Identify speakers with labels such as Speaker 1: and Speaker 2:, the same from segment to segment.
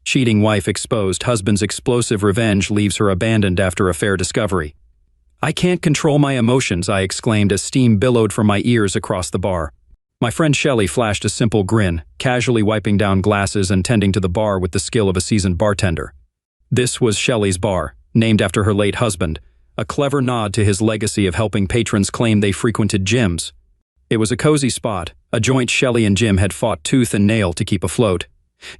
Speaker 1: Cheating wife exposed, husband's explosive revenge leaves her abandoned after affair discovery. I can't control my emotions, I exclaimed as steam billowed from my ears across the bar. My friend Shelley flashed a simple grin, casually wiping down glasses and tending to the bar with the skill of a seasoned bartender. This was Shelley's bar, named after her late husband, a clever nod to his legacy of helping patrons claim they frequented Jim's. It was a cozy spot, a joint Shelley and Jim had fought tooth and nail to keep afloat.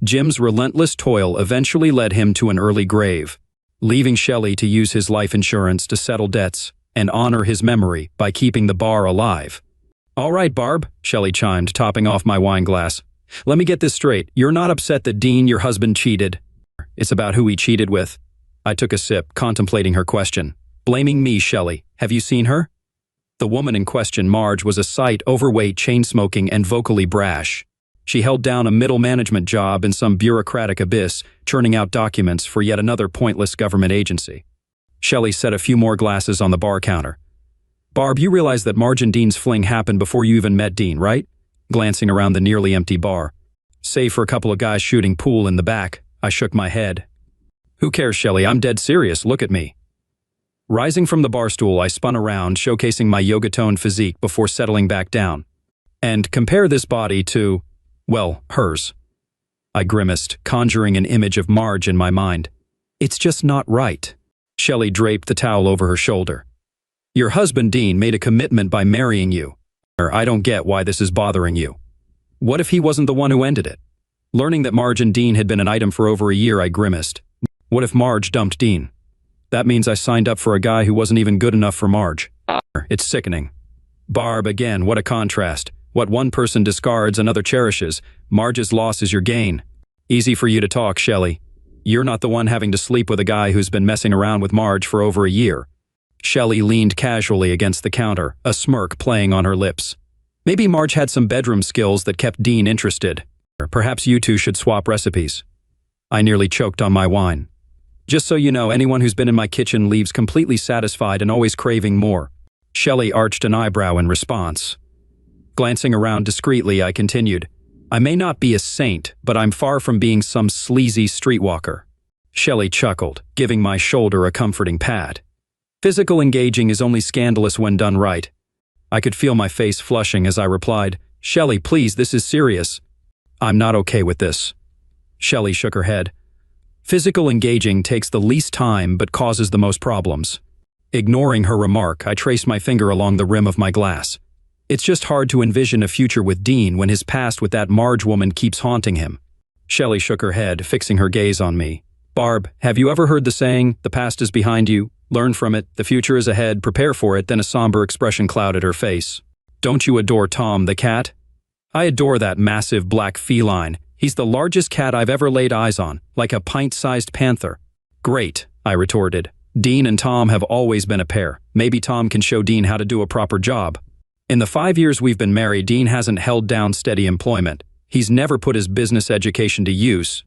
Speaker 1: Jim's relentless toil eventually led him to an early grave, leaving Shelley to use his life insurance to settle debts and honor his memory by keeping the bar alive. "All right, Barb," Shelley chimed, topping off my wine glass. "Let me get this straight. You're not upset that Dean, your husband, cheated. It's about who he cheated with." I took a sip, contemplating her question. "Blaming me, Shelley. Have you seen her?" The woman in question, Marge, was a sight, overweight, chain-smoking, and vocally brash. She held down a middle management job in some bureaucratic abyss, churning out documents for yet another pointless government agency. Shelley set a few more glasses on the bar counter. "Barb, you realize that Marge and Dean's fling happened before you even met Dean, right?" Glancing around the nearly empty bar. "Save for a couple of guys shooting pool in the back," I shook my head. "Who cares, Shelley? I'm dead serious. Look at me." Rising from the bar stool, I spun around, showcasing my yoga-toned physique before settling back down. "And compare this body to, well, hers." I grimaced, conjuring an image of Marge in my mind. "It's just not right." Shelley draped the towel over her shoulder. "Your husband, Dean, made a commitment by marrying you. I don't get why this is bothering you. What if he wasn't the one who ended it?" Learning that Marge and Dean had been an item for over a year, I grimaced. What if Marge dumped Dean? That means I signed up for a guy who wasn't even good enough for Marge. It's sickening. "Barb, again, what a contrast. What one person discards, another cherishes. Marge's loss is your gain." "Easy for you to talk, Shelley. You're not the one having to sleep with a guy who's been messing around with Marge for over a year." Shelley leaned casually against the counter, a smirk playing on her lips. "Maybe Marge had some bedroom skills that kept Dean interested. Perhaps you two should swap recipes." I nearly choked on my wine. "Just so you know, anyone who's been in my kitchen leaves completely satisfied and always craving more." Shelley arched an eyebrow in response. Glancing around discreetly, I continued, "I may not be a saint, but I'm far from being some sleazy streetwalker." Shelley chuckled, giving my shoulder a comforting pat. "Physical engaging is only scandalous when done right." I could feel my face flushing as I replied, "Shelley, please, this is serious." "I'm not okay with this." Shelley shook her head. "Physical engaging takes the least time but causes the most problems." Ignoring her remark, I traced my finger along the rim of my glass. "It's just hard to envision a future with Dean when his past with that Marge woman keeps haunting him." Shelley shook her head, fixing her gaze on me. "Barb, have you ever heard the saying, 'The past is behind you, learn from it, the future is ahead, prepare for it'?" Then a somber expression clouded her face. "Don't you adore Tom the cat?" "I adore that massive black feline. He's the largest cat I've ever laid eyes on, like a pint-sized panther." "Great," I retorted. "Dean and Tom have always been a pair. Maybe Tom can show Dean how to do a proper job." "In the 5 years we've been married, Dean hasn't held down steady employment. He's never put his business education to use."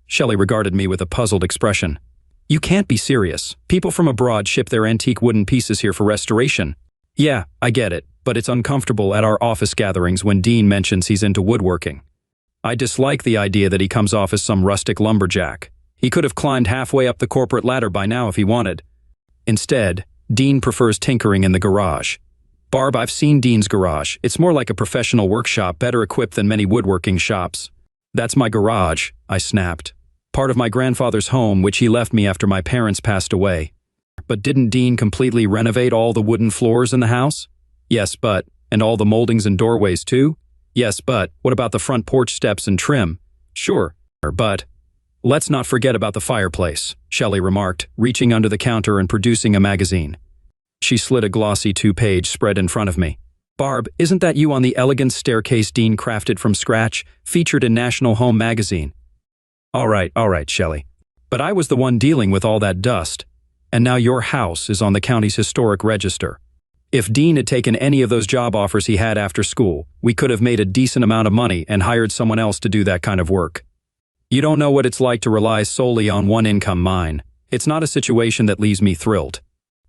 Speaker 1: Shelley regarded me with a puzzled expression. "You can't be serious. People from abroad ship their antique wooden pieces here for restoration." "Yeah, I get it, but it's uncomfortable at our office gatherings when Dean mentions he's into woodworking. I dislike the idea that he comes off as some rustic lumberjack. He could have climbed halfway up the corporate ladder by now if he wanted. Instead, Dean prefers tinkering in the garage." "Barb, I've seen Dean's garage. It's more like a professional workshop, better equipped than many woodworking shops." "That's my garage," I snapped. "Part of my grandfather's home, which he left me after my parents passed away." "But didn't Dean completely renovate all the wooden floors in the house?" "Yes, but, and all the moldings and doorways too?" "Yes, but, what about the front porch steps and trim?" "Sure, but." "Let's not forget about the fireplace," Shelley remarked, reaching under the counter and producing a magazine. She slid a glossy 2-page spread in front of me. "Barb, isn't that you on the elegant staircase Dean crafted from scratch, featured in National Home magazine?" All right, Shelley. But I was the one dealing with all that dust. And now your house is on the county's historic register. If Dean had taken any of those job offers he had after school, we could have made a decent amount of money and hired someone else to do that kind of work. You don't know what it's like to rely solely on one income mine. It's not a situation that leaves me thrilled."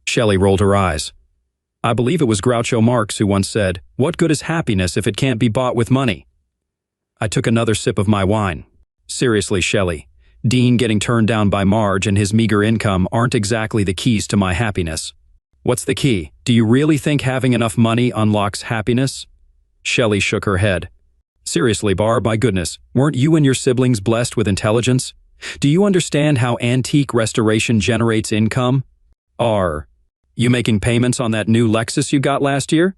Speaker 1: Shelley rolled her eyes. "I believe it was Groucho Marx who once said, 'What good is happiness if it can't be bought with money?'" I took another sip of my wine. "Seriously, Shelley, Dean getting turned down by Marge and his meager income aren't exactly the keys to my happiness. What's the key? Do you really think having enough money unlocks happiness? Shelley shook her head. Seriously, Barb, my goodness, weren't you and your siblings blessed with intelligence? Do you understand how antique restoration generates income? Are you making payments on that new Lexus you got last year?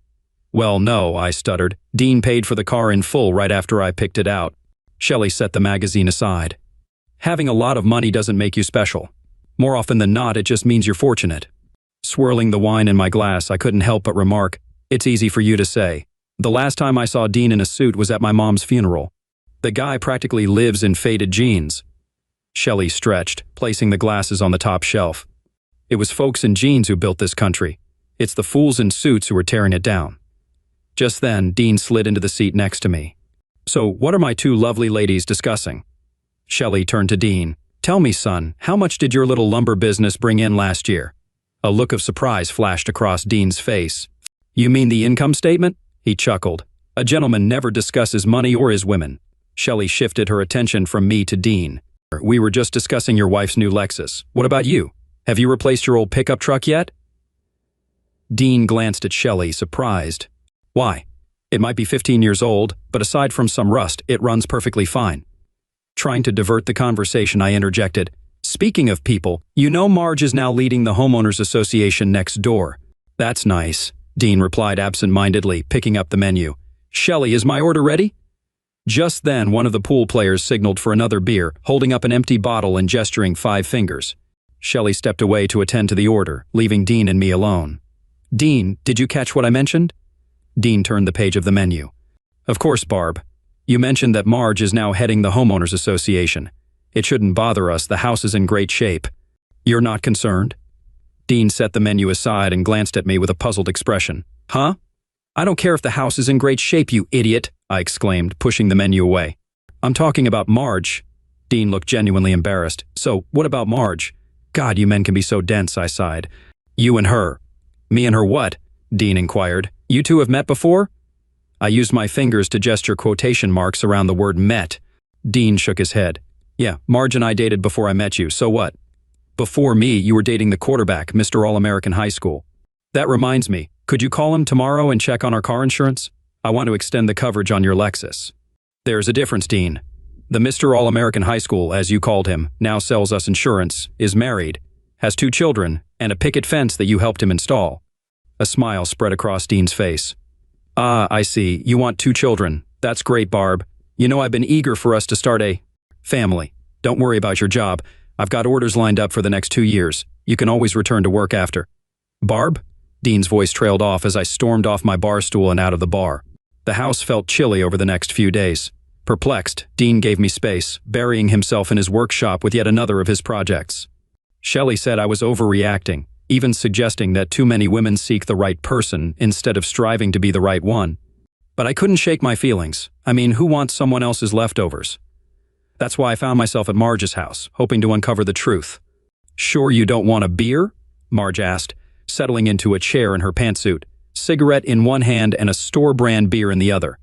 Speaker 1: Well, no, I stuttered. Dean paid for the car in full right after I picked it out. Shelley set the magazine aside. Having a lot of money doesn't make you special. More often than not, it just means you're fortunate. Swirling the wine in my glass, I couldn't help but remark, it's easy for you to say. The last time I saw Dean in a suit was at my mom's funeral. The guy practically lives in faded jeans. Shelley stretched, placing the glasses on the top shelf. It was folks in jeans who built this country. It's the fools in suits who are tearing it down. Just then, Dean slid into the seat next to me. So, what are my two lovely ladies discussing? Shelley turned to Dean. Tell me, son, how much did your little lumber business bring in last year? A look of surprise flashed across Dean's face. You mean the income statement? He chuckled. A gentleman never discusses money or his women. Shelley shifted her attention from me to Dean. We were just discussing your wife's new Lexus. What about you? Have you replaced your old pickup truck yet? Dean glanced at Shelley, surprised. Why? It might be 15 years old, but aside from some rust, it runs perfectly fine. Trying to divert the conversation, I interjected. Speaking of people, you know Marge is now leading the homeowners association next door. That's nice, Dean replied absent-mindedly, picking up the menu. Shelley, is my order ready? Just then, one of the pool players signaled for another beer, holding up an empty bottle and gesturing 5 fingers. Shelley stepped away to attend to the order, leaving Dean and me alone. Dean, did you catch what I mentioned? Dean turned the page of the menu. Of course, Barb. You mentioned that Marge is now heading the homeowners association. It shouldn't bother us, the house is in great shape. You're not concerned? Dean set the menu aside and glanced at me with a puzzled expression. Huh? I don't care if the house is in great shape, you idiot, I exclaimed, pushing the menu away. I'm talking about Marge. Dean looked genuinely embarrassed. So, what about Marge? God, you men can be so dense, I sighed. You and her. Me and her what? Dean inquired. You two have met before? I used my fingers to gesture quotation marks around the word met. Dean shook his head. Yeah, Marge and I dated before I met you, so what? Before me, you were dating the quarterback, Mr. All-American High School. That reminds me, could you call him tomorrow and check on our car insurance? I want to extend the coverage on your Lexus. There's a difference, Dean. The Mr. All-American High School, as you called him, now sells us insurance, is married, has 2 children, and a picket fence that you helped him install. A smile spread across Dean's face. Ah, I see. You want 2 children. That's great, Barb. You know I've been eager for us to start a family. Don't worry about your job. I've got orders lined up for the next 2 years. You can always return to work after. Barb? Dean's voice trailed off as I stormed off my bar stool and out of the bar. The house felt chilly over the next few days. Perplexed, Dean gave me space, burying himself in his workshop with yet another of his projects. Shelley said I was overreacting, even suggesting that too many women seek the right person instead of striving to be the right one. But I couldn't shake my feelings. I mean, who wants someone else's leftovers? That's why I found myself at Marge's house, hoping to uncover the truth. Sure you don't want a beer? Marge asked, settling into a chair in her pantsuit, cigarette in one hand and a store-brand beer in the other.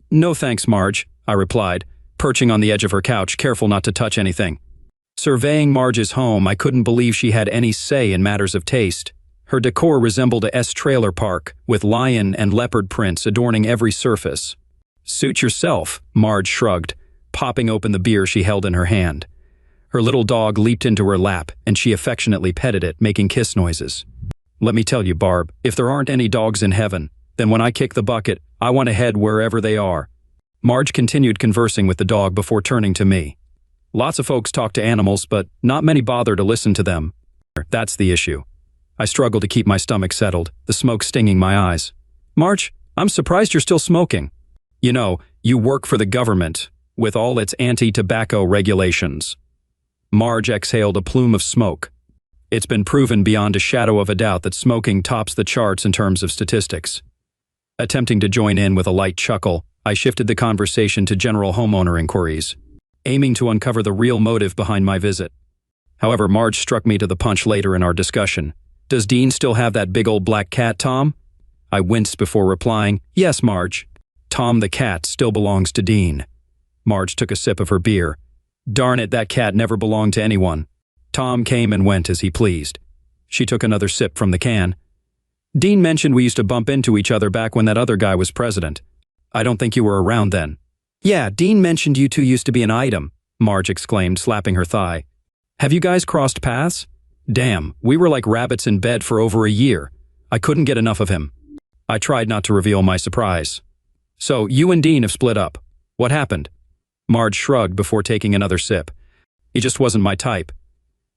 Speaker 1: No thanks, Marge, I replied, perching on the edge of her couch, careful not to touch anything. Surveying Marge's home, I couldn't believe she had any say in matters of taste. Her decor resembled a trailer park, with lion and leopard prints adorning every surface. Suit yourself, Marge shrugged, popping open the beer she held in her hand. Her little dog leaped into her lap, and she affectionately petted it, making kiss noises. Let me tell you, Barb, if there aren't any dogs in heaven, then when I kick the bucket, I want to head wherever they are. Marge continued conversing with the dog before turning to me. Lots of folks talk to animals, but not many bother to listen to them. That's the issue. I struggled to keep my stomach settled, the smoke stinging my eyes. Marge, I'm surprised you're still smoking. You know, you work for the government, with all its anti-tobacco regulations. Marge exhaled a plume of smoke. It's been proven beyond a shadow of a doubt that smoking tops the charts in terms of statistics. Attempting to join in with a light chuckle, I shifted the conversation to general homeowner inquiries, aiming to uncover the real motive behind my visit. However, Marge struck me to the punch later in our discussion. Does Dean still have that big old black cat, Tom? I winced before replying, Yes, Marge. Tom the cat still belongs to Dean. Marge took a sip of her beer. Darn it, that cat never belonged to anyone. Tom came and went as he pleased. She took another sip from the can. Dean mentioned we used to bump into each other back when that other guy was president. I don't think you were around then. Yeah, Dean mentioned you two used to be an item, Marge exclaimed, slapping her thigh. Have you guys crossed paths? Damn, we were like rabbits in bed for over a year. I couldn't get enough of him. I tried not to reveal my surprise. So, you and Dean have split up. What happened? Marge shrugged before taking another sip. He just wasn't my type.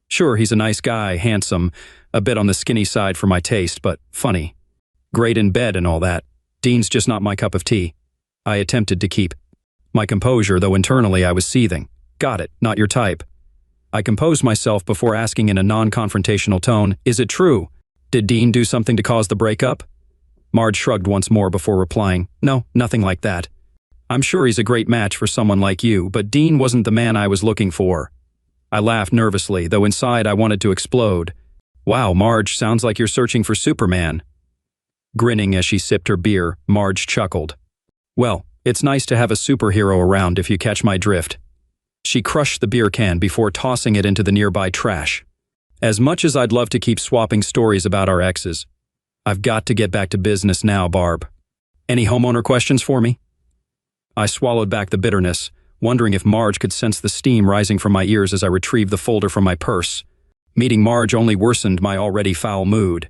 Speaker 1: Sure, he's a nice guy, handsome, a bit on the skinny side for my taste, but funny. Great in bed and all that. Dean's just not my cup of tea. I attempted to keep my composure, though internally I was seething. Got it, not your type. I composed myself before asking in a non-confrontational tone, is it true? Did Dean do something to cause the breakup? Marge shrugged once more before replying, no, nothing like that. I'm sure he's a great match for someone like you, but Dean wasn't the man I was looking for. I laughed nervously, though inside I wanted to explode. Wow, Marge, sounds like you're searching for Superman. Grinning as she sipped her beer, Marge chuckled. Well, it's nice to have a superhero around if you catch my drift. She crushed the beer can before tossing it into the nearby trash. As much as I'd love to keep swapping stories about our exes, I've got to get back to business now, Barb. Any homeowner questions for me? I swallowed back the bitterness, wondering if Marge could sense the steam rising from my ears as I retrieved the folder from my purse. Meeting Marge only worsened my already foul mood.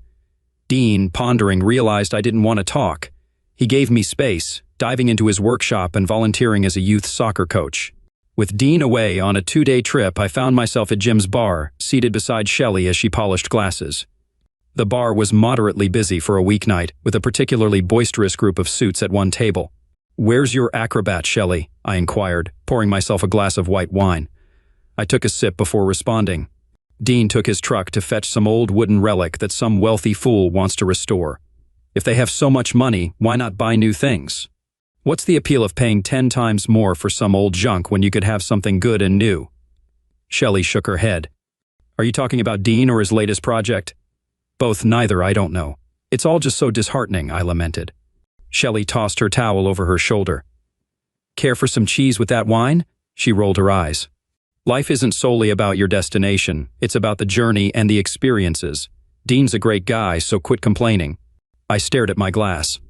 Speaker 1: Dean, pondering, realized I didn't want to talk. He gave me space, diving into his workshop and volunteering as a youth soccer coach. With Dean away on a 2-day trip, I found myself at Jim's bar, seated beside Shelley as she polished glasses. The bar was moderately busy for a weeknight, with a particularly boisterous group of suits at one table. Where's your acrobat, Shelley? I inquired, pouring myself a glass of white wine. I took a sip before responding. Dean took his truck to fetch some old wooden relic that some wealthy fool wants to restore. If they have so much money, why not buy new things? What's the appeal of paying 10 times more for some old junk when you could have something good and new? Shelley shook her head. Are you talking about Dean or his latest project? Both, neither, I don't know. It's all just so disheartening, I lamented. Shelley tossed her towel over her shoulder. Care for some cheese with that wine? She rolled her eyes. Life isn't solely about your destination. It's about the journey and the experiences. Dean's a great guy, so quit complaining. I stared at my glass.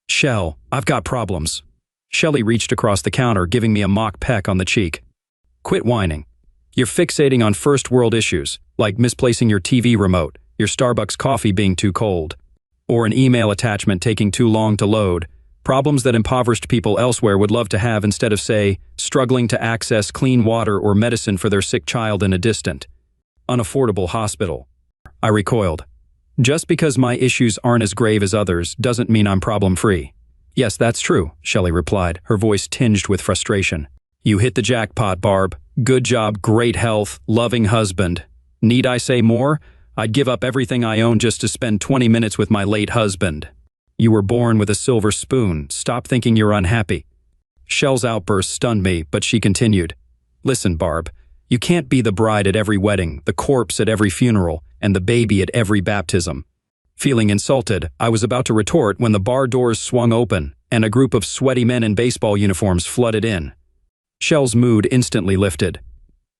Speaker 1: Shell, I've got problems. Shelley reached across the counter, giving me a mock peck on the cheek. Quit whining. You're fixating on first world issues, like misplacing your TV remote, your Starbucks coffee being too cold, or an email attachment taking too long to load, problems that impoverished people elsewhere would love to have instead of, say, struggling to access clean water or medicine for their sick child in a distant, unaffordable hospital. I recoiled. Just because my issues aren't as grave as others doesn't mean I'm problem-free. Yes, that's true, Shelley replied, her voice tinged with frustration. You hit the jackpot, Barb. Good job, great health, loving husband. Need I say more? I'd give up everything I own just to spend 20 minutes with my late husband. You were born with a silver spoon. Stop thinking you're unhappy. Shell's outburst stunned me, but she continued. Listen, Barb, you can't be the bride at every wedding, the corpse at every funeral, and the baby at every baptism. Feeling insulted, I was about to retort when the bar doors swung open and a group of sweaty men in baseball uniforms flooded in. Shell's mood instantly lifted.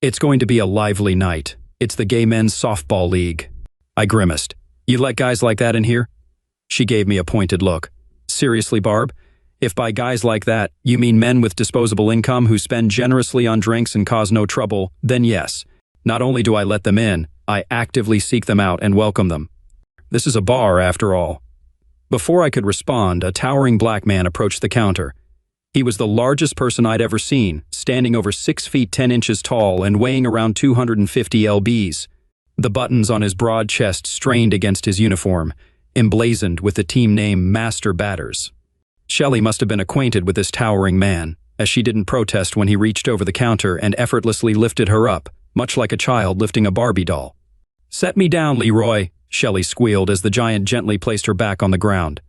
Speaker 1: It's going to be a lively night. It's the Gay Men's Softball League. I grimaced. You let guys like that in here? She gave me a pointed look. Seriously, Barb? If by guys like that, you mean men with disposable income who spend generously on drinks and cause no trouble, then yes. Not only do I let them in, I actively seek them out and welcome them. This is a bar, after all. Before I could respond, a towering black man approached the counter. He was the largest person I'd ever seen, standing over 6 feet 10 inches tall and weighing around 250 lbs. The buttons on his broad chest strained against his uniform, emblazoned with the team name Master Batters. Shelley must have been acquainted with this towering man, as she didn't protest when he reached over the counter and effortlessly lifted her up, much like a child lifting a Barbie doll. Set me down, Leroy, Shelley squealed as the giant gently placed her back on the ground.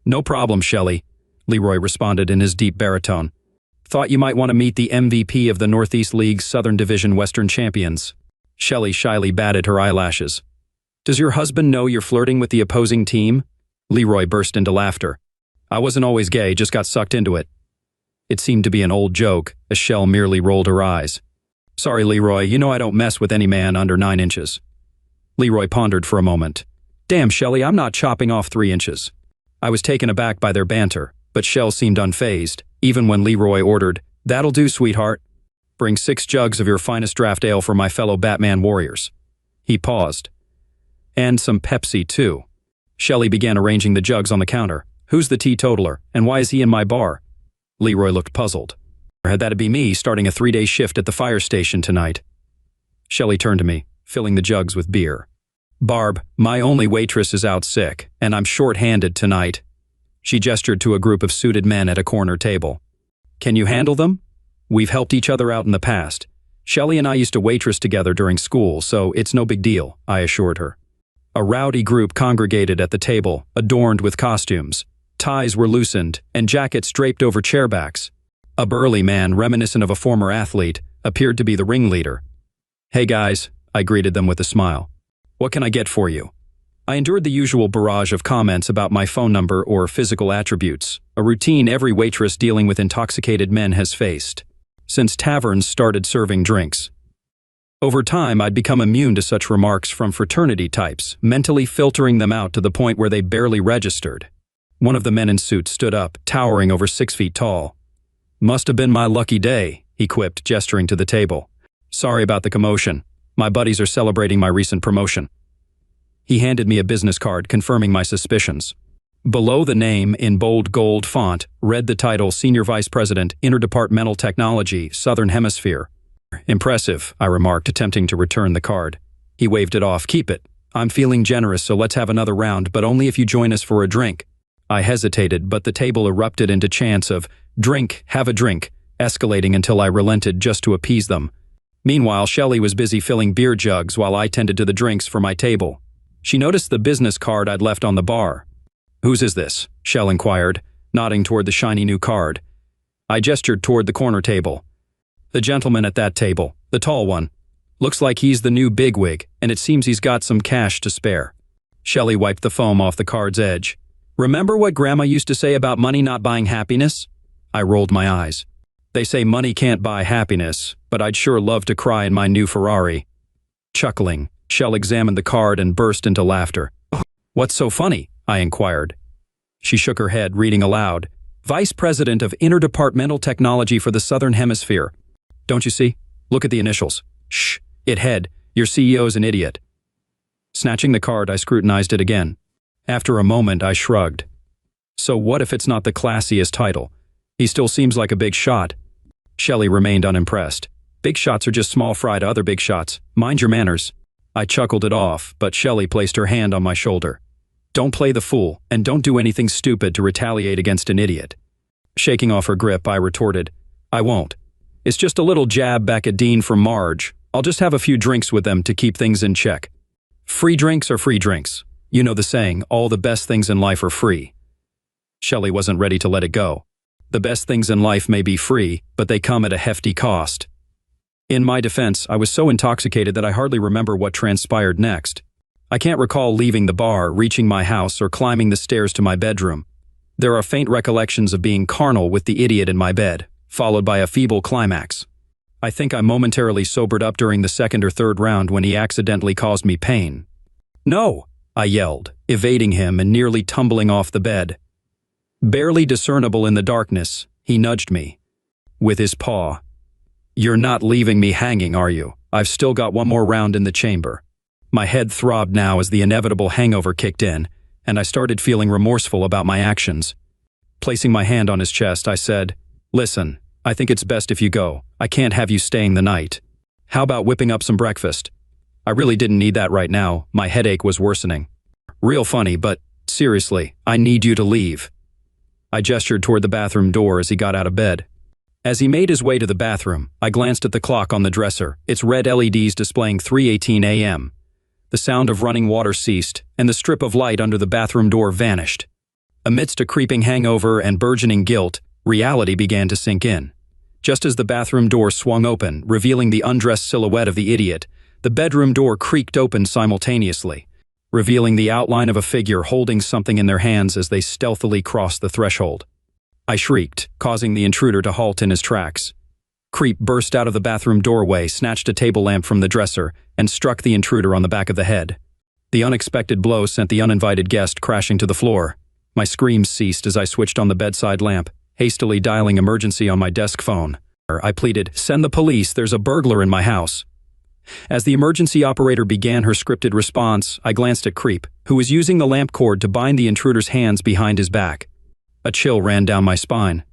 Speaker 1: No problem, Shelley, Leroy responded in his deep baritone. Thought you might want to meet the MVP of the Northeast League's Southern Division Western Champions. Shelley shyly batted her eyelashes. Does your husband know you're flirting with the opposing team? Leroy burst into laughter. I wasn't always gay, just got sucked into it. It seemed to be an old joke, as Shell merely rolled her eyes. Sorry, Leroy, you know I don't mess with any man under 9 inches. Leroy pondered for a moment. Damn, Shelley, I'm not chopping off 3 inches. I was taken aback by their banter, but Shell seemed unfazed, even when Leroy ordered, That'll do, sweetheart. Bring 6 jugs of your finest draft ale for my fellow Batman warriors. He paused. And some Pepsi, too. Shelley began arranging the jugs on the counter. Who's the teetotaler, and why is he in my bar? Leroy looked puzzled. Had that be me starting a 3-day shift at the fire station tonight? Shelley turned to me, filling the jugs with beer. Barb, my only waitress is out sick, and I'm short-handed tonight. She gestured to a group of suited men at a corner table. Can you handle them? We've helped each other out in the past. Shelley and I used to waitress together during school, so it's no big deal, I assured her. A rowdy group congregated at the table, adorned with costumes. Ties were loosened, and jackets draped over chairbacks. A burly man, reminiscent of a former athlete, appeared to be the ringleader. Hey guys, I greeted them with a smile. What can I get for you? I endured the usual barrage of comments about my phone number or physical attributes, a routine every waitress dealing with intoxicated men has faced, since taverns started serving drinks. Over time, I'd become immune to such remarks from fraternity types, mentally filtering them out to the point where they barely registered. One of the men in suits stood up, towering over 6 feet tall. Must have been my lucky day, he quipped, gesturing to the table. Sorry about the commotion. My buddies are celebrating my recent promotion. He handed me a business card confirming my suspicions. Below the name, in bold gold font, read the title Senior Vice President, Interdepartmental Technology, Southern Hemisphere. Impressive, I remarked, attempting to return the card. He waved it off. Keep it. I'm feeling generous, so let's have another round, but only if you join us for a drink. I hesitated, but the table erupted into chants of, drink, have a drink, escalating until I relented just to appease them. Meanwhile, Shelley was busy filling beer jugs while I tended to the drinks for my table. She noticed the business card I'd left on the bar. Whose is this? Shell inquired, nodding toward the shiny new card. I gestured toward the corner table. The gentleman at that table, the tall one. Looks like he's the new bigwig, and it seems he's got some cash to spare. Shelley wiped the foam off the card's edge. Remember what Grandma used to say about money not buying happiness? I rolled my eyes. They say money can't buy happiness, but I'd sure love to cry in my new Ferrari. Chuckling, Shell examined the card and burst into laughter. What's so funny? I inquired. She shook her head, reading aloud. Vice President of Interdepartmental Technology for the Southern Hemisphere. Don't you see? Look at the initials. Shh, it head. Your CEO's an idiot. Snatching the card, I scrutinized it again. After a moment, I shrugged. So what if it's not the classiest title? He still seems like a big shot. Shelley remained unimpressed. Big shots are just small fry to other big shots. Mind your manners. I chuckled it off, but Shelley placed her hand on my shoulder. Don't play the fool, and don't do anything stupid to retaliate against an idiot. Shaking off her grip, I retorted, I won't. It's just a little jab back at Dean from Marge. I'll just have a few drinks with them to keep things in check. Free drinks are free drinks. You know the saying, all the best things in life are free. Shelley wasn't ready to let it go. The best things in life may be free, but they come at a hefty cost. In my defense, I was so intoxicated that I hardly remember what transpired next. I can't recall leaving the bar, reaching my house, or climbing the stairs to my bedroom. There are faint recollections of being carnal with the idiot in my bed, followed by a feeble climax. I think I momentarily sobered up during the 2nd or 3rd round when he accidentally caused me pain. No, I yelled, evading him and nearly tumbling off the bed. Barely discernible in the darkness, he nudged me with his paw. You're not leaving me hanging, are you? I've still got one more round in the chamber. My head throbbed now as the inevitable hangover kicked in, and I started feeling remorseful about my actions. Placing my hand on his chest, I said, Listen, I think it's best if you go. I can't have you staying the night. How about whipping up some breakfast? I really didn't need that right now. My headache was worsening. Real funny, but seriously, I need you to leave. I gestured toward the bathroom door as he got out of bed. As he made his way to the bathroom, I glanced at the clock on the dresser, its red LEDs displaying 3:18 a.m. The sound of running water ceased, and the strip of light under the bathroom door vanished. Amidst a creeping hangover and burgeoning guilt, reality began to sink in. Just as the bathroom door swung open, revealing the undressed silhouette of the idiot, the bedroom door creaked open simultaneously, revealing the outline of a figure holding something in their hands as they stealthily crossed the threshold. I shrieked, causing the intruder to halt in his tracks. Creep burst out of the bathroom doorway, snatched a table lamp from the dresser, and struck the intruder on the back of the head. The unexpected blow sent the uninvited guest crashing to the floor. My screams ceased as I switched on the bedside lamp, hastily dialing emergency on my desk phone. I pleaded, "Send the police, there's a burglar in my house." As the emergency operator began her scripted response, I glanced at Creep, who was using the lamp cord to bind the intruder's hands behind his back. A chill ran down my spine.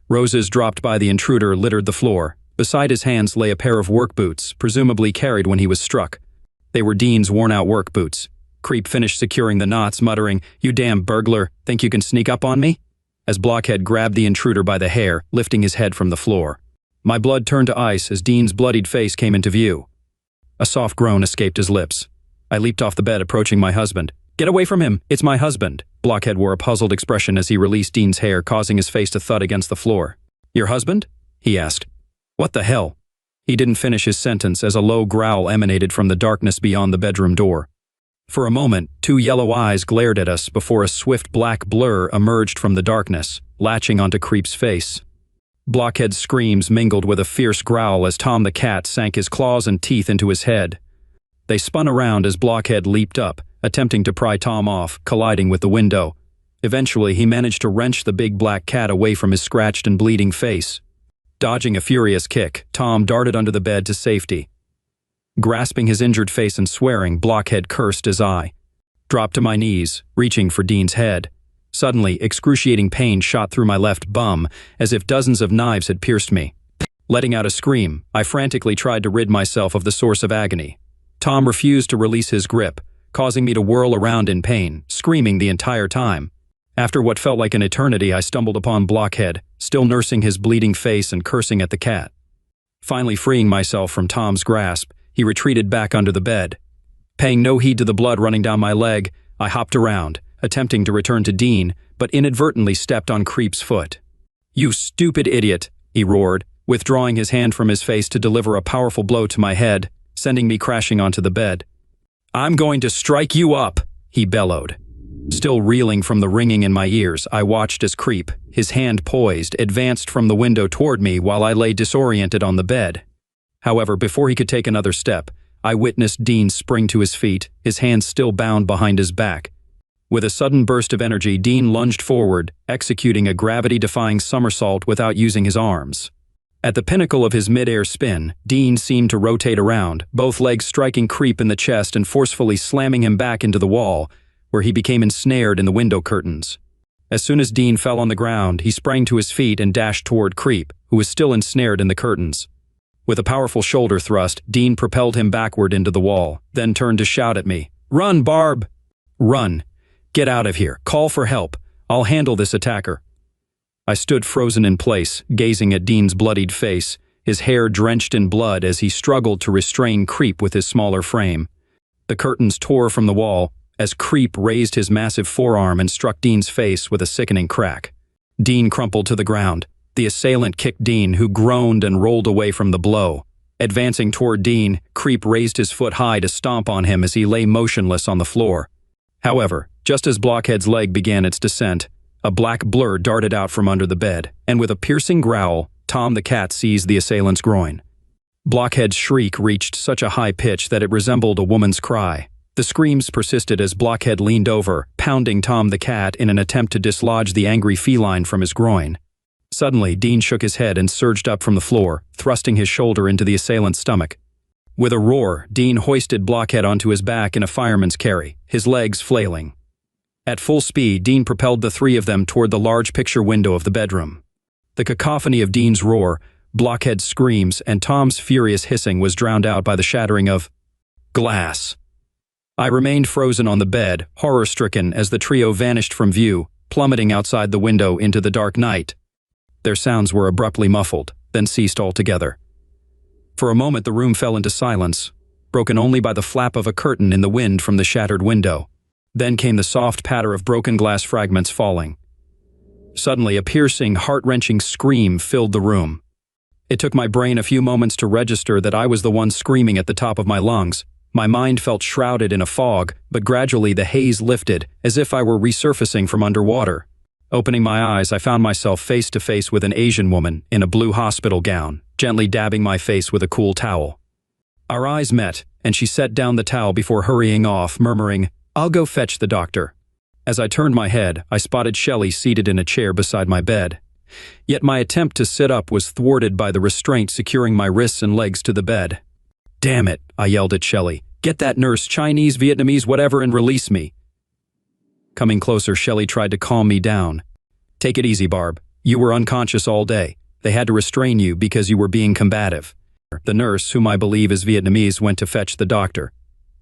Speaker 1: Roses dropped by the intruder littered the floor. Beside his hands lay a pair of work boots, presumably carried when he was struck. They were Dean's worn-out work boots. Creep finished securing the knots, muttering, "You damn burglar, think you can sneak up on me?" As Blockhead grabbed the intruder by the hair, lifting his head from the floor. My blood turned to ice as Dean's bloodied face came into view. A soft groan escaped his lips. I leaped off the bed, approaching my husband. "Get away from him, it's my husband." Blockhead wore a puzzled expression as he released Dean's hair, causing his face to thud against the floor. "Your husband?" he asked. "What the hell?" He didn't finish his sentence as a low growl emanated from the darkness beyond the bedroom door. For a moment, two yellow eyes glared at us before a swift black blur emerged from the darkness, latching onto Creep's face. Blockhead's screams mingled with a fierce growl as Tom the cat sank his claws and teeth into his head. They spun around as Blockhead leaped up, attempting to pry Tom off, colliding with the window. Eventually, he managed to wrench the big black cat away from his scratched and bleeding face. Dodging a furious kick, Tom darted under the bed to safety. Grasping his injured face and swearing, Blockhead cursed as I dropped to my knees, reaching for Dean's head. Suddenly, excruciating pain shot through my left bum, as if dozens of knives had pierced me. Letting out a scream, I frantically tried to rid myself of the source of agony. Tom refused to release his grip, causing me to whirl around in pain, screaming the entire time. After what felt like an eternity, I stumbled upon Blockhead, still nursing his bleeding face and cursing at the cat. Finally freeing myself from Tom's grasp, he retreated back under the bed. Paying no heed to the blood running down my leg, I hopped around, attempting to return to Dean, but inadvertently stepped on Creep's foot. "You stupid idiot," he roared, withdrawing his hand from his face to deliver a powerful blow to my head, sending me crashing onto the bed. "I'm going to strike you up," he bellowed. Still reeling from the ringing in my ears, I watched as Creep, his hand poised, advanced from the window toward me while I lay disoriented on the bed. However, before he could take another step, I witnessed Dean spring to his feet, his hands still bound behind his back. With a sudden burst of energy, Dean lunged forward, executing a gravity-defying somersault without using his arms. At the pinnacle of his mid-air spin, Dean seemed to rotate around, both legs striking Creep in the chest and forcefully slamming him back into the wall, where he became ensnared in the window curtains. As soon as Dean fell on the ground, he sprang to his feet and dashed toward Creep, who was still ensnared in the curtains. With a powerful shoulder thrust, Dean propelled him backward into the wall, then turned to shout at me, "Run, Barb! Run! Get out of here! Call for help! I'll handle this attacker!" I stood frozen in place, gazing at Dean's bloodied face, his hair drenched in blood as he struggled to restrain Creep with his smaller frame. The curtains tore from the wall as Creep raised his massive forearm and struck Dean's face with a sickening crack. Dean crumpled to the ground. The assailant kicked Dean, who groaned and rolled away from the blow. Advancing toward Dean, Creep raised his foot high to stomp on him as he lay motionless on the floor. However, just as Blockhead's leg began its descent, a black blur darted out from under the bed, and with a piercing growl, Tom the cat seized the assailant's groin. Blockhead's shriek reached such a high pitch that it resembled a woman's cry. The screams persisted as Blockhead leaned over, pounding Tom the cat in an attempt to dislodge the angry feline from his groin. Suddenly, Dean shook his head and surged up from the floor, thrusting his shoulder into the assailant's stomach. With a roar, Dean hoisted Blockhead onto his back in a fireman's carry, his legs flailing. At full speed, Dean propelled the three of them toward the large picture window of the bedroom. The cacophony of Dean's roar, Blockhead's screams, and Tom's furious hissing was drowned out by the shattering of glass. I remained frozen on the bed, horror-stricken as the trio vanished from view, plummeting outside the window into the dark night. Their sounds were abruptly muffled, then ceased altogether. For a moment the room fell into silence, broken only by the flap of a curtain in the wind from the shattered window. Then came the soft patter of broken glass fragments falling. Suddenly, a piercing, heart-wrenching scream filled the room. It took my brain a few moments to register that I was the one screaming at the top of my lungs. My mind felt shrouded in a fog, but gradually the haze lifted, as if I were resurfacing from underwater. Opening my eyes, I found myself face to face with an Asian woman in a blue hospital gown, gently dabbing my face with a cool towel. Our eyes met, and she set down the towel before hurrying off, murmuring, "I'll go fetch the doctor." As I turned my head, I spotted Shelley seated in a chair beside my bed. Yet my attempt to sit up was thwarted by the restraint securing my wrists and legs to the bed. "Damn it," I yelled at Shelley. "Get that nurse, Chinese, Vietnamese, whatever, and release me." Coming closer, Shelley tried to calm me down. "Take it easy, Barb. You were unconscious all day. They had to restrain you because you were being combative." The nurse, whom I believe is Vietnamese, went to fetch the doctor.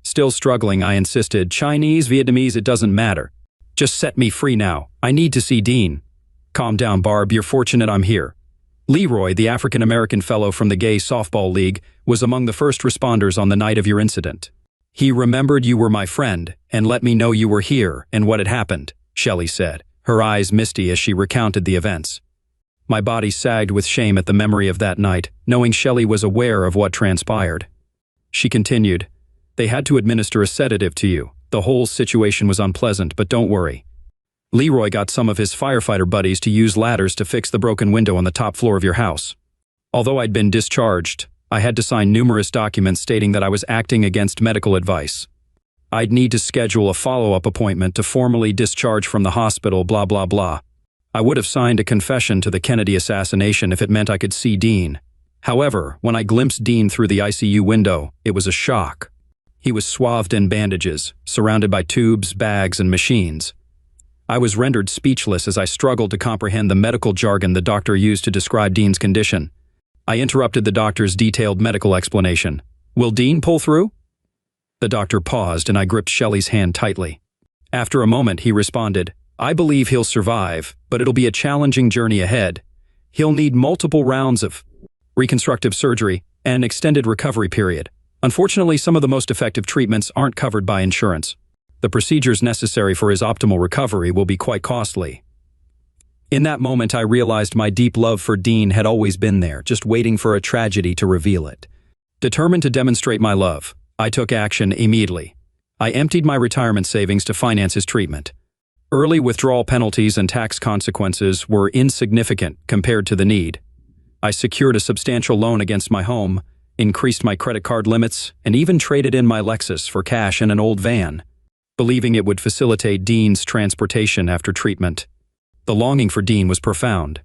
Speaker 1: Still struggling, I insisted, "Chinese, Vietnamese, it doesn't matter. Just set me free now. I need to see Dean." "Calm down, Barb. You're fortunate I'm here." Leroy, the African-American fellow from the Gay Softball League, was among the first responders on the night of your incident. "He remembered you were my friend and let me know you were here and what had happened," Shelley said, her eyes misty as she recounted the events. My body sagged with shame at the memory of that night, knowing Shelley was aware of what transpired. She continued, "They had to administer a sedative to you. The whole situation was unpleasant, but don't worry. Leroy got some of his firefighter buddies to use ladders to fix the broken window on the top floor of your house. Although I'd been discharged, I had to sign numerous documents stating that I was acting against medical advice. I'd need to schedule a follow-up appointment to formally discharge from the hospital, blah blah blah. I would have signed a confession to the Kennedy assassination if it meant I could see Dean. However, when I glimpsed Dean through the ICU window, it was a shock. He was swathed in bandages, surrounded by tubes, bags, and machines. I was rendered speechless as I struggled to comprehend the medical jargon the doctor used to describe Dean's condition. I interrupted the doctor's detailed medical explanation. "Will Dean pull through?" The doctor paused and I gripped Shelley's hand tightly. After a moment, he responded, "I believe he'll survive, but it'll be a challenging journey ahead. He'll need multiple rounds of reconstructive surgery and an extended recovery period. Unfortunately, some of the most effective treatments aren't covered by insurance. The procedures necessary for his optimal recovery will be quite costly." In that moment, I realized my deep love for Dean had always been there, just waiting for a tragedy to reveal it. Determined to demonstrate my love, I took action immediately. I emptied my retirement savings to finance his treatment. Early withdrawal penalties and tax consequences were insignificant compared to the need. I secured a substantial loan against my home, increased my credit card limits, and even traded in my Lexus for cash and an old van, believing it would facilitate Dean's transportation after treatment. The longing for Dean was profound.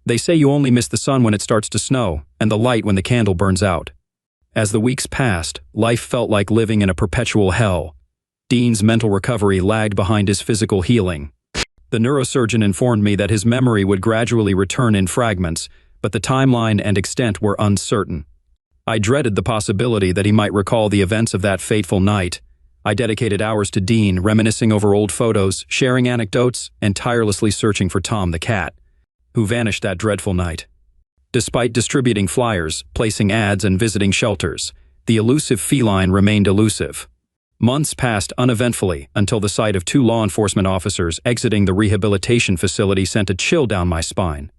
Speaker 1: They say you only miss the sun when it starts to snow, and the light when the candle burns out. As the weeks passed, life felt like living in a perpetual hell. Dean's mental recovery lagged behind his physical healing. The neurosurgeon informed me that his memory would gradually return in fragments, but the timeline and extent were uncertain. I dreaded the possibility that he might recall the events of that fateful night. I dedicated hours to Dean, reminiscing over old photos, sharing anecdotes, and tirelessly searching for Tom the cat, who vanished that dreadful night. Despite distributing flyers, placing ads, and visiting shelters, the elusive feline remained elusive. Months passed uneventfully until the sight of 2 law enforcement officers exiting the rehabilitation facility sent a chill down my spine.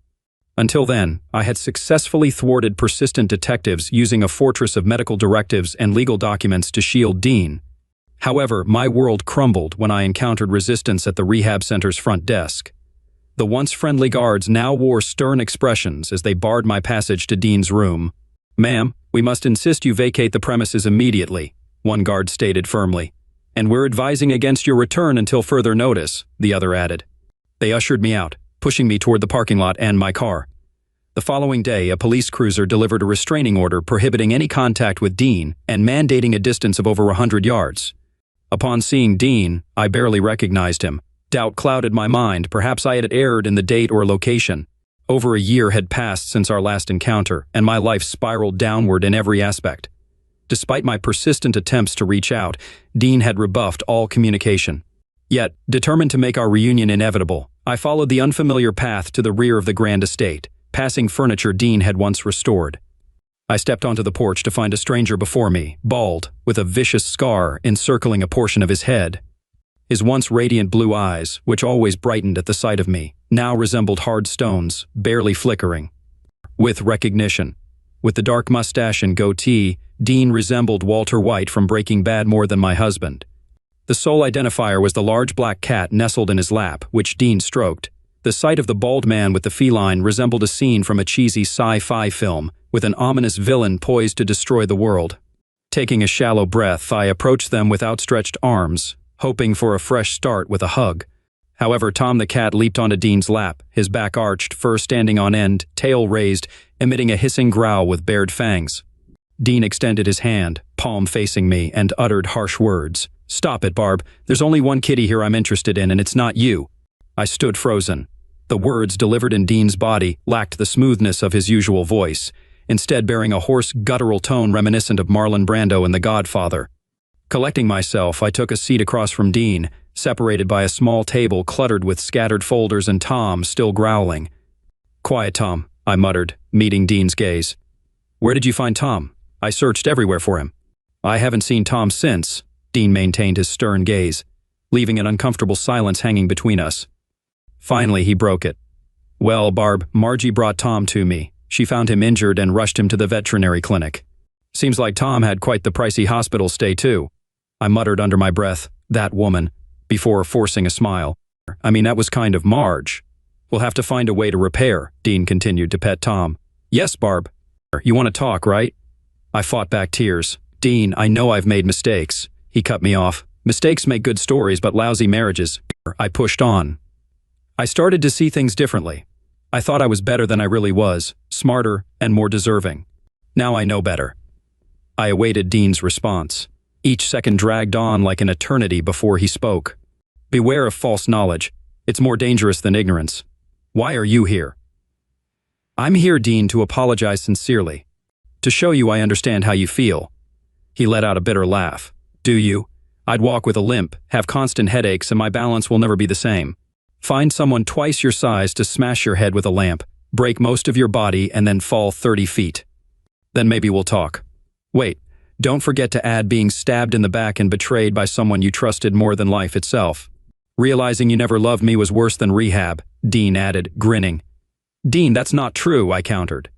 Speaker 1: Until then, I had successfully thwarted persistent detectives using a fortress of medical directives and legal documents to shield Dean. However, my world crumbled when I encountered resistance at the rehab center's front desk. The once friendly guards now wore stern expressions as they barred my passage to Dean's room. "Ma'am, we must insist you vacate the premises immediately," one guard stated firmly. "And we're advising against your return until further notice," the other added. They ushered me out, pushing me toward the parking lot and my car. The following day, a police cruiser delivered a restraining order prohibiting any contact with Dean and mandating a distance of over 100 yards. Upon seeing Dean, I barely recognized him. Doubt clouded my mind. Perhaps I had erred in the date or location. Over a year had passed since our last encounter, and my life spiraled downward in every aspect. Despite my persistent attempts to reach out, Dean had rebuffed all communication. Yet, determined to make our reunion inevitable, I followed the unfamiliar path to the rear of the grand estate, passing furniture Dean had once restored. I stepped onto the porch to find a stranger before me, bald, with a vicious scar encircling a portion of his head. His once radiant blue eyes, which always brightened at the sight of me, now resembled hard stones, barely flickering. With recognition. With the dark mustache and goatee, Dean resembled Walter White from Breaking Bad more than my husband. The sole identifier was the large black cat nestled in his lap, which Dean stroked. The sight of the bald man with the feline resembled a scene from a cheesy sci-fi film, with an ominous villain poised to destroy the world. Taking a shallow breath, I approached them with outstretched arms, hoping for a fresh start with a hug. However, Tom the cat leaped onto Dean's lap, his back arched, fur standing on end, tail raised, emitting a hissing growl with bared fangs. Dean extended his hand, palm facing me, and uttered harsh words. "Stop it, Barb. There's only one kitty here I'm interested in, and it's not you." I stood frozen. The words delivered in Dean's body lacked the smoothness of his usual voice, instead bearing a hoarse, guttural tone reminiscent of Marlon Brando in The Godfather. Collecting myself, I took a seat across from Dean, separated by a small table cluttered with scattered folders and Tom still growling. "Quiet, Tom," I muttered, meeting Dean's gaze. "Where did you find Tom? I searched everywhere for him." "I haven't seen Tom since," Dean maintained his stern gaze, leaving an uncomfortable silence hanging between us. Finally, he broke it. "Well, Barb, Margie brought Tom to me. She found him injured and rushed him to the veterinary clinic. Seems like Tom had quite the pricey hospital stay too." I muttered under my breath, "That woman," before forcing a smile. "I mean, that was kind of Marge. We'll have to find a way to repair," Dean continued to pet Tom. "Yes, Barb. You want to talk, right?" I fought back tears. "Dean, I know I've made mistakes." He cut me off. "Mistakes make good stories, but lousy marriages." I pushed on. I started to see things differently. I thought I was better than I really was, smarter and more deserving. Now I know better. I awaited Dean's response. Each second dragged on like an eternity before he spoke. "Beware of false knowledge. It's more dangerous than ignorance. Why are you here?" "I'm here, Dean, to apologize sincerely. To show you I understand how you feel." He let out a bitter laugh. "Do you? I'd walk with a limp, have constant headaches, and my balance will never be the same. Find someone twice your size to smash your head with a lamp, break most of your body, and then fall 30 feet. Then maybe we'll talk. Wait, don't forget to add being stabbed in the back and betrayed by someone you trusted more than life itself. Realizing you never loved me was worse than rehab," Dean added, grinning. "Dean, that's not true," I countered.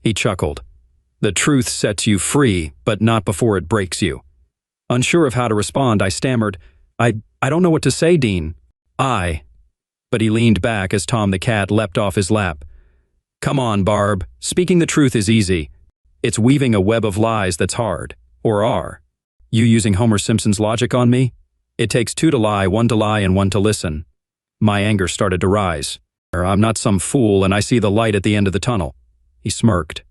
Speaker 1: He chuckled. "The truth sets you free, but not before it breaks you." Unsure of how to respond, I stammered, I don't know what to say, Dean." But he leaned back as Tom the cat leapt off his lap. "Come on, Barb. Speaking the truth is easy. It's weaving a web of lies that's hard. Or are. You using Homer Simpson's logic on me? It takes two to lie, one to lie, and one to listen." My anger started to rise. "I'm not some fool, and I see the light at the end of the tunnel." He smirked.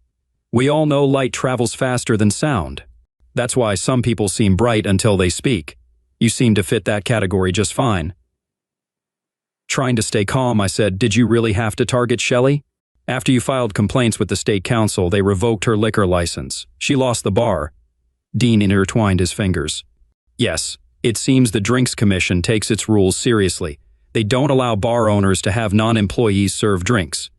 Speaker 1: "We all know light travels faster than sound. That's why some people seem bright until they speak. You seem to fit that category just fine." Trying to stay calm, I said, "Did you really have to target Shelley? After you filed complaints with the state council, they revoked her liquor license. She lost the bar." Dean intertwined his fingers. "Yes, it seems the Drinks Commission takes its rules seriously. They don't allow bar owners to have non-employees serve drinks.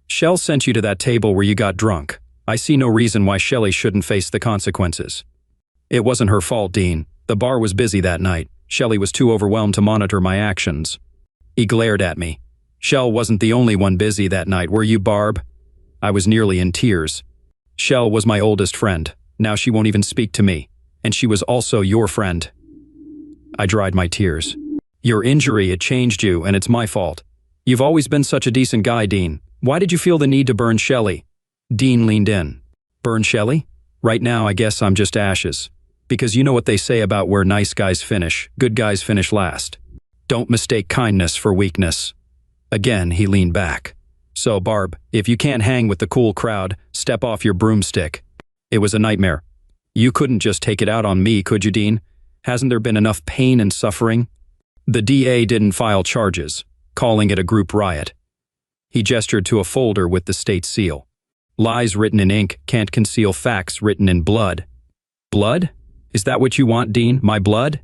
Speaker 1: Shell sent you to that table where you got drunk. I see no reason why Shelley shouldn't face the consequences." "It wasn't her fault, Dean. The bar was busy that night. Shelley was too overwhelmed to monitor my actions." He glared at me. "Shell wasn't the only one busy that night, were you, Barb?" I was nearly in tears. "Shell was my oldest friend. Now she won't even speak to me. And she was also your friend." I dried my tears. "Your injury, it changed you, and it's my fault. You've always been such a decent guy, Dean. Why did you feel the need to burn Shelley?" Dean leaned in. "Burn Shelley? Right now, I guess I'm just ashes. Because you know what they say about where nice guys finish, good guys finish last. Don't mistake kindness for weakness." Again, he leaned back. "So, Barb, if you can't hang with the cool crowd, step off your broomstick." It was a nightmare. "You couldn't just take it out on me, could you, Dean? Hasn't there been enough pain and suffering?" "The DA didn't file charges, calling it a group riot." He gestured to a folder with the state seal. "Lies written in ink can't conceal facts written in blood." "Blood? Is that what you want, Dean? My blood?"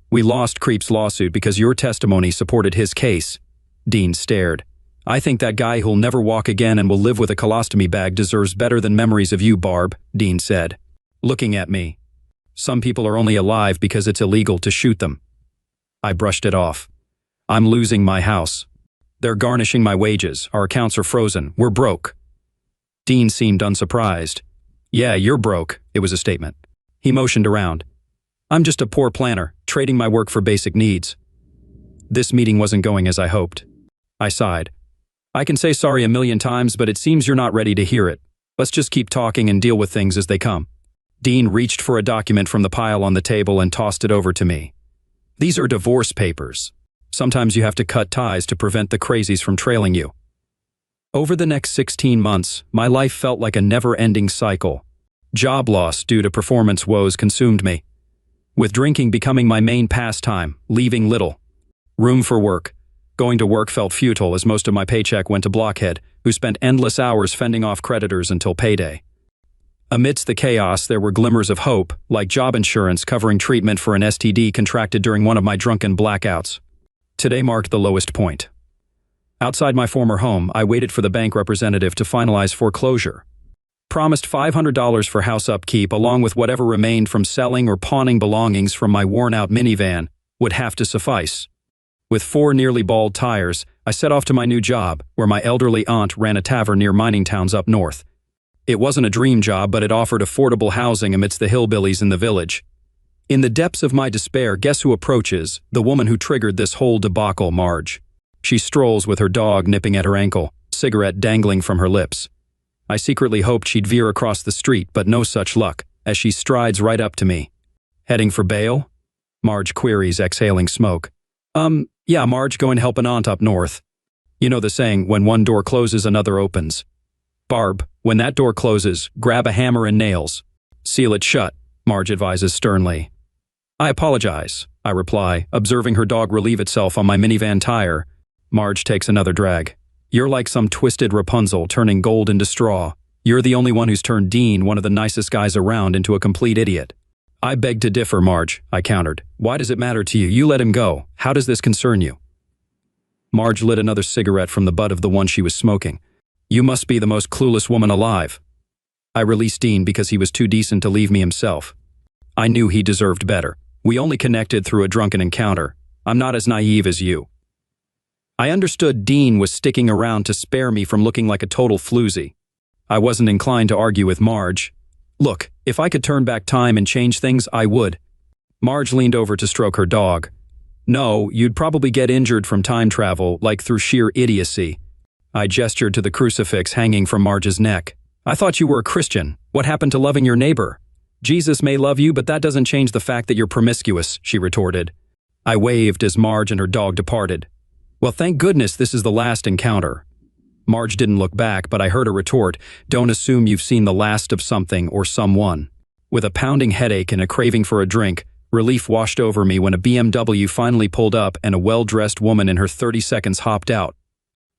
Speaker 1: "We lost Creep's lawsuit because your testimony supported his case." Dean stared. "I think that guy who'll never walk again and will live with a colostomy bag deserves better than memories of you, Barb," Dean said, looking at me. "Some people are only alive because it's illegal to shoot them." I brushed it off. "I'm losing my house. They're garnishing my wages. Our accounts are frozen. We're broke." Dean seemed unsurprised. "Yeah, you're broke," it was a statement. He motioned around. "I'm just a poor planner, trading my work for basic needs." This meeting wasn't going as I hoped. I sighed. I can say sorry a million times, but it seems you're not ready to hear it. Let's just keep talking and deal with things as they come. Dean reached for a document from the pile on the table and tossed it over to me. These are divorce papers. Sometimes you have to cut ties to prevent the crazies from trailing you. Over the next 16 months, my life felt like a never-ending cycle. Job loss due to performance woes consumed me, with drinking becoming my main pastime, leaving little room for work. Going to work felt futile as most of my paycheck went to Blockhead, who spent endless hours fending off creditors until payday. Amidst the chaos, there were glimmers of hope, like job insurance covering treatment for an STD contracted during one of my drunken blackouts. Today marked the lowest point. Outside my former home, I waited for the bank representative to finalize foreclosure. Promised $500 for house upkeep along with whatever remained from selling or pawning belongings from my worn-out minivan would have to suffice. With 4 nearly bald tires, I set off to my new job, where my elderly aunt ran a tavern near mining towns up north. It wasn't a dream job, but it offered affordable housing amidst the hillbillies in the village. In the depths of my despair, guess who approaches? The woman who triggered this whole debacle, Marge. She strolls with her dog nipping at her ankle, cigarette dangling from her lips. I secretly hoped she'd veer across the street, but no such luck, as she strides right up to me. Heading for bail? Marge queries, exhaling smoke. Yeah, Marge, going to help an aunt up north. You know the saying, when one door closes, another opens. Barb, when that door closes, grab a hammer and nails. Seal it shut, Marge advises sternly. I apologize, I reply, observing her dog relieve itself on my minivan tire. Marge takes another drag. You're like some twisted Rapunzel turning gold into straw. You're the only one who's turned Dean, one of the nicest guys around, into a complete idiot. I beg to differ, Marge, I countered. Why does it matter to you? You let him go. How does this concern you? Marge lit another cigarette from the butt of the one she was smoking. You must be the most clueless woman alive. I released Dean because he was too decent to leave me himself. I knew he deserved better. We only connected through a drunken encounter. I'm not as naive as you. I understood Dean was sticking around to spare me from looking like a total floozy. I wasn't inclined to argue with Marge. Look, if I could turn back time and change things, I would. Marge leaned over to stroke her dog. No, you'd probably get injured from time travel, like through sheer idiocy. I gestured to the crucifix hanging from Marge's neck. I thought you were a Christian. What happened to loving your neighbor? Jesus may love you, but that doesn't change the fact that you're promiscuous, she retorted. I waved as Marge and her dog departed. Well, thank goodness this is the last encounter. Marge didn't look back, but I heard her retort, don't assume you've seen the last of something or someone. With a pounding headache and a craving for a drink, relief washed over me when a BMW finally pulled up and a well-dressed woman in her 30 seconds hopped out.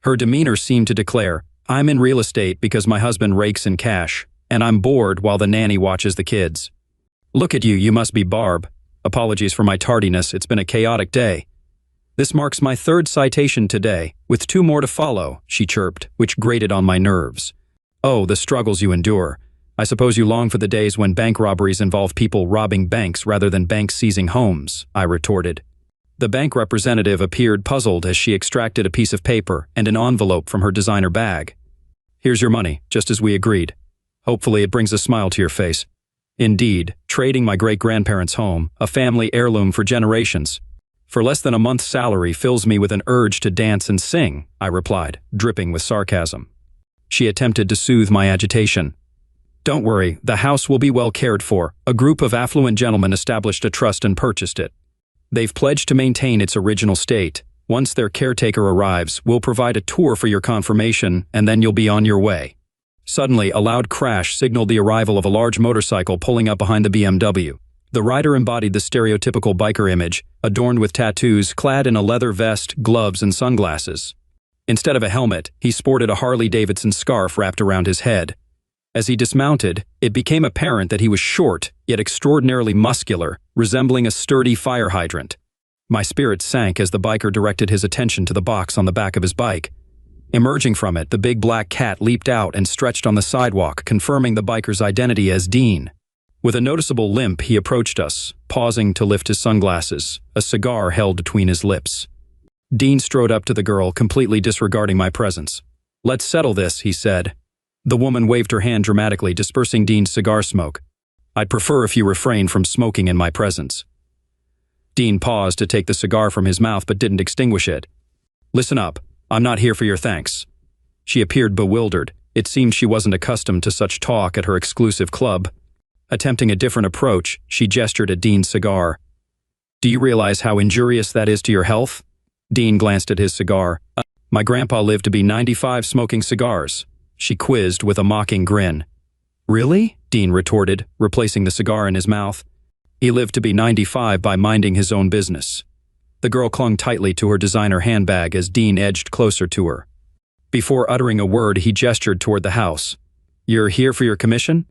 Speaker 1: Her demeanor seemed to declare, I'm in real estate because my husband rakes in cash, and I'm bored while the nanny watches the kids. Look at you, you must be Barb. Apologies for my tardiness, it's been a chaotic day. This marks my 3rd citation today, with 2 more to follow, she chirped, which grated on my nerves. Oh, the struggles you endure. I suppose you long for the days when bank robberies involve people robbing banks rather than banks seizing homes, I retorted. The bank representative appeared puzzled as she extracted a piece of paper and an envelope from her designer bag. Here's your money, just as we agreed. Hopefully it brings a smile to your face. Indeed, trading my great-grandparents' home, a family heirloom for generations, for less than a month's salary fills me with an urge to dance and sing, I replied, dripping with sarcasm. She attempted to soothe my agitation. Don't worry, the house will be well cared for. A group of affluent gentlemen established a trust and purchased it. They've pledged to maintain its original state. Once their caretaker arrives, we'll provide a tour for your confirmation, and then you'll be on your way. Suddenly, a loud crash signaled the arrival of a large motorcycle pulling up behind the BMW. The rider embodied the stereotypical biker image, adorned with tattoos, clad in a leather vest, gloves, and sunglasses. Instead of a helmet, he sported a Harley-Davidson scarf wrapped around his head. As he dismounted, it became apparent that he was short, yet extraordinarily muscular, resembling a sturdy fire hydrant. My spirits sank as the biker directed his attention to the box on the back of his bike. Emerging from it, the big black cat leaped out and stretched on the sidewalk, confirming the biker's identity as Dean. With a noticeable limp, he approached us, pausing to lift his sunglasses, a cigar held between his lips. Dean strode up to the girl, completely disregarding my presence. Let's settle this, he said. The woman waved her hand dramatically, dispersing Dean's cigar smoke. I'd prefer if you refrain from smoking in my presence. Dean paused to take the cigar from his mouth but didn't extinguish it. Listen up, I'm not here for your thanks. She appeared bewildered. It seemed she wasn't accustomed to such talk at her exclusive club. Attempting a different approach, she gestured at Dean's cigar. "Do you realize how injurious that is to your health?" Dean glanced at his cigar. "My grandpa lived to be 95 smoking cigars," she quizzed with a mocking grin. "Really?" Dean retorted, replacing the cigar in his mouth. "He lived to be 95 by minding his own business." The girl clung tightly to her designer handbag as Dean edged closer to her. Before uttering a word, he gestured toward the house. "You're here for your commission?"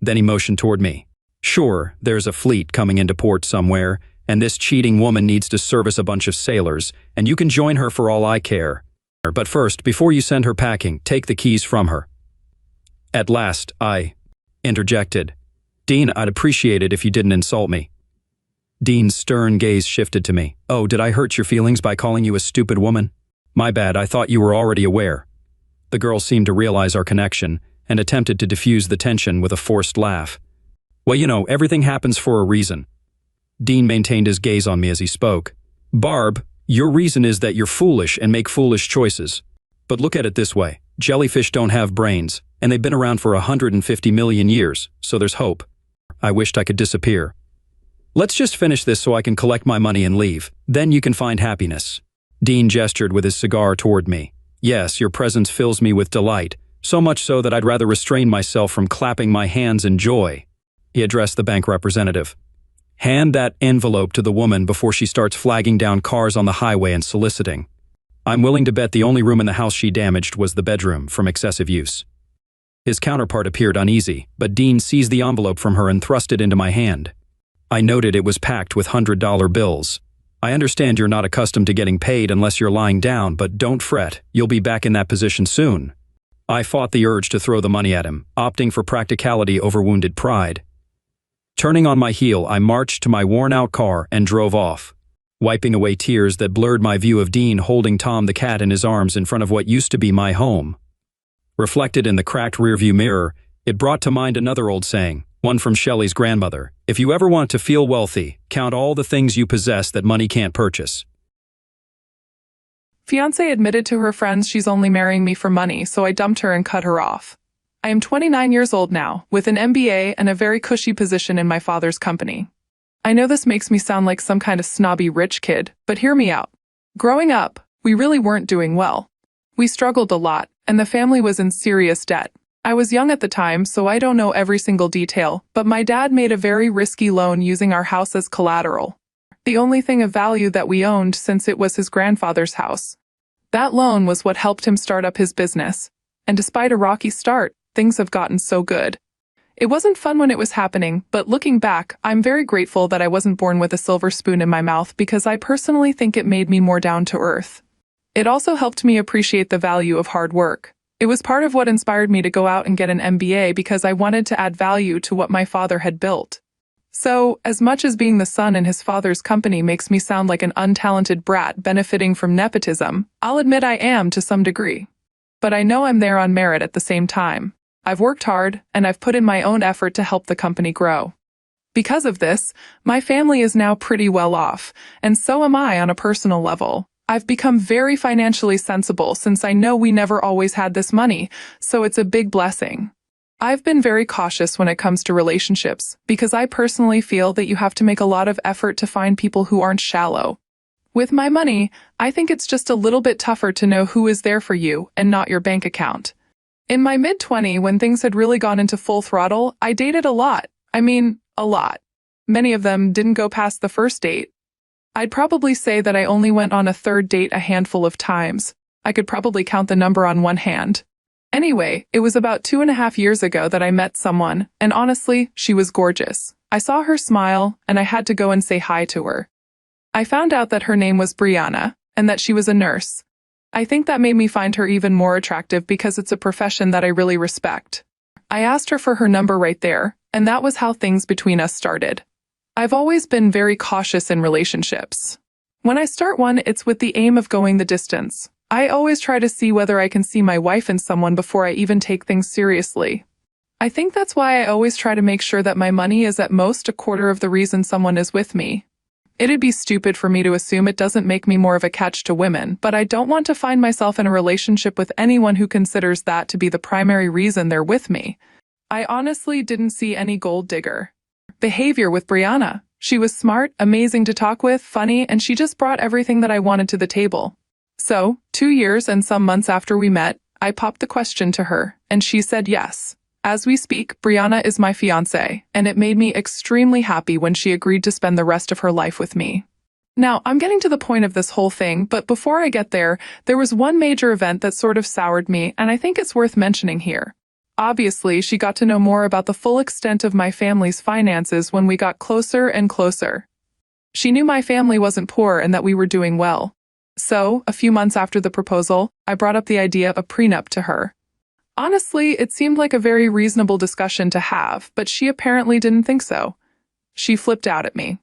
Speaker 1: Then he motioned toward me. "Sure, there's a fleet coming into port somewhere, and this cheating woman needs to service a bunch of sailors, and you can join her for all I care. But first, before you send her packing, take the keys from her." At last, I interjected. "Dean, I'd appreciate it if you didn't insult me." Dean's stern gaze shifted to me. "Oh, did I hurt your feelings by calling you a stupid woman? My bad, I thought you were already aware." The girl seemed to realize our connection and attempted to diffuse the tension with a forced laugh. "Well, you know, everything happens for a reason." Dean maintained his gaze on me as he spoke. "Barb, your reason is that you're foolish and make foolish choices. But look at it this way. Jellyfish don't have brains, and they've been around for 150 million years, so there's hope." I wished I could disappear. "Let's just finish this so I can collect my money and leave. Then you can find happiness." Dean gestured with his cigar toward me. "Yes, your presence fills me with delight, so much so that I'd rather restrain myself from clapping my hands in joy." He addressed the bank representative. "Hand that envelope to the woman before she starts flagging down cars on the highway and soliciting. I'm willing to bet the only room in the house she damaged was the bedroom from excessive use." His counterpart appeared uneasy, but Dean seized the envelope from her and thrust it into my hand. I noted it was packed with $100 bills. "I understand you're not accustomed to getting paid unless you're lying down, but don't fret, you'll be back in that position soon." I fought the urge to throw the money at him, opting for practicality over wounded pride. Turning on my heel, I marched to my worn-out car and drove off, wiping away tears that blurred my view of Dean holding Tom the cat in his arms in front of what used to be my home. Reflected in the cracked rearview mirror, it brought to mind another old saying, one from Shelley's grandmother: "If you ever want to feel wealthy, count all the things you possess that money can't purchase."
Speaker 2: Fiancé admitted to her friends she's only marrying me for money, so I dumped her and cut her off. I am 29 years old now, with an MBA and a very cushy position in my father's company. I know this makes me sound like some kind of snobby rich kid, but hear me out. Growing up, we really weren't doing well. We struggled a lot, and the family was in serious debt. I was young at the time, so I don't know every single detail, but my dad made a very risky loan using our house as collateral. The only thing of value that we owned, since it was his grandfather's house. That loan was what helped him start up his business. And despite a rocky start, things have gotten so good. It wasn't fun when it was happening, but looking back, I'm very grateful that I wasn't born with a silver spoon in my mouth, because I personally think it made me more down to earth. It also helped me appreciate the value of hard work. It was part of what inspired me to go out and get an MBA, because I wanted to add value to what my father had built. So, as much as being the son in his father's company makes me sound like an untalented brat benefiting from nepotism, I'll admit I am to some degree. But I know I'm there on merit at the same time. I've worked hard, and I've put in my own effort to help the company grow. Because of this, my family is now pretty well off, and so am I on a personal level. I've become very financially sensible since I know we never always had this money, so it's a big blessing. I've been very cautious when it comes to relationships, because I personally feel that you have to make a lot of effort to find people who aren't shallow. With my money, I think it's just a little bit tougher to know who is there for you and not your bank account. In my mid-20s, when things had really gone into full throttle, I dated a lot. I mean, a lot. Many of them didn't go past the first date. I'd probably say that I only went on a third date a handful of times. I could probably count the number on one hand. Anyway, it was about 2.5 years ago that I met someone, and honestly, she was gorgeous. I saw her smile, and I had to go and say hi to her. I found out that her name was Brianna, and that she was a nurse. I think that made me find her even more attractive because it's a profession that I really respect. I asked her for her number right there, and that was how things between us started. I've always been very cautious in relationships. When I start one, it's with the aim of going the distance. I always try to see whether I can see my wife in someone before I even take things seriously. I think that's why I always try to make sure that my money is at most a quarter of the reason someone is with me. It'd be stupid for me to assume it doesn't make me more of a catch to women, but I don't want to find myself in a relationship with anyone who considers that to be the primary reason they're with me. I honestly didn't see any gold digger behavior with Brianna. She was smart, amazing to talk with, funny, and she just brought everything that I wanted to the table. So, 2 years and some months after we met, I popped the question to her, and she said yes. As we speak, Brianna is my fiancé, and it made me extremely happy when she agreed to spend the rest of her life with me. Now, I'm getting to the point of this whole thing, but before I get there, there was one major event that sort of soured me, and I think it's worth mentioning here. Obviously, she got to know more about the full extent of my family's finances when we got closer and closer. She knew my family wasn't poor and that we were doing well. So, a few months after the proposal, I brought up the idea of a prenup to her. Honestly, it seemed like a very reasonable discussion to have, but she apparently didn't think so. She flipped out at me.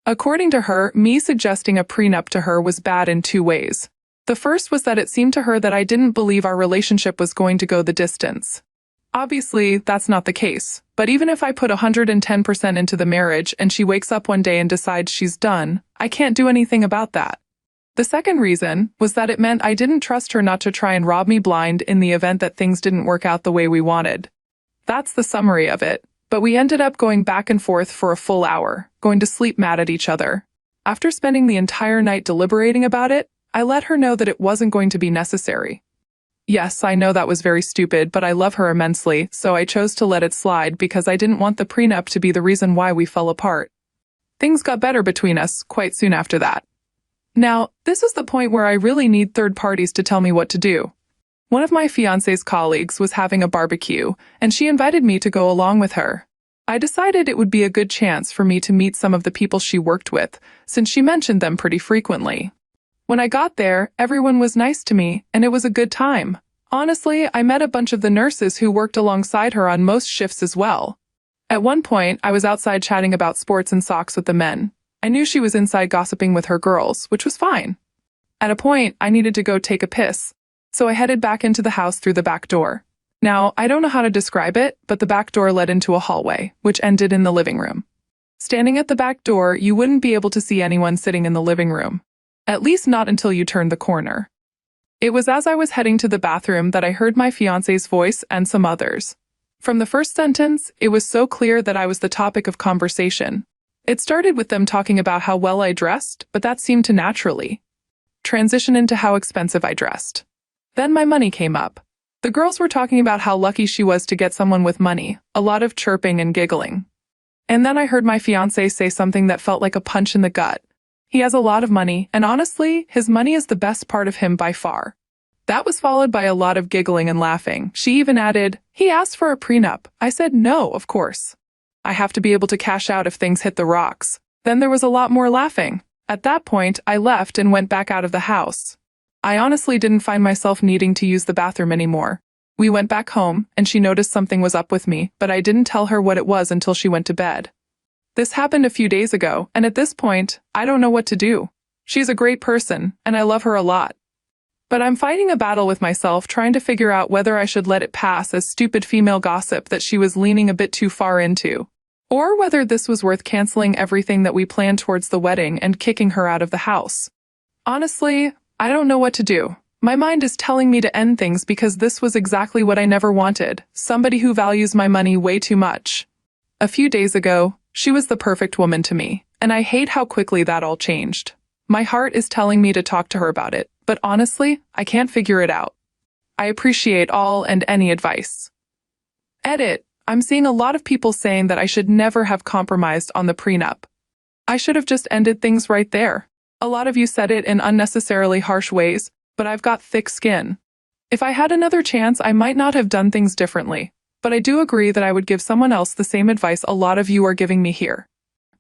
Speaker 2: According to her, me suggesting a prenup to her was bad in 2 ways. The first was that it seemed to her that I didn't believe our relationship was going to go the distance. Obviously, that's not the case, but even if I put 110% into the marriage and she wakes up one day and decides she's done, I can't do anything about that. The second reason was that it meant I didn't trust her not to try and rob me blind in the event that things didn't work out the way we wanted. That's the summary of it, but we ended up going back and forth for a full hour, going to sleep mad at each other. After spending the entire night deliberating about it, I let her know that it wasn't going to be necessary. Yes, I know that was very stupid, but I love her immensely, so I chose to let it slide because I didn't want the prenup to be the reason why we fell apart. Things got better between us quite soon after that. Now, this is the point where I really need third parties to tell me what to do. One of my fiancé's colleagues was having a barbecue, and she invited me to go along with her. I decided it would be a good chance for me to meet some of the people she worked with, since she mentioned them pretty frequently. When I got there, everyone was nice to me, and it was a good time. Honestly, I met a bunch of the nurses who worked alongside her on most shifts as well. At one point, I was outside chatting about sports and socks with the men. I knew she was inside gossiping with her girls, which was fine. At a point, I needed to go take a piss, so I headed back into the house through the back door. Now, I don't know how to describe it, but the back door led into a hallway, which ended in the living room. Standing at the back door, you wouldn't be able to see anyone sitting in the living room. At least not until you turned the corner. It was as I was heading to the bathroom that I heard my fiancé's voice and some others. From the first sentence, it was so clear that I was the topic of conversation. It started with them talking about how well I dressed, but that seemed to naturally transition into how expensive I dressed. Then my money came up. The girls were talking about how lucky she was to get someone with money, a lot of chirping and giggling. And then I heard my fiancé say something that felt like a punch in the gut. He has a lot of money, and honestly, his money is the best part of him by far. That was followed by a lot of giggling and laughing. She even added, "He asked for a prenup." I said, "No, of course. I have to be able to cash out if things hit the rocks." Then there was a lot more laughing. At that point, I left and went back out of the house. I honestly didn't find myself needing to use the bathroom anymore. We went back home, and she noticed something was up with me, but I didn't tell her what it was until she went to bed. This happened a few days ago, and at this point, I don't know what to do. She's a great person, and I love her a lot. But I'm fighting a battle with myself trying to figure out whether I should let it pass as stupid female gossip that she was leaning a bit too far into, or whether this was worth canceling everything that we planned towards the wedding and kicking her out of the house. Honestly, I don't know what to do. My mind is telling me to end things because this was exactly what I never wanted, somebody who values my money way too much. A few days ago, she was the perfect woman to me, and I hate how quickly that all changed. My heart is telling me to talk to her about it, but honestly, I can't figure it out. I appreciate all and any advice. Edit. I'm seeing a lot of people saying that I should never have compromised on the prenup. I should have just ended things right there. A lot of you said it in unnecessarily harsh ways, but I've got thick skin. If I had another chance, I might not have done things differently. But I do agree that I would give someone else the same advice a lot of you are giving me here.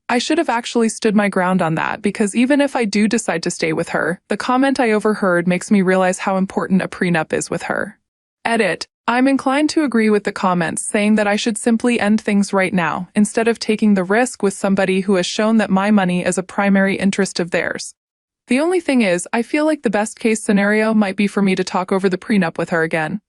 Speaker 2: I should have actually stood my ground on that because even if I do decide to stay with her, the comment I overheard makes me realize how important a prenup is with her. Edit. I'm inclined to agree with the comments saying that I should simply end things right now instead of taking the risk with somebody who has shown that my money is a primary interest of theirs. The only thing is, I feel like the best case scenario might be for me to talk over the prenup with her again.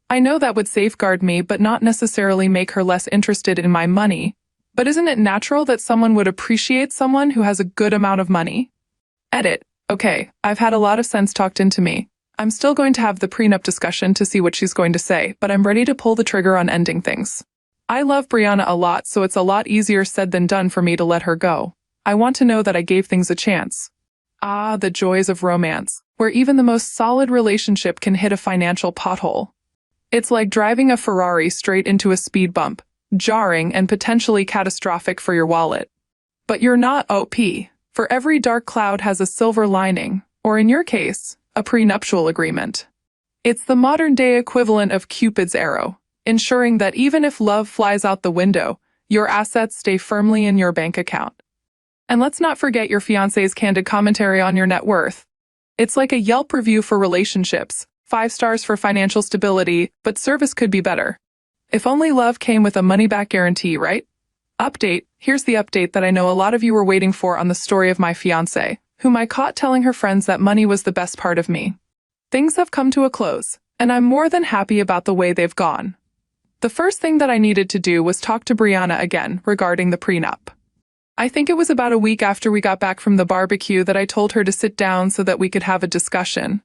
Speaker 2: I know that would safeguard me but not necessarily make her less interested in my money. But isn't it natural that someone would appreciate someone who has a good amount of money? Edit. Okay, I've had a lot of sense talked into me. I'm still going to have the prenup discussion to see what she's going to say, but I'm ready to pull the trigger on ending things. I love Brianna a lot, so it's a lot easier said than done for me to let her go. I want to know that I gave things a chance. Ah, the joys of romance, where even the most solid relationship can hit a financial pothole. It's like driving a Ferrari straight into a speed bump, jarring and potentially catastrophic for your wallet. But you're not OP. For every dark cloud has a silver lining, or in your case, a prenuptial agreement. It's the modern-day equivalent of Cupid's arrow, ensuring that even if love flies out the window, your assets stay firmly in your bank account. And let's not forget your fiancé's candid commentary on your net worth. It's like a Yelp review for relationships, 5 stars for financial stability, but service could be better. If only love came with a money-back guarantee, right? Update. Here's the update that I know a lot of you were waiting for on the story of my fiancé, whom I caught telling her friends that money was the best part of me. Things have come to a close, and I'm more than happy about the way they've gone. The first thing that I needed to do was talk to Brianna again regarding the prenup. I think it was about a week after we got back from the barbecue that I told her to sit down so that we could have a discussion.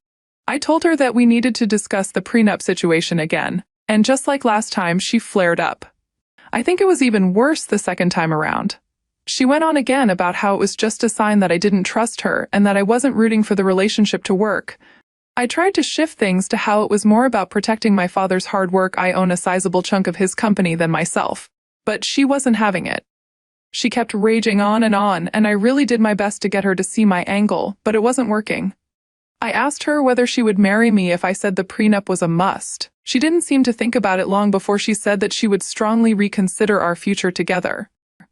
Speaker 2: I told her that we needed to discuss the prenup situation again, and just like last time, she flared up. I think it was even worse the second time around. She went on again about how it was just a sign that I didn't trust her and that I wasn't rooting for the relationship to work. I tried to shift things to how it was more about protecting my father's hard work. I own a sizable chunk of his company than myself, but she wasn't having it. She kept raging on, and I really did my best to get her to see my angle, but it wasn't working. I asked her whether she would marry me if I said the prenup was a must. She didn't seem to think about it long before she said that she would strongly reconsider our future together.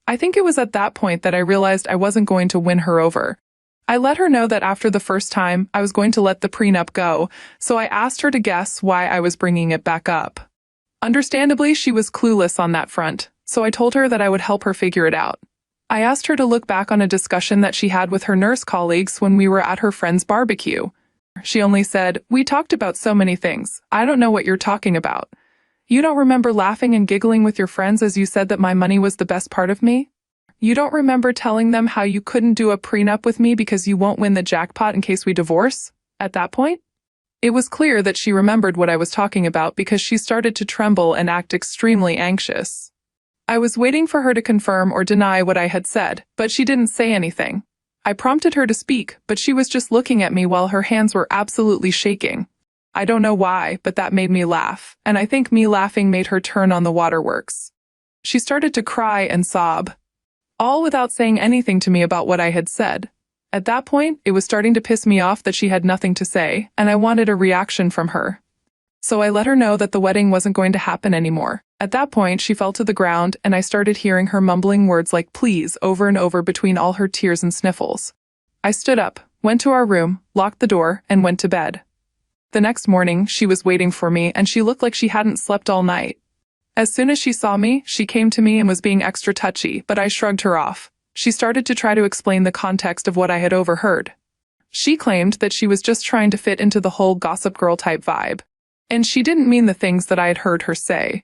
Speaker 2: I think it was at that point that I realized I wasn't going to win her over. I let her know that after the first time, I was going to let the prenup go, so I asked her to guess why I was bringing it back up. Understandably, she was clueless on that front, so I told her that I would help her figure it out. I asked her to look back on a discussion that she had with her nurse colleagues when we were at her friend's barbecue. She only said, "We talked about so many things. I don't know what you're talking about. You don't remember laughing and giggling with your friends as you said that my money was the best part of me? You don't remember telling them how you couldn't do a prenup with me because you won't win the jackpot in case we divorce?" At that point, it was clear that she remembered what I was talking about because she started to tremble and act extremely anxious. I was waiting for her to confirm or deny what I had said, but she didn't say anything. I prompted her to speak, but she was just looking at me while her hands were absolutely shaking. I don't know why, but that made me laugh, and I think me laughing made her turn on the waterworks. She started to cry and sob, all without saying anything to me about what I had said. At that point, it was starting to piss me off that she had nothing to say, and I wanted a reaction from her. So I let her know that the wedding wasn't going to happen anymore. At that point, she fell to the ground, and I started hearing her mumbling words like please over and over between all her tears and sniffles. I stood up, went to our room, locked the door, and went to bed. The next morning, she was waiting for me, and she looked like she hadn't slept all night. As soon as she saw me, she came to me and was being extra touchy, but I shrugged her off. She started to try to explain the context of what I had overheard. She claimed that she was just trying to fit into the whole gossip girl type vibe. And she didn't mean the things that I had heard her say.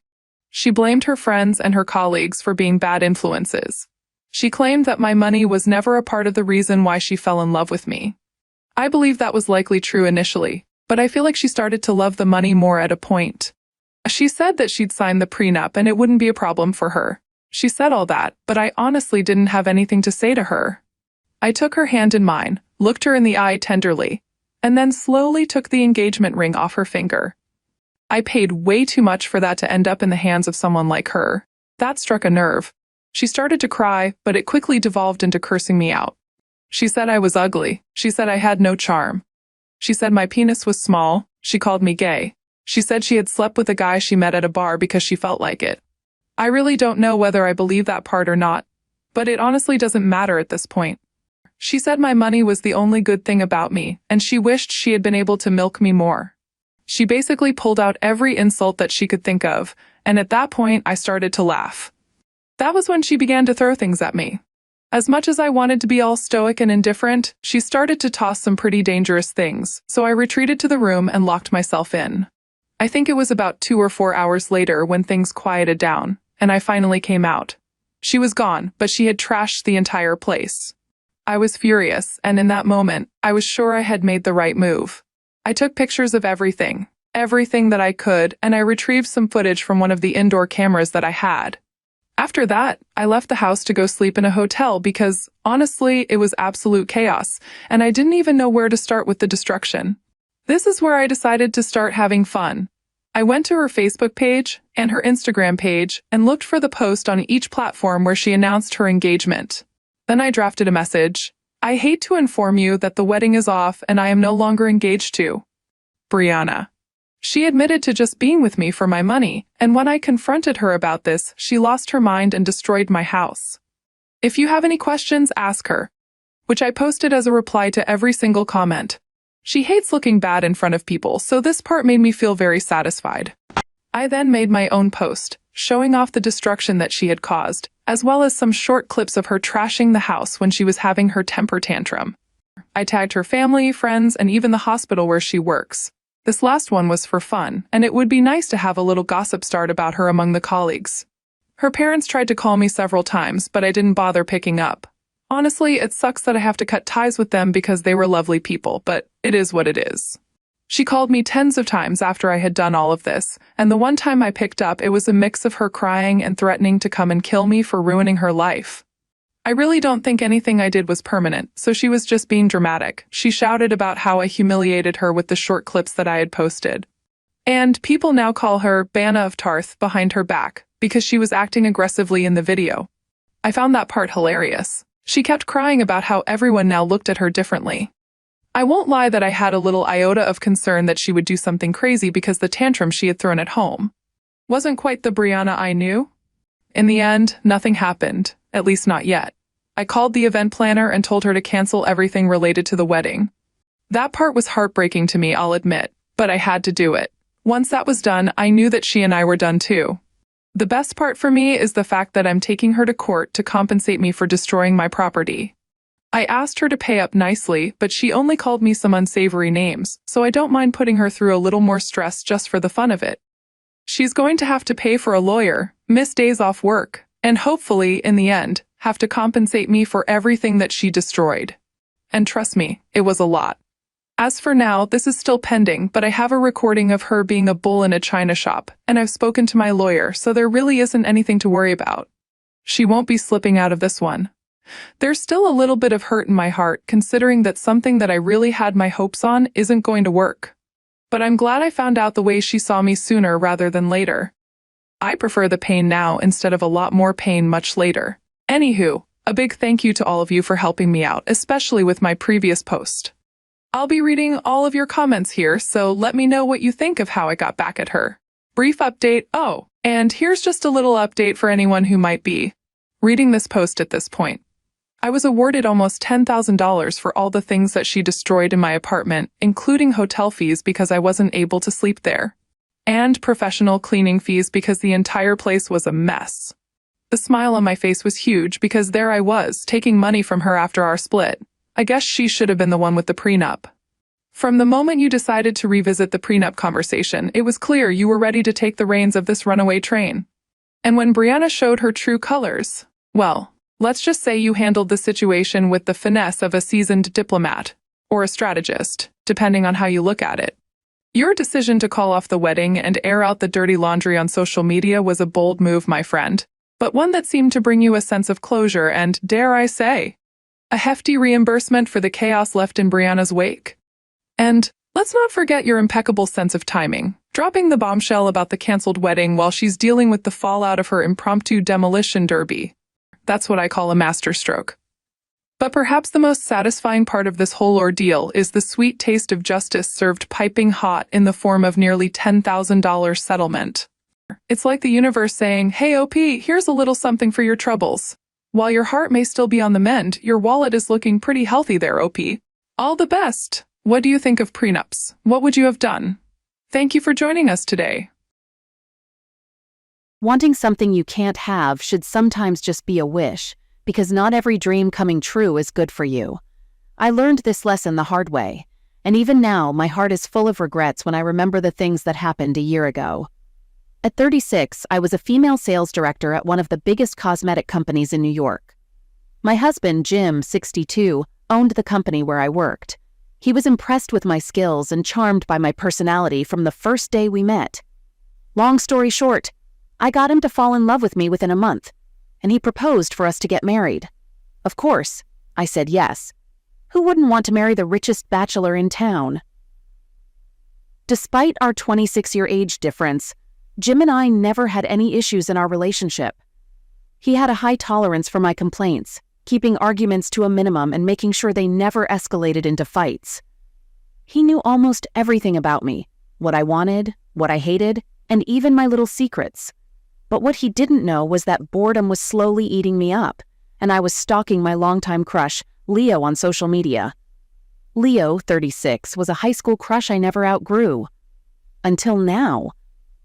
Speaker 2: She blamed her friends and her colleagues for being bad influences. She claimed that my money was never a part of the reason why she fell in love with me. I believe that was likely true initially, but I feel like she started to love the money more at a point. She said that she'd sign the prenup and it wouldn't be a problem for her. She said all that, but I honestly didn't have anything to say to her. I took her hand in mine, looked her in the eye tenderly, and then slowly took the engagement ring off her finger. I paid way too much for that to end up in the hands of someone like her. That struck a nerve. She started to cry, but it quickly devolved into cursing me out. She said I was ugly. She said I had no charm. She said my penis was small. She called me gay. She said she had slept with a guy she met at a bar because she felt like it. I really don't know whether I believe that part or not, but it honestly doesn't matter at this point. She said my money was the only good thing about me, and she wished she had been able to milk me more. She basically pulled out every insult that she could think of, and at that point I started to laugh. That was when she began to throw things at me. As much as I wanted to be all stoic and indifferent, she started to toss some pretty dangerous things, so I retreated to the room and locked myself in. I think it was about 2 or 4 hours later when things quieted down, and I finally came out. She was gone, but she had trashed the entire place. I was furious, and in that moment, I was sure I had made the right move. I took pictures of everything that I could, and I retrieved some footage from one of the indoor cameras that I had. After that, I left the house to go sleep in a hotel because, honestly, it was absolute chaos, and I didn't even know where to start with the destruction. This is where I decided to start having fun. I went to her Facebook page and her Instagram page and looked for the post on each platform where she announced her engagement. Then I drafted a message. I hate to inform you that the wedding is off and I am no longer engaged to Brianna. She admitted to just being with me for my money, and when I confronted her about this, she lost her mind and destroyed my house. If you have any questions, ask her. Which I posted as a reply to every single comment. She hates looking bad in front of people, so this part made me feel very satisfied. I then made my own post, showing off the destruction that she had caused, as well as some short clips of her trashing the house when she was having her temper tantrum. I tagged her family, friends, and even the hospital where she works. This last one was for fun, and it would be nice to have a little gossip start about her among the colleagues. Her parents tried to call me several times, but I didn't bother picking up. Honestly, it sucks that I have to cut ties with them because they were lovely people, but it is what it is. She called me tens of times after I had done all of this, and the one time I picked up, it was a mix of her crying and threatening to come and kill me for ruining her life. I really don't think anything I did was permanent, so she was just being dramatic. She shouted about how I humiliated her with the short clips that I had posted. And people now call her Banna of Tarth behind her back, because she was acting aggressively in the video. I found that part hilarious. She kept crying about how everyone now looked at her differently. I won't lie that I had a little iota of concern that she would do something crazy because the tantrum she had thrown at home wasn't quite the Brianna I knew. In the end, nothing happened, at least not yet. I called the event planner and told her to cancel everything related to the wedding. That part was heartbreaking to me, I'll admit, but I had to do it. Once that was done, I knew that she and I were done too. The best part for me is the fact that I'm taking her to court to compensate me for destroying my property. I asked her to pay up nicely, but she only called me some unsavory names, so I don't mind putting her through a little more stress just for the fun of it. She's going to have to pay for a lawyer, miss days off work, and hopefully, in the end, have to compensate me for everything that she destroyed. And trust me, it was a lot. As for now, this is still pending, but I have a recording of her being a bull in a china shop, and I've spoken to my lawyer, so there really isn't anything to worry about. She won't be slipping out of this one. There's still a little bit of hurt in my heart, considering that something that I really had my hopes on isn't going to work. But I'm glad I found out the way she saw me sooner rather than later. I prefer the pain now instead of a lot more pain much later. Anywho, a big thank you to all of you for helping me out, especially with my previous post. I'll be reading all of your comments here, so let me know what you think of how I got back at her. Brief update. Oh, and here's just a little update for anyone who might be reading this post at this point. I was awarded almost $10,000 for all the things that she destroyed in my apartment, including hotel fees because I wasn't able to sleep there, and professional cleaning fees because the entire place was a mess. The smile on my face was huge because there I was, taking money from her after our split. I guess she should have been the one with the prenup. From the moment you decided to revisit the prenup conversation, it was clear you were ready to take the reins of this runaway train. And when Brianna showed her true colors, well, let's just say you handled the situation with the finesse of a seasoned diplomat, or a strategist, depending on how you look at it. Your decision to call off the wedding and air out the dirty laundry on social media was a bold move, my friend, but one that seemed to bring you a sense of closure and, dare I say, a hefty reimbursement for the chaos left in Brianna's wake. And let's not forget your impeccable sense of timing, dropping the bombshell about the canceled wedding while she's dealing with the fallout of her impromptu demolition derby. That's what I call a masterstroke. But perhaps the most satisfying part of this whole ordeal is the sweet taste of justice served piping hot in the form of nearly $10,000 settlement. It's like the universe saying, hey OP, here's a little something for your troubles. While your heart may still be on the mend, your wallet is looking pretty healthy there, OP. All the best. What do you think of prenups? What would you have done? Thank you for joining us today.
Speaker 3: Wanting something you can't have should sometimes just be a wish, because not every dream coming true is good for you. I learned this lesson the hard way, and even now my heart is full of regrets when I remember the things that happened a year ago. At 36, I was a female sales director at one of the biggest cosmetic companies in New York. My husband, Jim, 62, owned the company where I worked. He was impressed with my skills and charmed by my personality from the first day we met. Long story short, I got him to fall in love with me within a month, and he proposed for us to get married. Of course, I said yes. Who wouldn't want to marry the richest bachelor in town? Despite our 26-year age difference, Jim and I never had any issues in our relationship. He had a high tolerance for my complaints, keeping arguments to a minimum and making sure they never escalated into fights. He knew almost everything about me, what I wanted, what I hated, and even my little secrets. But what he didn't know was that boredom was slowly eating me up, and I was stalking my longtime crush, Leo, on social media. Leo, 36, was a high school crush I never outgrew. Until now.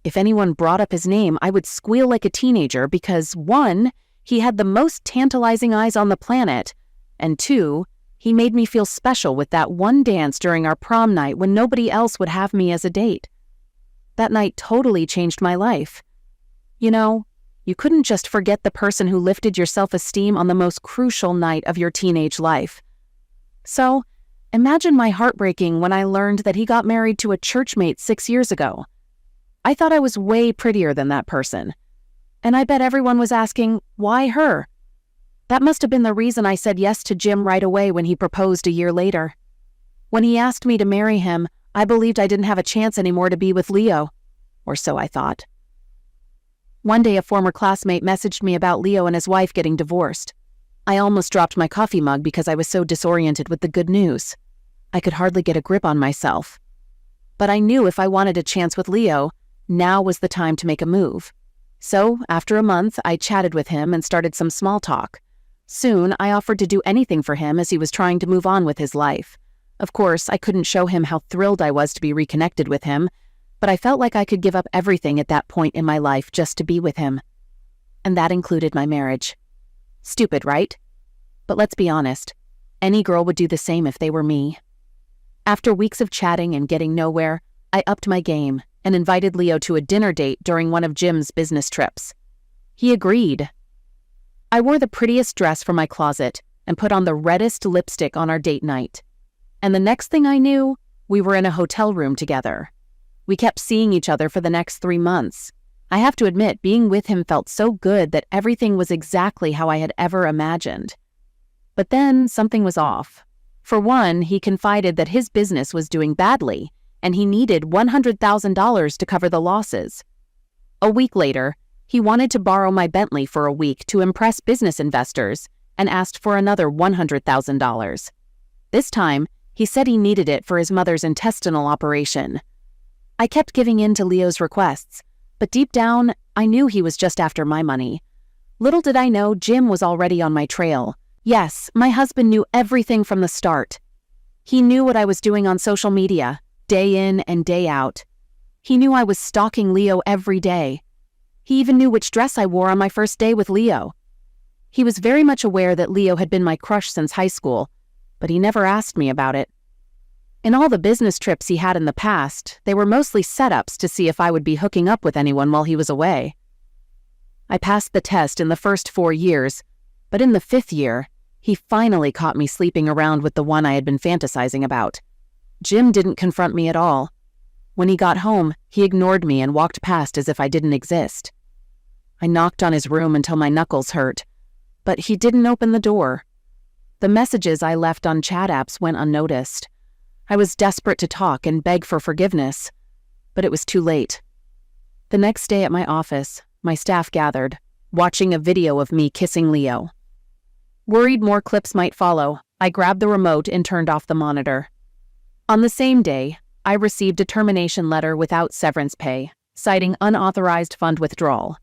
Speaker 3: If anyone brought up his name, I would squeal like a teenager because 1, he had the most tantalizing eyes on the planet, and 2, he made me feel special with that one dance during our prom night when nobody else would have me as a date. That night totally changed my life. You know, you couldn't just forget the person who lifted your self-esteem on the most crucial night of your teenage life. So, imagine my heartbreaking when I learned that he got married to a churchmate 6 years ago. I thought I was way prettier than that person. And I bet everyone was asking, why her? That must have been the reason I said yes to Jim right away when he proposed a year later. When he asked me to marry him, I believed I didn't have a chance anymore to be with Leo. Or so I thought. One day a former classmate messaged me about Leo and his wife getting divorced. I almost dropped my coffee mug because I was so disoriented with the good news. I could hardly get a grip on myself. But I knew if I wanted a chance with Leo, now was the time to make a move. So, after a month, I chatted with him and started some small talk. Soon, I offered to do anything for him as he was trying to move on with his life. Of course, I couldn't show him how thrilled I was to be reconnected with him, but I felt like I could give up everything at that point in my life just to be with him. And that included my marriage. Stupid, right? But let's be honest, any girl would do the same if they were me. After weeks of chatting and getting nowhere, I upped my game and invited Leo to a dinner date during one of Jim's business trips. He agreed. I wore the prettiest dress from my closet and put on the reddest lipstick on our date night. And the next thing I knew, we were in a hotel room together. We kept seeing each other for the next 3 months. I have to admit, being with him felt so good that everything was exactly how I had ever imagined. But then something was off. For one, he confided that his business was doing badly, and he needed $100,000 to cover the losses. A week later, he wanted to borrow my Bentley for a week to impress business investors and asked for another $100,000. This time, he said he needed it for his mother's intestinal operation. I kept giving in to Leo's requests, but deep down, I knew he was just after my money. Little did I know Jim was already on my trail. Yes, my husband knew everything from the start. He knew what I was doing on social media, day in and day out. He knew I was stalking Leo every day. He even knew which dress I wore on my first day with Leo. He was very much aware that Leo had been my crush since high school, but he never asked me about it. In all the business trips he had in the past, they were mostly setups to see if I would be hooking up with anyone while he was away. I passed the test in the first 4 years, but in the 5th year, he finally caught me sleeping around with the one I had been fantasizing about. Jim didn't confront me at all. When he got home, he ignored me and walked past as if I didn't exist. I knocked on his room until my knuckles hurt, but he didn't open the door. The messages I left on chat apps went unnoticed. I was desperate to talk and beg for forgiveness, but it was too late. The next day at my office, my staff gathered, watching a video of me kissing Leo. Worried more clips might follow, I grabbed the remote and turned off the monitor. On the same day, I received a termination letter without severance pay, citing unauthorized fund withdrawal.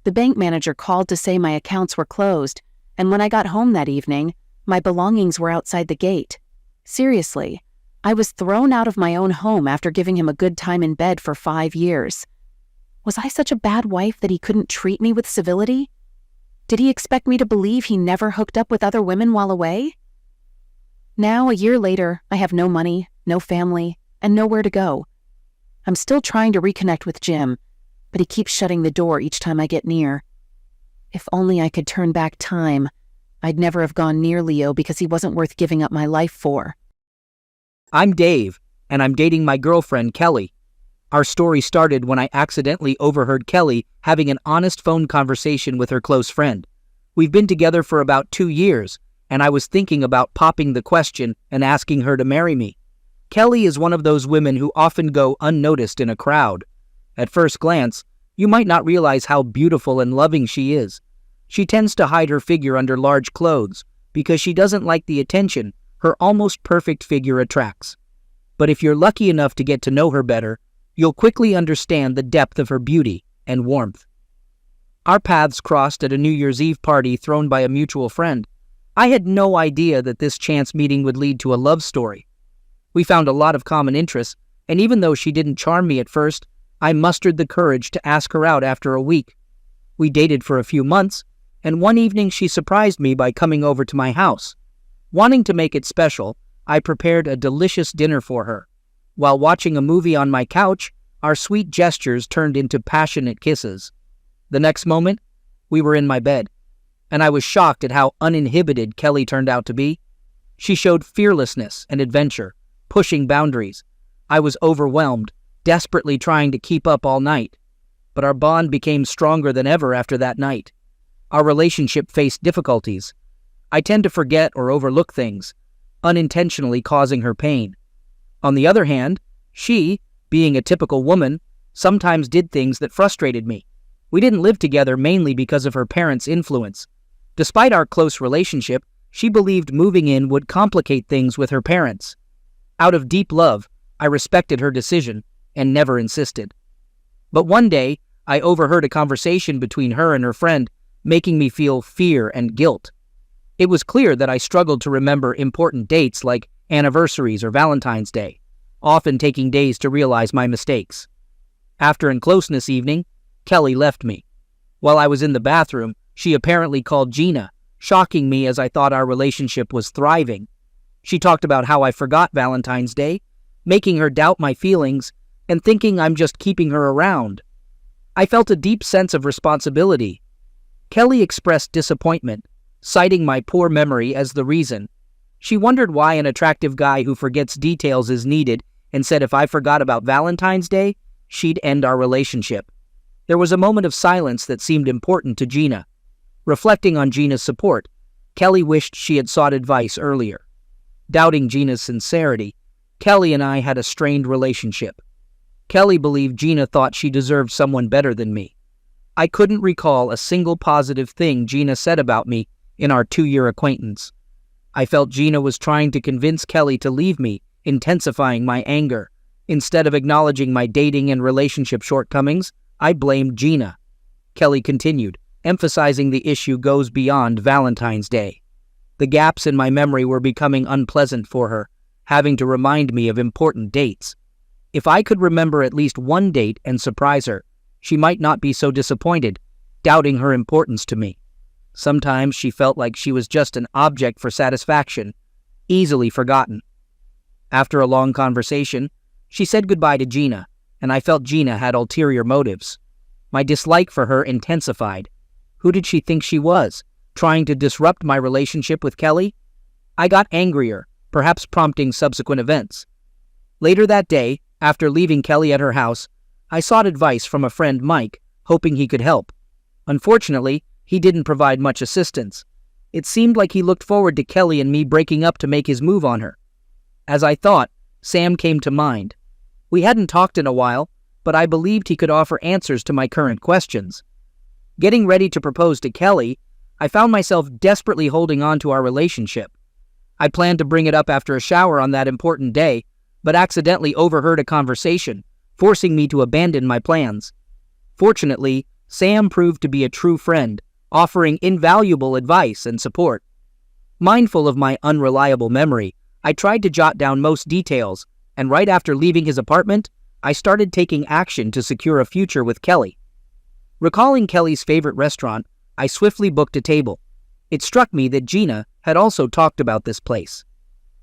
Speaker 3: The bank manager called to say my accounts were closed, and when I got home that evening, my belongings were outside the gate. Seriously, I was thrown out of my own home after giving him a good time in bed for 5 years. Was I such a bad wife that he couldn't treat me with civility? Did he expect me to believe he never hooked up with other women while away? Now, a year later, I have no money, no family, and nowhere to go. I'm still trying to reconnect with Jim, but he keeps shutting the door each time I get near. If only I could turn back time, I'd never have gone near Leo because he wasn't worth giving up my life for.
Speaker 4: I'm Dave, and I'm dating my girlfriend, Kelly. Our story started when I accidentally overheard Kelly having an honest phone conversation with her close friend. We've been together for about 2 years, and I was thinking about popping the question and asking her to marry me. Kelly is one of those women who often go unnoticed in a crowd. At first glance, you might not realize how beautiful and loving she is. She tends to hide her figure under large clothes because she doesn't like the attention her almost perfect figure attracts. But if you're lucky enough to get to know her better, you'll quickly understand the depth of her beauty and warmth. Our paths crossed at a New Year's Eve party thrown by a mutual friend. I had no idea that this chance meeting would lead to a love story. We found a lot of common interests, and even though she didn't charm me at first, I mustered the courage to ask her out after a week. We dated for a few months, and one evening she surprised me by coming over to my house. Wanting to make it special, I prepared a delicious dinner for her. While watching a movie on my couch, our sweet gestures turned into passionate kisses. The next moment, we were in my bed, and I was shocked at how uninhibited Kelly turned out to be. She showed fearlessness and adventure, pushing boundaries. I was overwhelmed, desperately trying to keep up all night. But our bond became stronger than ever after that night. Our relationship faced difficulties. I tend to forget or overlook things, unintentionally causing her pain. On the other hand, she, being a typical woman, sometimes did things that frustrated me. We didn't live together mainly because of her parents' influence. Despite our close relationship, she believed moving in would complicate things with her parents. Out of deep love, I respected her decision and never insisted. But one day, I overheard a conversation between her and her friend, making me feel fear and guilt. It was clear that I struggled to remember important dates like anniversaries or Valentine's Day, often taking days to realize my mistakes. After an closeness evening, Kelly left me. While I was in the bathroom, she apparently called Gina, shocking me as I thought our relationship was thriving. She talked about how I forgot Valentine's Day, making her doubt my feelings and thinking I'm just keeping her around. I felt a deep sense of responsibility. Kelly expressed disappointment, citing my poor memory as the reason. She wondered why an attractive guy who forgets details is needed and said if I forgot about Valentine's Day, she'd end our relationship. There was a moment of silence that seemed important to Gina. Reflecting on Gina's support, Kelly wished she had sought advice earlier. Doubting Gina's sincerity, Kelly and I had a strained relationship. Kelly believed Gina thought she deserved someone better than me. I couldn't recall a single positive thing Gina said about me in our 2-year acquaintance. I felt Gina was trying to convince Kelly to leave me, intensifying my anger. Instead of acknowledging my dating and relationship shortcomings, I blamed Gina. Kelly continued, emphasizing the issue goes beyond Valentine's Day. The gaps in my memory were becoming unpleasant for her, having to remind me of important dates. If I could remember at least one date and surprise her, she might not be so disappointed, doubting her importance to me. Sometimes she felt like she was just an object for satisfaction, easily forgotten. After a long conversation, she said goodbye to Gina, and I felt Gina had ulterior motives. My dislike for her intensified. Who did she think she was, trying to disrupt my relationship with Kelly? I got angrier, perhaps prompting subsequent events. Later that day, after leaving Kelly at her house, I sought advice from a friend, Mike, hoping he could help. Unfortunately, he didn't provide much assistance. It seemed like he looked forward to Kelly and me breaking up to make his move on her. As I thought, Sam came to mind. We hadn't talked in a while, but I believed he could offer answers to my current questions. Getting ready to propose to Kelly, I found myself desperately holding on to our relationship. I planned to bring it up after a shower on that important day, but accidentally overheard a conversation, forcing me to abandon my plans. Fortunately, Sam proved to be a true friend, offering invaluable advice and support. Mindful of my unreliable memory, I tried to jot down most details, and right after leaving his apartment, I started taking action to secure a future with Kelly. Recalling Kelly's favorite restaurant, I swiftly booked a table. It struck me that Gina had also talked about this place.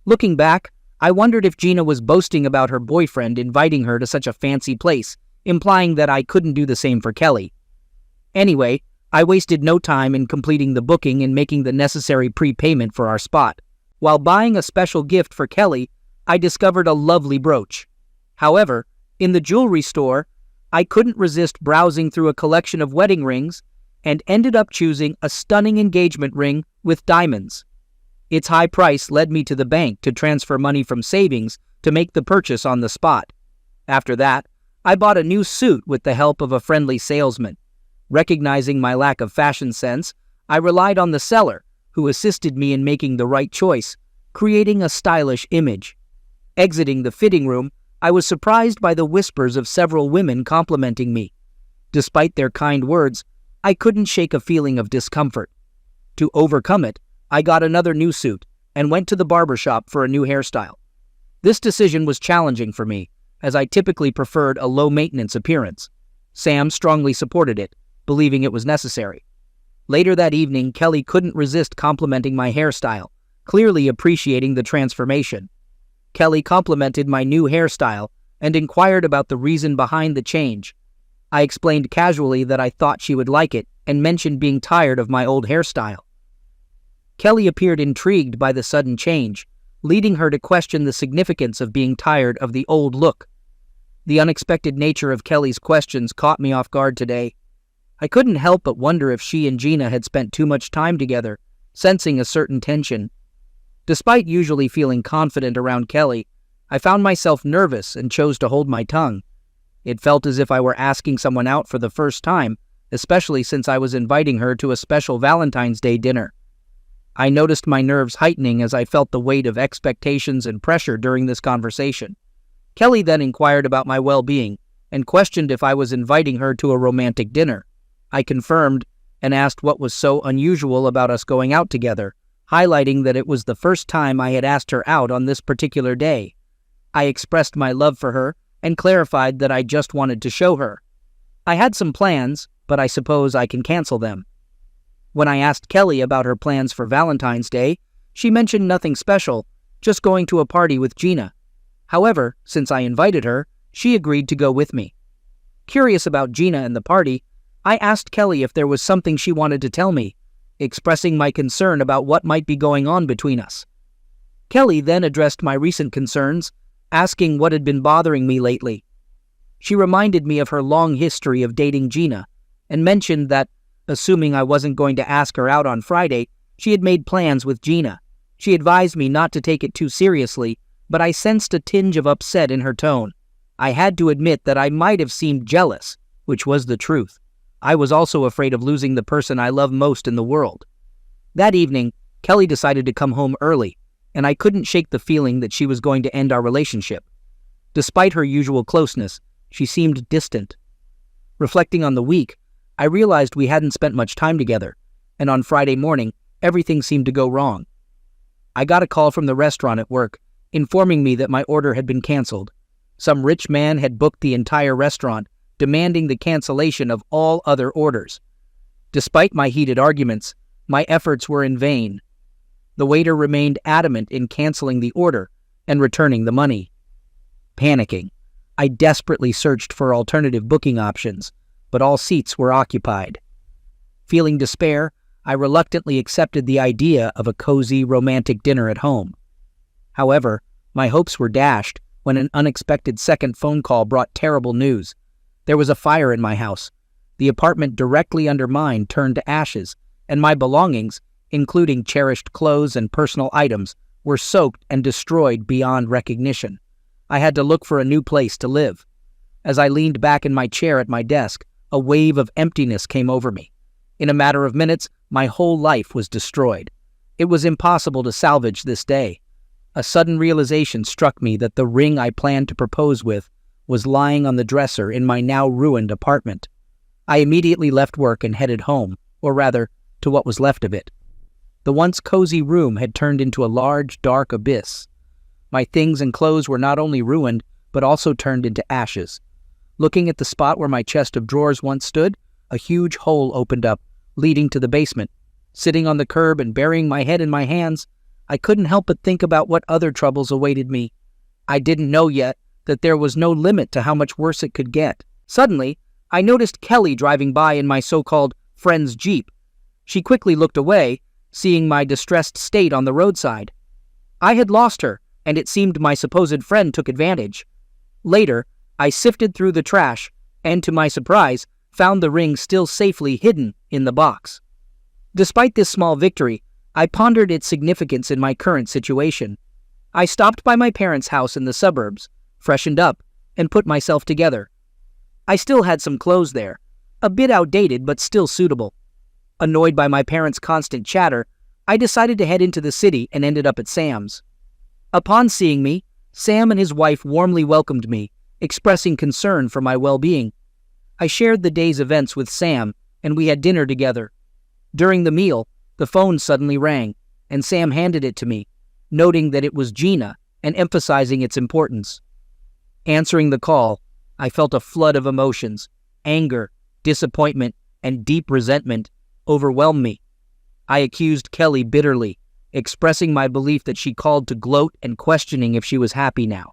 Speaker 4: Looking back, I wondered if Gina was boasting about her boyfriend inviting her to such a fancy place, implying that I couldn't do the same for Kelly. Anyway, I wasted no time in completing the booking and making the necessary prepayment for our spot. While buying a special gift for Kelly, I discovered a lovely brooch. However, in the jewelry store, I couldn't resist browsing through a collection of wedding rings and ended up choosing a stunning engagement ring with diamonds. Its high price led me to the bank to transfer money from savings to make the purchase on the spot. After that, I bought a new suit with the help of a friendly salesman. Recognizing my lack of fashion sense, I relied on the seller, who assisted me in making the right choice, creating a stylish image. Exiting the fitting room, I was surprised by the whispers of several women complimenting me. Despite their kind words, I couldn't shake a feeling of discomfort. To overcome it, I got another new suit and went to the barbershop for a new hairstyle. This decision was challenging for me, as I typically preferred a low-maintenance appearance. Sam strongly supported it, believing it was necessary. Later that evening, Kelly couldn't resist complimenting my hairstyle, clearly appreciating the transformation. Kelly complimented my new hairstyle and inquired about the reason behind the change. I explained casually that I thought she would like it and mentioned being tired of my old hairstyle. Kelly appeared intrigued by the sudden change, leading her to question the significance of being tired of the old look. The unexpected nature of Kelly's questions caught me off guard today. I couldn't help but wonder if she and Gina had spent too much time together, sensing a certain tension. Despite usually feeling confident around Kelly, I found myself nervous and chose to hold my tongue. It felt as if I were asking someone out for the first time, especially since I was inviting her to a special Valentine's Day dinner. I noticed my nerves heightening as I felt the weight of expectations and pressure during this conversation. Kelly then inquired about my well-being and questioned if I was inviting her to a romantic dinner. I confirmed and asked what was so unusual about us going out together, highlighting that it was the first time I had asked her out on this particular day. I expressed my love for her and clarified that I just wanted to show her. I had some plans, but I suppose I can cancel them. When I asked Kelly about her plans for Valentine's Day, she mentioned nothing special, just going to a party with Gina. However, since I invited her, she agreed to go with me. Curious about Gina and the party, I asked Kelly if there was something she wanted to tell me, expressing my concern about what might be going on between us. Kelly then addressed my recent concerns, asking what had been bothering me lately. She reminded me of her long history of dating Gina, and mentioned that, assuming I wasn't going to ask her out on Friday, she had made plans with Gina. She advised me not to take it too seriously, but I sensed a tinge of upset in her tone. I had to admit that I might have seemed jealous, which was the truth. I was also afraid of losing the person I love most in the world. That evening, Kelly decided to come home early, and I couldn't shake the feeling that she was going to end our relationship. Despite her usual closeness, she seemed distant. Reflecting on the week, I realized we hadn't spent much time together, and on Friday morning, everything seemed to go wrong. I got a call from the restaurant at work, informing me that my order had been canceled. Some rich man had booked the entire restaurant, demanding the cancellation of all other orders. Despite my heated arguments, my efforts were in vain. The waiter remained adamant in canceling the order and returning the money. Panicking, I desperately searched for alternative booking options, but all seats were occupied. Feeling despair, I reluctantly accepted the idea of a cozy, romantic dinner at home. However, my hopes were dashed when an unexpected second phone call brought terrible news. There was a fire in my house. The apartment directly under mine turned to ashes, and my belongings, including cherished clothes and personal items, were soaked and destroyed beyond recognition. I had to look for a new place to live. As I leaned back in my chair at my desk, a wave of emptiness came over me. In a matter of minutes, my whole life was destroyed. It was impossible to salvage this day. A sudden realization struck me that the ring I planned to propose with was lying on the dresser in my now ruined apartment. I immediately left work and headed home, or rather, to what was left of it. The once cozy room had turned into a large, dark abyss. My things and clothes were not only ruined, but also turned into ashes. Looking at the spot where my chest of drawers once stood, a huge hole opened up, leading to the basement. Sitting on the curb and burying my head in my hands, I couldn't help but think about what other troubles awaited me. I didn't know yet that there was no limit to how much worse it could get. Suddenly, I noticed Kelly driving by in my so-called friend's Jeep. She quickly looked away, seeing my distressed state on the roadside. I had lost her, and it seemed my supposed friend took advantage. Later, I sifted through the trash, and to my surprise, found the ring still safely hidden in the box. Despite this small victory, I pondered its significance in my current situation. I stopped by my parents' house in the suburbs, freshened up, and put myself together. I still had some clothes there, a bit outdated but still suitable. Annoyed by my parents' constant chatter, I decided to head into the city and ended up at Sam's. Upon seeing me, Sam and his wife warmly welcomed me, expressing concern for my well-being. I shared the day's events with Sam, and we had dinner together. During the meal, the phone suddenly rang, and Sam handed it to me, noting that it was Gina and emphasizing its importance. Answering the call, I felt a flood of emotions, anger, disappointment, and deep resentment overwhelm me. I accused Kelly bitterly, expressing my belief that she called to gloat and questioning if she was happy now.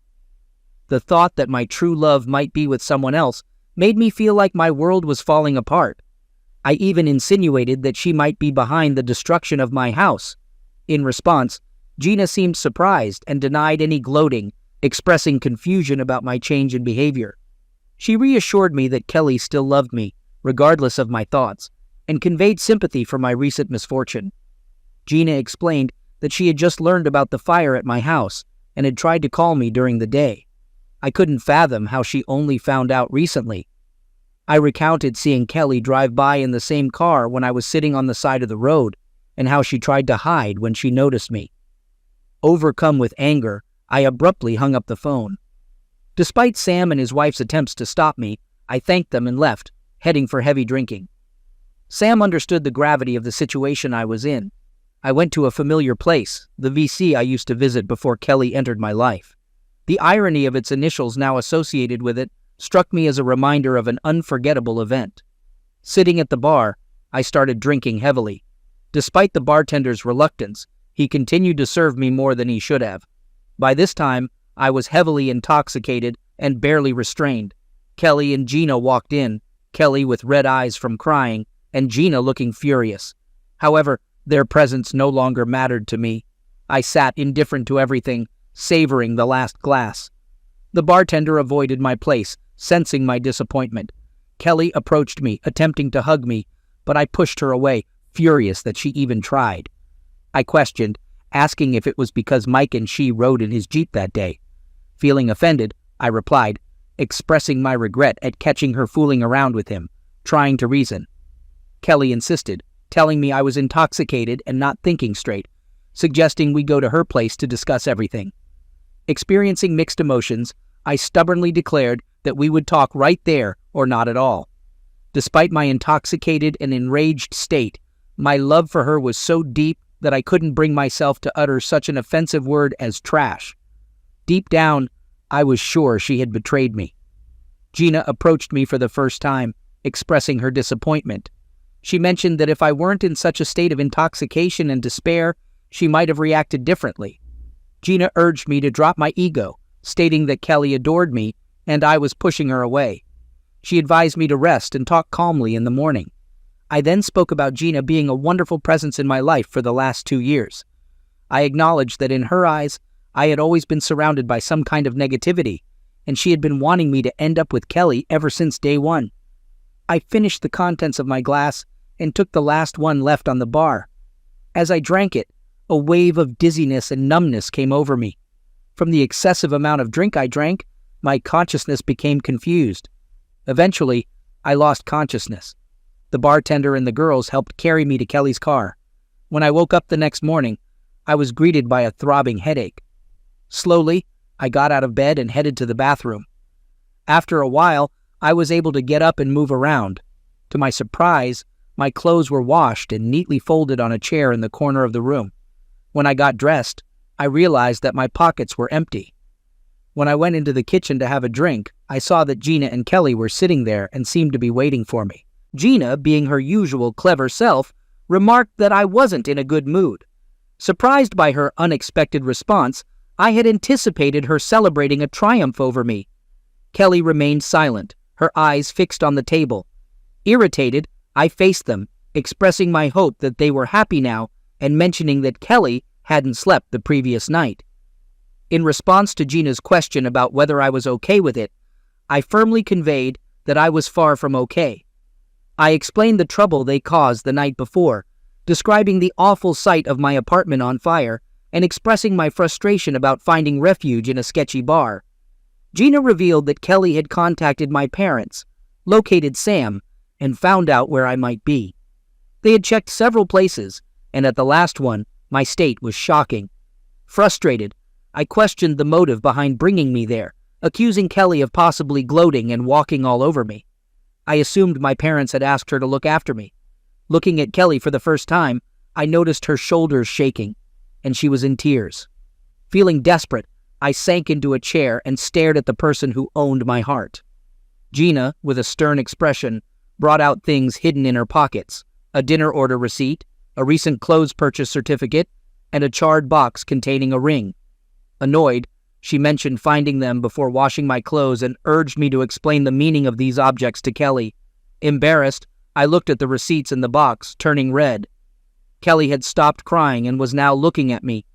Speaker 4: The thought that my true love might be with someone else made me feel like my world was falling apart. I even insinuated that she might be behind the destruction of my house. In response, Gina seemed surprised and denied any gloating, expressing confusion about my change in behavior. She reassured me that Kelly still loved me, regardless of my thoughts, and conveyed sympathy for my recent misfortune. Gina explained that she had just learned about the fire at my house and had tried to call me during the day. I couldn't fathom how she only found out recently. I recounted seeing Kelly drive by in the same car when I was sitting on the side of the road, and how she tried to hide when she noticed me. Overcome with anger, I abruptly hung up the phone. Despite Sam and his wife's attempts to stop me, I thanked them and left, heading for heavy drinking. Sam understood the gravity of the situation I was in. I went to a familiar place, the VC I used to visit before Kelly entered my life. The irony of its initials now associated with it struck me as a reminder of an unforgettable event. Sitting at the bar, I started drinking heavily. Despite the bartender's reluctance, he continued to serve me more than he should have. By this time, I was heavily intoxicated and barely restrained. Kelly and Gina walked in, Kelly with red eyes from crying, and Gina looking furious. However, their presence no longer mattered to me. I sat indifferent to everything, savoring the last glass. The bartender avoided my place, sensing my disappointment. Kelly approached me, attempting to hug me, but I pushed her away, furious that she even tried. I questioned, asking if it was because Mike and she rode in his Jeep that day. Feeling offended, I replied, expressing my regret at catching her fooling around with him, trying to reason. Kelly insisted, telling me I was intoxicated and not thinking straight, suggesting we go to her place to discuss everything. Experiencing mixed emotions, I stubbornly declared that we would talk right there or not at all. Despite my intoxicated and enraged state, my love for her was so deep that I couldn't bring myself to utter such an offensive word as trash. Deep down, I was sure she had betrayed me. Gina approached me for the first time, expressing her disappointment. She mentioned that if I weren't in such a state of intoxication and despair, she might have reacted differently. Gina urged me to drop my ego, stating that Kelly adored me and I was pushing her away. She advised me to rest and talk calmly in the morning. I then spoke about Gina being a wonderful presence in my life for the last 2 years. I acknowledged that in her eyes, I had always been surrounded by some kind of negativity, and she had been wanting me to end up with Kelly ever since day one. I finished the contents of my glass and took the last one left on the bar. As I drank it, a wave of dizziness and numbness came over me. From the excessive amount of drink I drank, my consciousness became confused. Eventually, I lost consciousness. The bartender and the girls helped carry me to Kelly's car. When I woke up the next morning, I was greeted by a throbbing headache. Slowly, I got out of bed and headed to the bathroom. After a while, I was able to get up and move around. To my surprise, my clothes were washed and neatly folded on a chair in the corner of the room. When I got dressed, I realized that my pockets were empty. When I went into the kitchen to have a drink, I saw that Gina and Kelly were sitting there and seemed to be waiting for me. Gina, being her usual clever self, remarked that I wasn't in a good mood. Surprised by her unexpected response, I had anticipated her celebrating a triumph over me. Kelly remained silent, her eyes fixed on the table. Irritated, I faced them, expressing my hope that they were happy now and mentioning that Kelly hadn't slept the previous night. In response to Gina's question about whether I was okay with it, I firmly conveyed that I was far from okay. I explained the trouble they caused the night before, describing the awful sight of my apartment on fire and expressing my frustration about finding refuge in a sketchy bar. Gina revealed that Kelly had contacted my parents, located Sam, and found out where I might be. They had checked several places, and at the last one, my state was shocking. Frustrated, I questioned the motive behind bringing me there, accusing Kelly of possibly gloating and walking all over me. I assumed my parents had asked her to look after me. Looking at Kelly for the first time, I noticed her shoulders shaking, and she was in tears. Feeling desperate, I sank into a chair and stared at the person who owned my heart. Gina, with a stern expression, brought out things hidden in her pockets: a dinner order receipt, a recent clothes purchase certificate, and a charred box containing a ring. Annoyed, she mentioned finding them before washing my clothes and urged me to explain the meaning of these objects to Kelly. Embarrassed, I looked at the receipts in the box, turning red. Kelly had stopped crying and was now looking at me.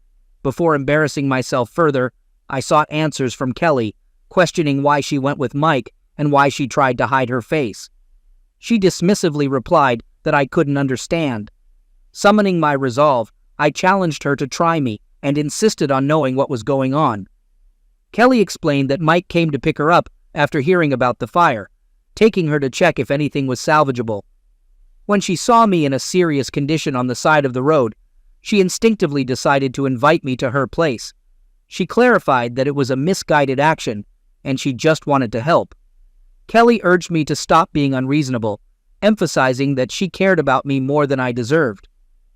Speaker 4: Before embarrassing myself further, I sought answers from Kelly, questioning why she went with Mike and why she tried to hide her face. She dismissively replied that I couldn't understand. Summoning my resolve, I challenged her to try me and insisted on knowing what was going on. Kelly explained that Mike came to pick her up after hearing about the fire, taking her to check if anything was salvageable. When she saw me in a serious condition on the side of the road, she instinctively decided to invite me to her place. She clarified that it was a misguided action, and she just wanted to help. Kelly urged me to stop being unreasonable, emphasizing that she cared about me more than I deserved.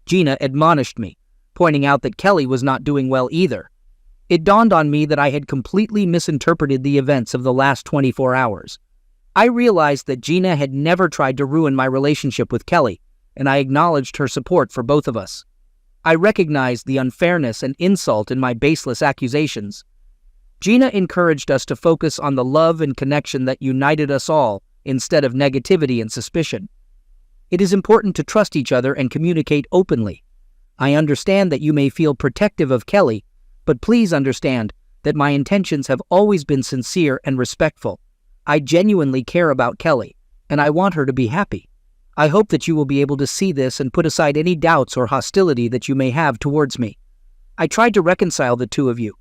Speaker 4: Gina admonished me, pointing out that Kelly was not doing well either. It dawned on me that I had completely misinterpreted the events of the last 24 hours. I realized that Gina had never tried to ruin my relationship with Kelly, and I acknowledged her support for both of us. I recognized the unfairness and insult in my baseless accusations. Gina encouraged us to focus on the love and connection that united us all instead of negativity and suspicion. It is important to trust each other and communicate openly. I understand that you may feel protective of Kelly, but please understand that my intentions have always been sincere and respectful. I genuinely care about Kelly, and I want her to be happy. I hope that you will be able to see this and put aside any doubts or hostility that you may have towards me. I tried to reconcile the two of you.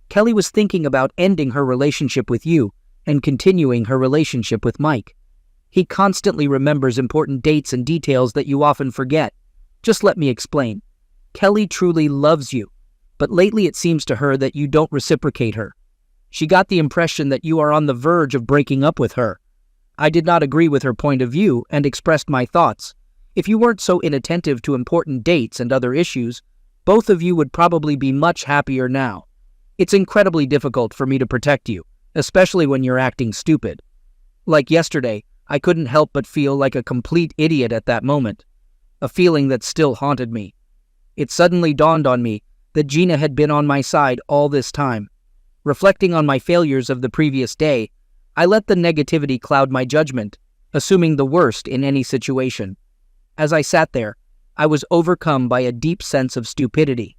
Speaker 4: Kelly was thinking about ending her relationship with you and continuing her relationship with Mike. He constantly remembers important dates and details that you often forget. Just let me explain. Kelly truly loves you, but lately it seems to her that you don't reciprocate her. She got the impression that you are on the verge of breaking up with her. I did not agree with her point of view and expressed my thoughts. If you weren't so inattentive to important dates and other issues, both of you would probably be much happier now. It's incredibly difficult for me to protect you, especially when you're acting stupid. Like yesterday, I couldn't help but feel like a complete idiot at that moment, a feeling that still haunted me. It suddenly dawned on me that Gina had been on my side all this time. Reflecting on my failures of the previous day, I let the negativity cloud my judgment, assuming the worst in any situation. As I sat there, I was overcome by a deep sense of stupidity.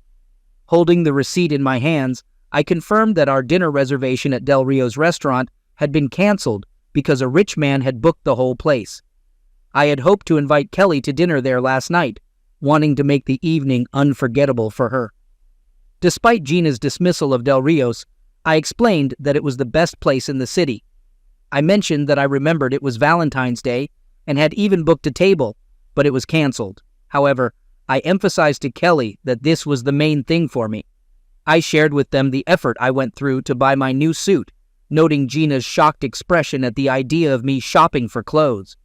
Speaker 4: Holding the receipt in my hands, I confirmed that our dinner reservation at Del Rio's restaurant had been canceled because a rich man had booked the whole place. I had hoped to invite Kelly to dinner there last night, wanting to make the evening unforgettable for her. Despite Gina's dismissal of Del Rio's, I explained that it was the best place in the city. I mentioned that I remembered it was Valentine's Day and had even booked a table, but it was canceled. However, I emphasized to Kelly that this was the main thing for me. I shared with them the effort I went through to buy my new suit, noting Gina's shocked expression at the idea of me shopping for clothes.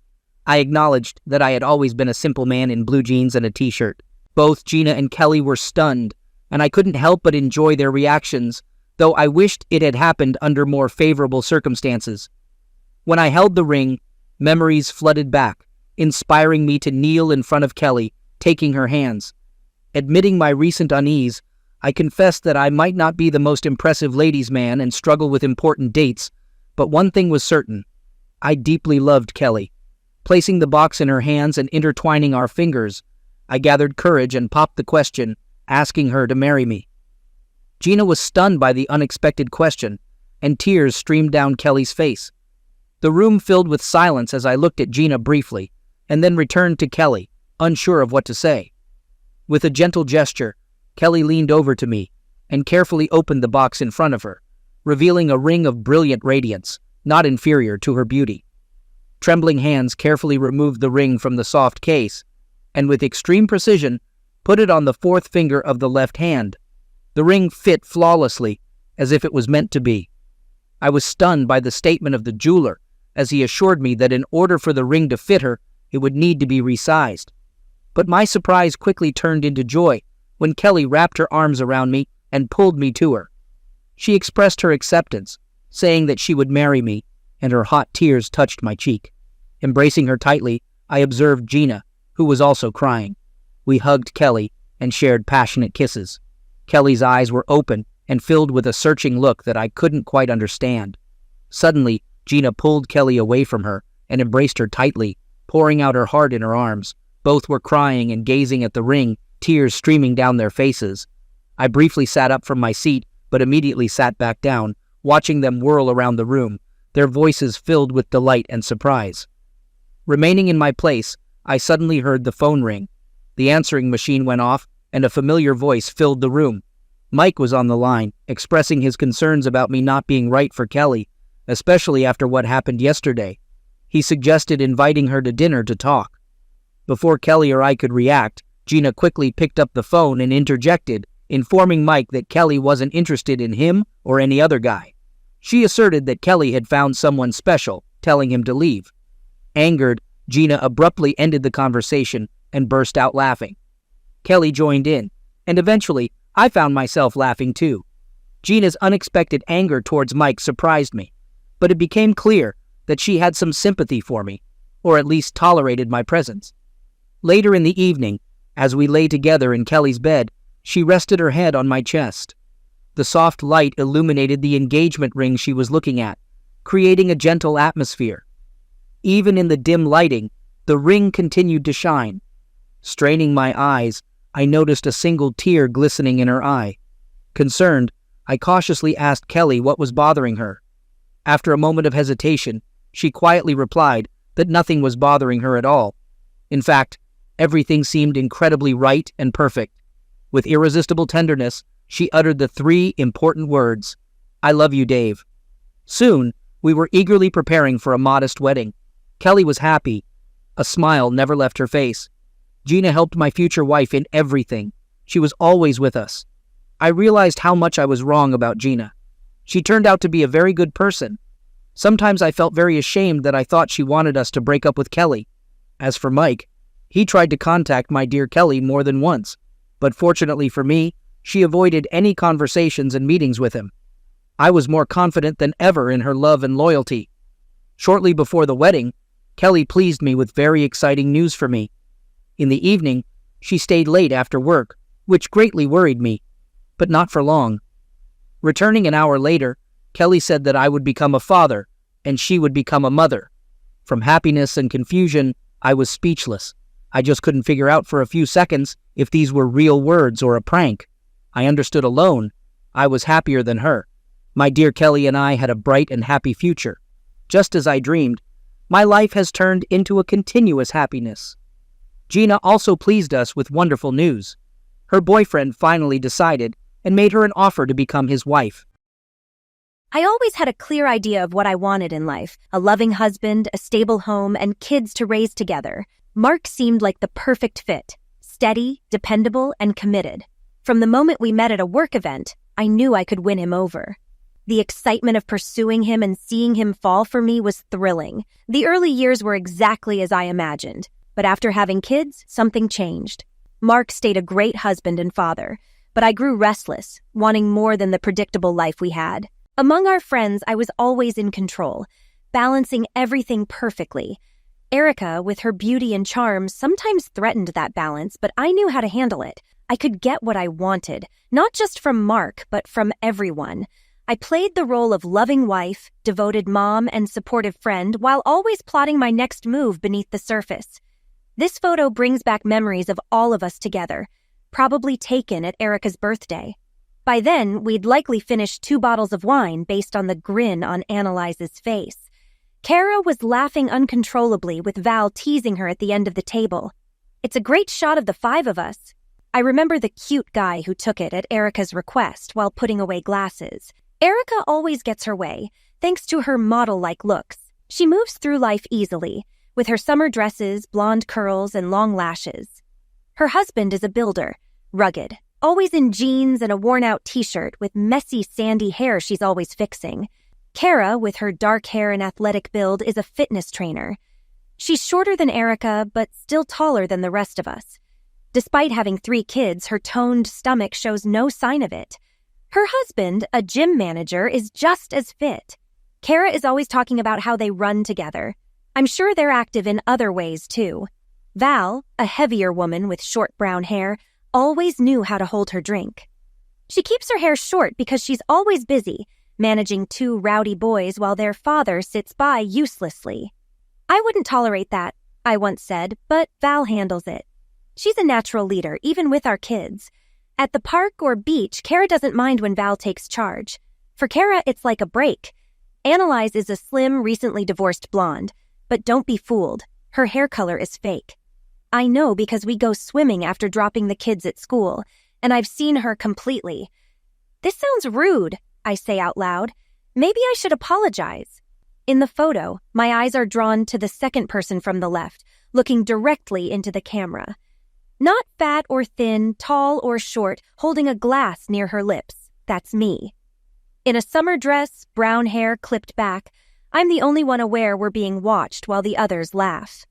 Speaker 4: I acknowledged that I had always been a simple man in blue jeans and a t-shirt. Both Gina and Kelly were stunned, and I couldn't help but enjoy their reactions, though I wished it had happened under more favorable circumstances. When I held the ring, memories flooded back, inspiring me to kneel in front of Kelly, taking her hands. Admitting my recent unease, I confessed that I might not be the most impressive ladies' man and struggle with important dates, but one thing was certain. I deeply loved Kelly. Placing the box in her hands and intertwining our fingers, I gathered courage and popped the question, asking her to marry me. Gina was stunned by the unexpected question, and tears streamed down Kelly's face. The room filled with silence as I looked at Gina briefly, and then returned to Kelly, unsure of what to say. With a gentle gesture, Kelly leaned over to me and carefully opened the box in front of her, revealing a ring of brilliant radiance, not inferior to her beauty. Trembling hands carefully removed the ring from the soft case, and with extreme precision, put it on the fourth finger of the left hand. The ring fit flawlessly, as if it was meant to be. I was stunned by the statement of the jeweler, as he assured me that in order for the ring to fit her, it would need to be resized. But my surprise quickly turned into joy when Kelly wrapped her arms around me and pulled me to her. She expressed her acceptance, saying that she would marry me, and her hot tears touched my cheek. Embracing her tightly, I observed Gina, who was also crying. We hugged Kelly and shared passionate kisses. Kelly's eyes were open and filled with a searching look that I couldn't quite understand. Suddenly, Gina pulled Kelly away from her and embraced her tightly, pouring out her heart in her arms. Both were crying and gazing at the ring, tears streaming down their faces. I briefly sat up from my seat, but immediately sat back down, watching them whirl around the room, their voices filled with delight and surprise. Remaining in my place, I suddenly heard the phone ring. The answering machine went off, and a familiar voice filled the room. Mike was on the line, expressing his concerns about me not being right for Kelly, especially after what happened yesterday. He suggested inviting her to dinner to talk. Before Kelly or I could react, Gina quickly picked up the phone and interjected, informing Mike that Kelly wasn't interested in him or any other guy. She asserted that Kelly had found someone special, telling him to leave. Angered, Gina abruptly ended the conversation and burst out laughing. Kelly joined in, and eventually, I found myself laughing too. Gina's unexpected anger towards Mike surprised me, but it became clear that she had some sympathy for me, or at least tolerated my presence. Later in the evening, as we lay together in Kelly's bed, she rested her head on my chest. The soft light illuminated the engagement ring she was looking at, creating a gentle atmosphere. Even in the dim lighting, the ring continued to shine. Straining my eyes, I noticed a single tear glistening in her eye. Concerned, I cautiously asked Kelly what was bothering her. After a moment of hesitation, she quietly replied that nothing was bothering her at all. In fact, everything seemed incredibly right and perfect. With irresistible tenderness, she uttered the 3 important words, "I love you, Dave." Soon, we were eagerly preparing for a modest wedding. Kelly was happy. A smile never left her face. Gina helped my future wife in everything. She was always with us. I realized how much I was wrong about Gina. She turned out to be a very good person. Sometimes I felt very ashamed that I thought she wanted us to break up with Kelly. As for Mike, he tried to contact my dear Kelly more than once, but fortunately for me, she avoided any conversations and meetings with him. I was more confident than ever in her love and loyalty. Shortly before the wedding, Kelly pleased me with very exciting news for me. In the evening, she stayed late after work, which greatly worried me, but not for long. Returning an hour later, Kelly said that I would become a father, and she would become a mother. From happiness and confusion, I was speechless. I just couldn't figure out for a few seconds if these were real words or a prank. I understood alone. I was happier than her. My dear Kelly and I had a bright and happy future. Just as I dreamed, my life has turned into a continuous happiness. Gina also pleased us with wonderful news. Her boyfriend finally decided and made her an offer to become his wife.
Speaker 5: I always had a clear idea of what I wanted in life, a loving husband, a stable home, and kids to raise together. Mark seemed like the perfect fit, steady, dependable, and committed. From the moment we met at a work event, I knew I could win him over. The excitement of pursuing him and seeing him fall for me was thrilling. The early years were exactly as I imagined, but after having kids, something changed. Mark stayed a great husband and father, but I grew restless, wanting more than the predictable life we had. Among our friends, I was always in control, balancing everything perfectly. Erica, with her beauty and charm, sometimes threatened that balance, but I knew how to handle it. I could get what I wanted, not just from Mark, but from everyone. I played the role of loving wife, devoted mom, and supportive friend while always plotting my next move beneath the surface. This photo brings back memories of all of us together, probably taken at Erica's birthday. By then, we'd likely finished 2 bottles of wine based on the grin on Annalise's face. Kara was laughing uncontrollably with Val teasing her at the end of the table. It's a great shot of the 5 of us. I remember the cute guy who took it at Erica's request while putting away glasses. Erica always gets her way, thanks to her model-like looks. She moves through life easily, with her summer dresses, blonde curls, and long lashes. Her husband is a builder, rugged, always in jeans and a worn-out t-shirt with messy, sandy hair she's always fixing. Kara, with her dark hair and athletic build, is a fitness trainer. She's shorter than Erica, but still taller than the rest of us. Despite having 3 kids, her toned stomach shows no sign of it. Her husband, a gym manager, is just as fit. Kara is always talking about how they run together. I'm sure they're active in other ways, too. Val, a heavier woman with short brown hair, always knew how to hold her drink. She keeps her hair short because she's always busy, managing 2 rowdy boys while their father sits by uselessly. I wouldn't tolerate that, I once said, but Val handles it. She's a natural leader, even with our kids. At the park or beach, Kara doesn't mind when Val takes charge. For Kara, it's like a break. Annalise is a slim, recently divorced blonde, but don't be fooled. Her hair color is fake. I know because we go swimming after dropping the kids at school, and I've seen her completely. This sounds rude, I say out loud. Maybe I should apologize. In the photo, my eyes are drawn to the second person from the left, looking directly into the camera. Not fat or thin, tall or short, holding a glass near her lips. That's me. In a summer dress, brown hair clipped back, I'm the only one aware we're being watched while the others laugh.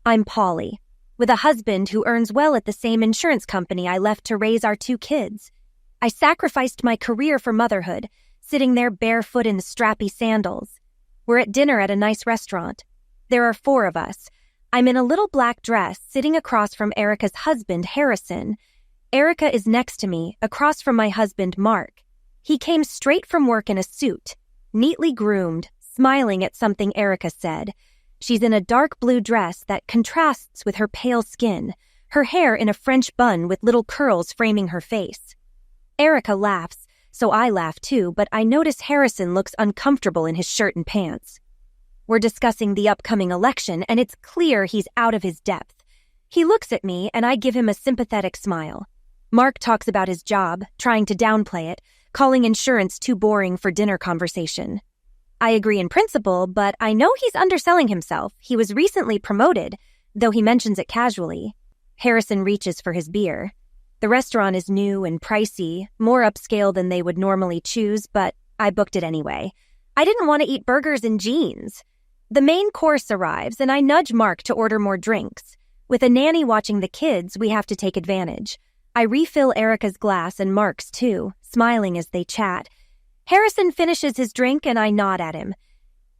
Speaker 5: I'm Polly, with a husband who earns well at the same insurance company I left to raise our 2 kids. I sacrificed my career for motherhood, sitting there barefoot in strappy sandals. We're at dinner at a nice restaurant. There are 4 of us. I'm in a little black dress, sitting across from Erica's husband, Harrison. Erica is next to me, across from my husband, Mark. He came straight from work in a suit, neatly groomed, smiling at something Erica said. She's in a dark blue dress that contrasts with her pale skin, her hair in a French bun with little curls framing her face. Erica laughs, so I laugh too, but I notice Harrison looks uncomfortable in his shirt and pants. We're discussing the upcoming election, and it's clear he's out of his depth. He looks at me, and I give him a sympathetic smile. Mark talks about his job, trying to downplay it, calling insurance too boring for dinner conversation. I agree in principle, but I know he's underselling himself. He was recently promoted, though he mentions it casually. Harrison reaches for his beer. The restaurant is new and pricey, more upscale than they would normally choose, but I booked it anyway. I didn't want to eat burgers and jeans. The main course arrives, and I nudge Mark to order more drinks. With a nanny watching the kids, we have to take advantage. I refill Erica's glass and Mark's too, smiling as they chat. Harrison finishes his drink, and I nod at him.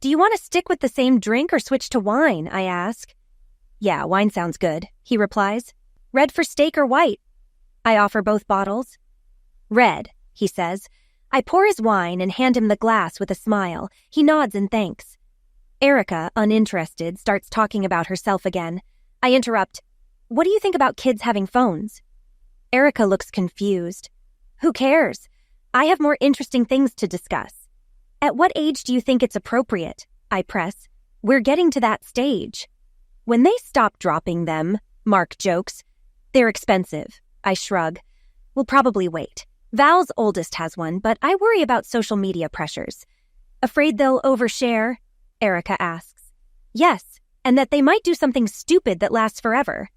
Speaker 5: Do you want to stick with the same drink or switch to wine? I ask. Yeah, wine sounds good, he replies. Red for steak or white? I offer both bottles. Red, he says. I pour his wine and hand him the glass with a smile. He nods and thanks. Erica, uninterested, starts talking about herself again. I interrupt. What do you think about kids having phones? Erica looks confused. Who cares? I have more interesting things to discuss. At what age do you think it's appropriate? I press. We're getting to that stage. When they stop dropping them, Mark jokes. They're expensive. I shrug. We'll probably wait. Val's oldest has one, but I worry about social media pressures. Afraid they'll overshare? Erica asks. Yes, and that they might do something stupid that lasts forever.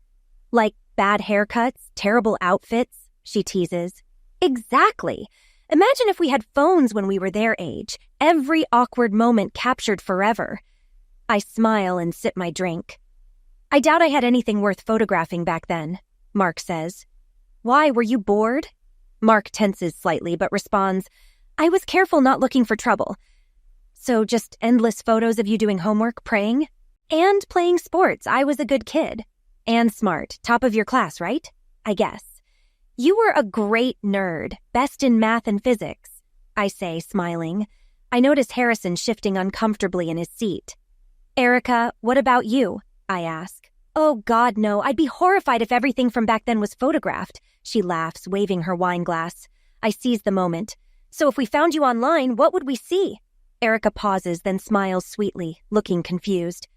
Speaker 5: Like bad haircuts, terrible outfits, she teases. Exactly. Imagine if we had phones when we were their age, every awkward moment captured forever. I smile and sip my drink. I doubt I had anything worth photographing back then, Mark says. Why, were you bored? Mark tenses slightly but responds, I was careful not looking for trouble. So just endless photos of you doing homework, praying? And playing sports. I was a good kid. And smart. Top of your class, right? I guess. You were a great nerd, best in math and physics. I say, smiling. I notice Harrison shifting uncomfortably in his seat. Erica, what about you? I ask. Oh God, no, I'd be horrified if everything from back then was photographed. She laughs, waving her wine glass. I seize the moment. So if we found you online, what would we see? Erica pauses, then smiles sweetly, looking confused.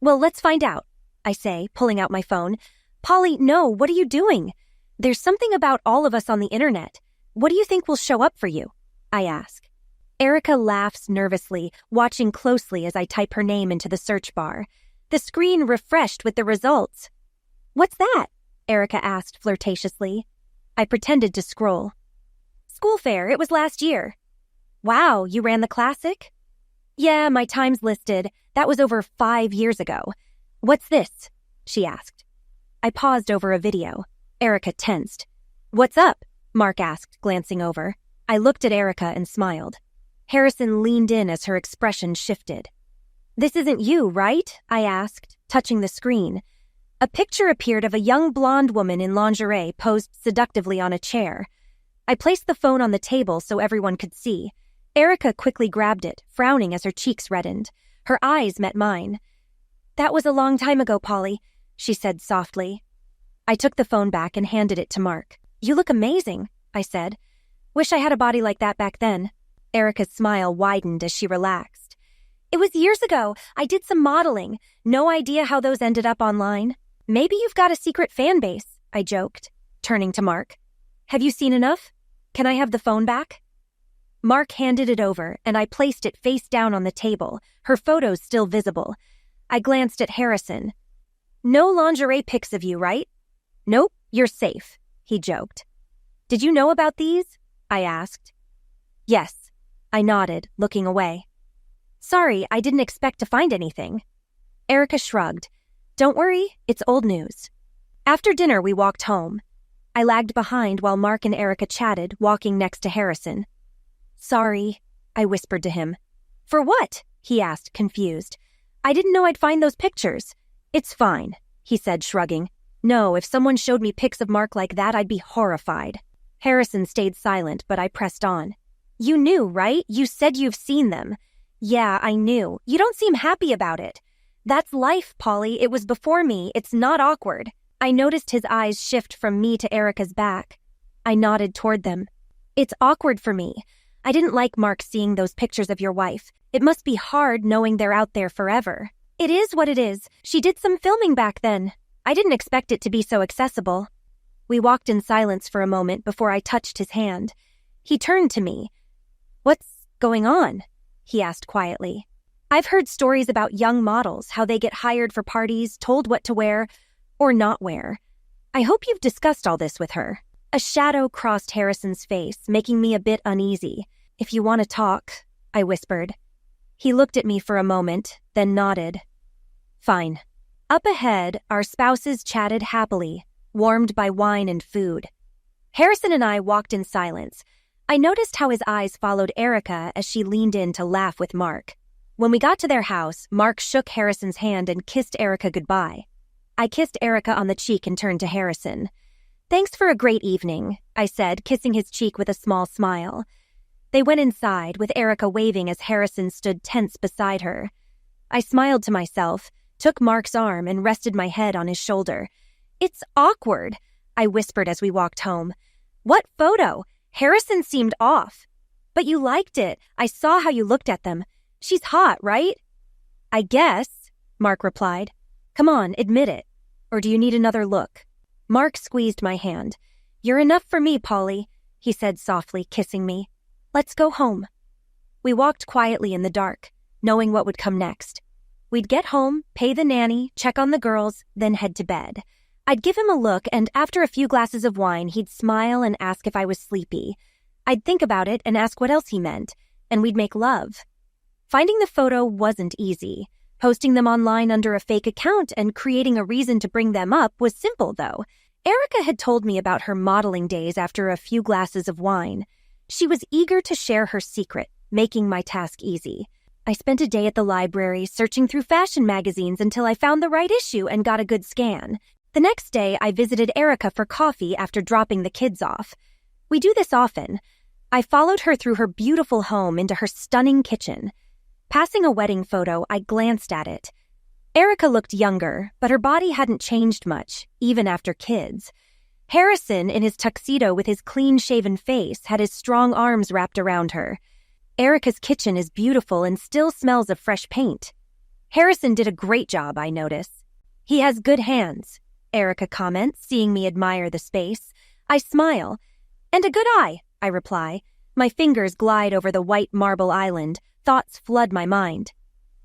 Speaker 5: Well, let's find out, I say, pulling out my phone. Polly, no, what are you doing? There's something about all of us on the internet. What do you think will show up for you? I ask. Erica laughs nervously, watching closely as I type her name into the search bar. The screen refreshed with the results. What's that? Erica asked flirtatiously. I pretended to scroll. School fair, it was last year. Wow, you ran the classic? Yeah, my time's listed. That was over 5 years ago. What's this? She asked. I paused over a video. Erica tensed. What's up? Mark asked, glancing over. I looked at Erica and smiled. Harrison leaned in as her expression shifted. This isn't you, right? I asked, touching the screen. A picture appeared of a young blonde woman in lingerie posed seductively on a chair. I placed the phone on the table so everyone could see. Erica quickly grabbed it, frowning as her cheeks reddened. Her eyes met mine. That was a long time ago, Polly, she said softly. I took the phone back and handed it to Mark. You look amazing, I said. Wish I had a body like that back then. Erica's smile widened as she relaxed. It was years ago. I did some modeling. No idea how those ended up online. Maybe you've got a secret fan base, I joked, turning to Mark. Have you seen enough? Can I have the phone back? Mark handed it over, and I placed it face down on the table, her photos still visible. I glanced at Harrison. No lingerie pics of you, right? Nope, you're safe, he joked. Did you know about these? I asked. Yes, I nodded, looking away. Sorry, I didn't expect to find anything. Erica shrugged. Don't worry, it's old news. After dinner, we walked home. I lagged behind while Mark and Erica chatted, walking next to Harrison. Sorry, I whispered to him. For what? He asked, confused. I didn't know I'd find those pictures. It's fine, he said, shrugging. No, if someone showed me pics of Mark like that, I'd be horrified. Harrison stayed silent, but I pressed on. You knew, right? You said you've seen them. Yeah, I knew. You don't seem happy about it. That's life, Polly. It was before me. It's not awkward. I noticed his eyes shift from me to Erica's back. I nodded toward them. It's awkward for me. I didn't like Mark seeing those pictures of your wife. It must be hard knowing they're out there forever. It is what it is. She did some filming back then. I didn't expect it to be so accessible. We walked in silence for a moment before I touched his hand. He turned to me. What's going on? He asked quietly. I've heard stories about young models, how they get hired for parties, told what to wear or not wear. I hope you've discussed all this with her. A shadow crossed Harrison's face, making me a bit uneasy. If you want to talk, I whispered. He looked at me for a moment, then nodded. Fine. Up ahead, our spouses chatted happily, warmed by wine and food. Harrison and I walked in silence. I noticed how his eyes followed Erica as she leaned in to laugh with Mark. When we got to their house, Mark shook Harrison's hand and kissed Erica goodbye. I kissed Erica on the cheek and turned to Harrison. Thanks for a great evening, I said, kissing his cheek with a small smile. They went inside, with Erica waving as Harrison stood tense beside her. I smiled to myself, took Mark's arm, and rested my head on his shoulder. It's awkward, I whispered as we walked home. What photo? Harrison seemed off. But you liked it. I saw how you looked at them. She's hot, right? I guess, Mark replied. Come on, admit it. Or do you need another look? Mark squeezed my hand. You're enough for me, Polly, he said softly, kissing me. Let's go home. We walked quietly in the dark, knowing what would come next. We'd get home, pay the nanny, check on the girls, then head to bed. I'd give him a look, and after a few glasses of wine, he'd smile and ask if I was sleepy. I'd think about it and ask what else he meant, and we'd make love. Finding the photo wasn't easy. Posting them online under a fake account and creating a reason to bring them up was simple, though. Erica had told me about her modeling days after a few glasses of wine. She was eager to share her secret, making my task easy. I spent a day at the library searching through fashion magazines until I found the right issue and got a good scan. The next day, I visited Erica for coffee after dropping the kids off. We do this often. I followed her through her beautiful home into her stunning kitchen. Passing a wedding photo, I glanced at it. Erica looked younger, but her body hadn't changed much, even after kids. Harrison, in his tuxedo with his clean-shaven face, had his strong arms wrapped around her. Erica's kitchen is beautiful and still smells of fresh paint. Harrison did a great job, I notice. He has good hands, Erica comments, seeing me admire the space. I smile. And a good eye, I reply. My fingers glide over the white marble island. Thoughts flood my mind.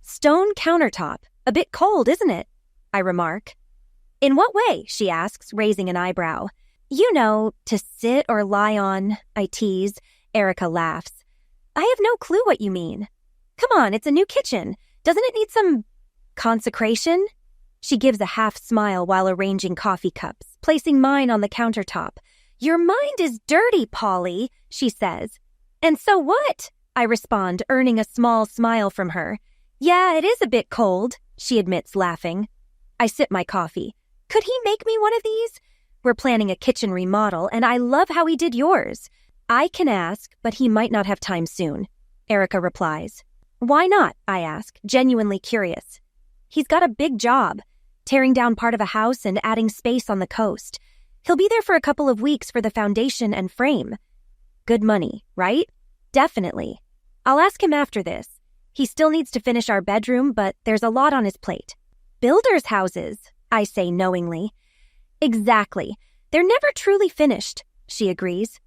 Speaker 5: Stone countertop. A bit cold, isn't it? I remark. In what way? She asks, raising an eyebrow. You know, to sit or lie on, I tease. Erica laughs. I have no clue what you mean. Come on, it's a new kitchen. Doesn't it need some consecration? She gives a half smile while arranging coffee cups, placing mine on the countertop. Your mind is dirty, Polly, she says. And so what? I respond, earning a small smile from her. Yeah, it is a bit cold, she admits, laughing. I sip my coffee. Could he make me one of these? We're planning a kitchen remodel, and I love how he did yours. I can ask, but he might not have time soon, Erica replies. Why not? I ask, genuinely curious. He's got a big job, tearing down part of a house and adding space on the coast. He'll be there for a couple of weeks for the foundation and frame. Good money, right? Definitely. I'll ask him after this. He still needs to finish our bedroom, but there's a lot on his plate. Builders' houses, I say knowingly. Exactly. They're never truly finished, she agrees.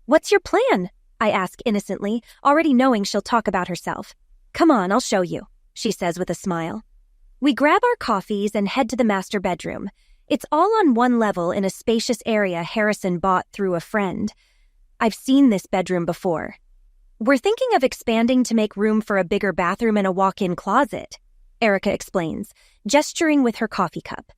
Speaker 5: What's your plan? I ask innocently, already knowing she'll talk about herself. Come on, I'll show you, she says with a smile. We grab our coffees and head to the master bedroom. It's all on one level in a spacious area Harrison bought through a friend. I've seen this bedroom before. We're thinking of expanding to make room for a bigger bathroom and a walk-in closet, Erica explains, gesturing with her coffee cup.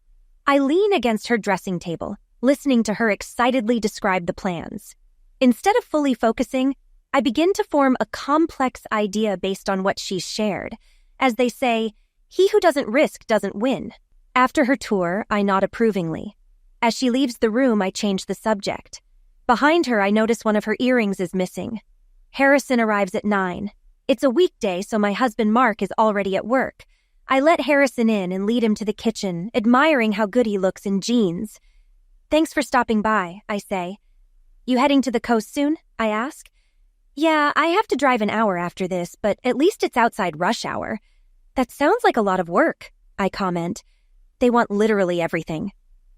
Speaker 5: I lean against her dressing table, listening to her excitedly describe the plans. Instead of fully focusing, I begin to form a complex idea based on what she's shared. As they say, he who doesn't risk doesn't win. After her tour, I nod approvingly. As she leaves the room, I change the subject. Behind her, I notice one of her earrings is missing. Harrison arrives at 9. It's a weekday, so my husband Mark is already at work. I let Harrison in and lead him to the kitchen, admiring how good he looks in jeans. Thanks for stopping by, I say. You heading to the coast soon? I ask. Yeah, I have to drive an hour after this, but at least it's outside rush hour. That sounds like a lot of work, I comment. They want literally everything.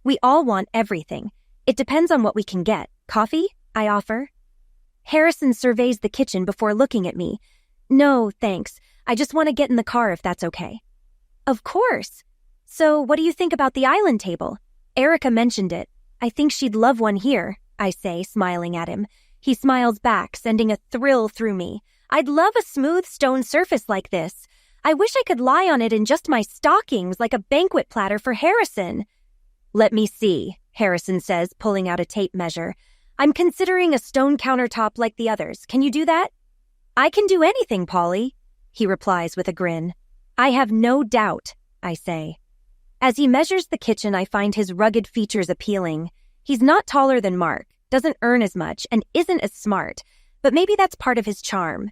Speaker 5: We all want everything. It depends on what we can get. Coffee? I offer. Harrison surveys the kitchen before looking at me. No, thanks. I just want to get in the car if that's okay. Of course. So what do you think about the island table? Erica mentioned it. I think she'd love one here, I say, smiling at him. He smiles back, sending a thrill through me. I'd love a smooth stone surface like this. I wish I could lie on it in just my stockings like a banquet platter for Harrison. Let me see, Harrison says, pulling out a tape measure. I'm considering a stone countertop like the others. Can you do that? I can do anything, Polly, he replies with a grin. I have no doubt, I say. As he measures the kitchen, I find his rugged features appealing. He's not taller than Mark, doesn't earn as much, and isn't as smart, but maybe that's part of his charm.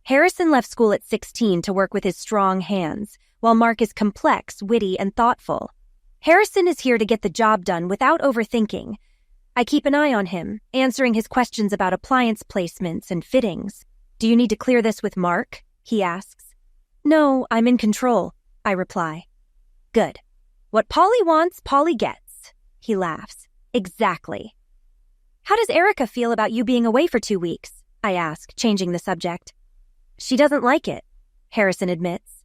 Speaker 5: Harrison left school at 16 to work with his strong hands, while Mark is complex, witty, and thoughtful. Harrison is here to get the job done without overthinking. I keep an eye on him, answering his questions about appliance placements and fittings. Do you need to clear this with Mark? He asks. No, I'm in control, I reply. Good. What Polly wants, Polly gets. He laughs. Exactly. How does Erica feel about you being away for 2 weeks? I ask, changing the subject. She doesn't like it, Harrison admits.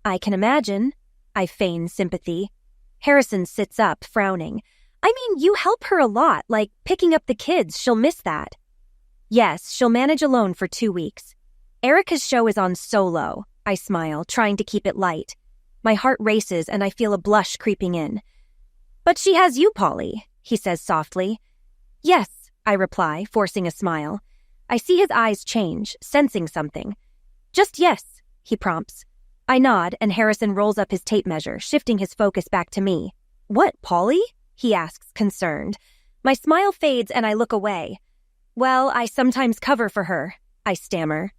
Speaker 5: I can imagine. I feign sympathy. Harrison sits up, frowning. I mean, you help her a lot, like picking up the kids. She'll miss that. Yes, she'll manage alone for 2 weeks. Erica's show is on solo. I smile, trying to keep it light. My heart races and I feel a blush creeping in. But she has you, Polly, he says softly. Yes, I reply, forcing a smile. I see his eyes change, sensing something. Just yes, he prompts. I nod and Harrison rolls up his tape measure, shifting his focus back to me. What, Polly? He asks, concerned. My smile fades and I look away. Well, I sometimes cover for her, I stammer.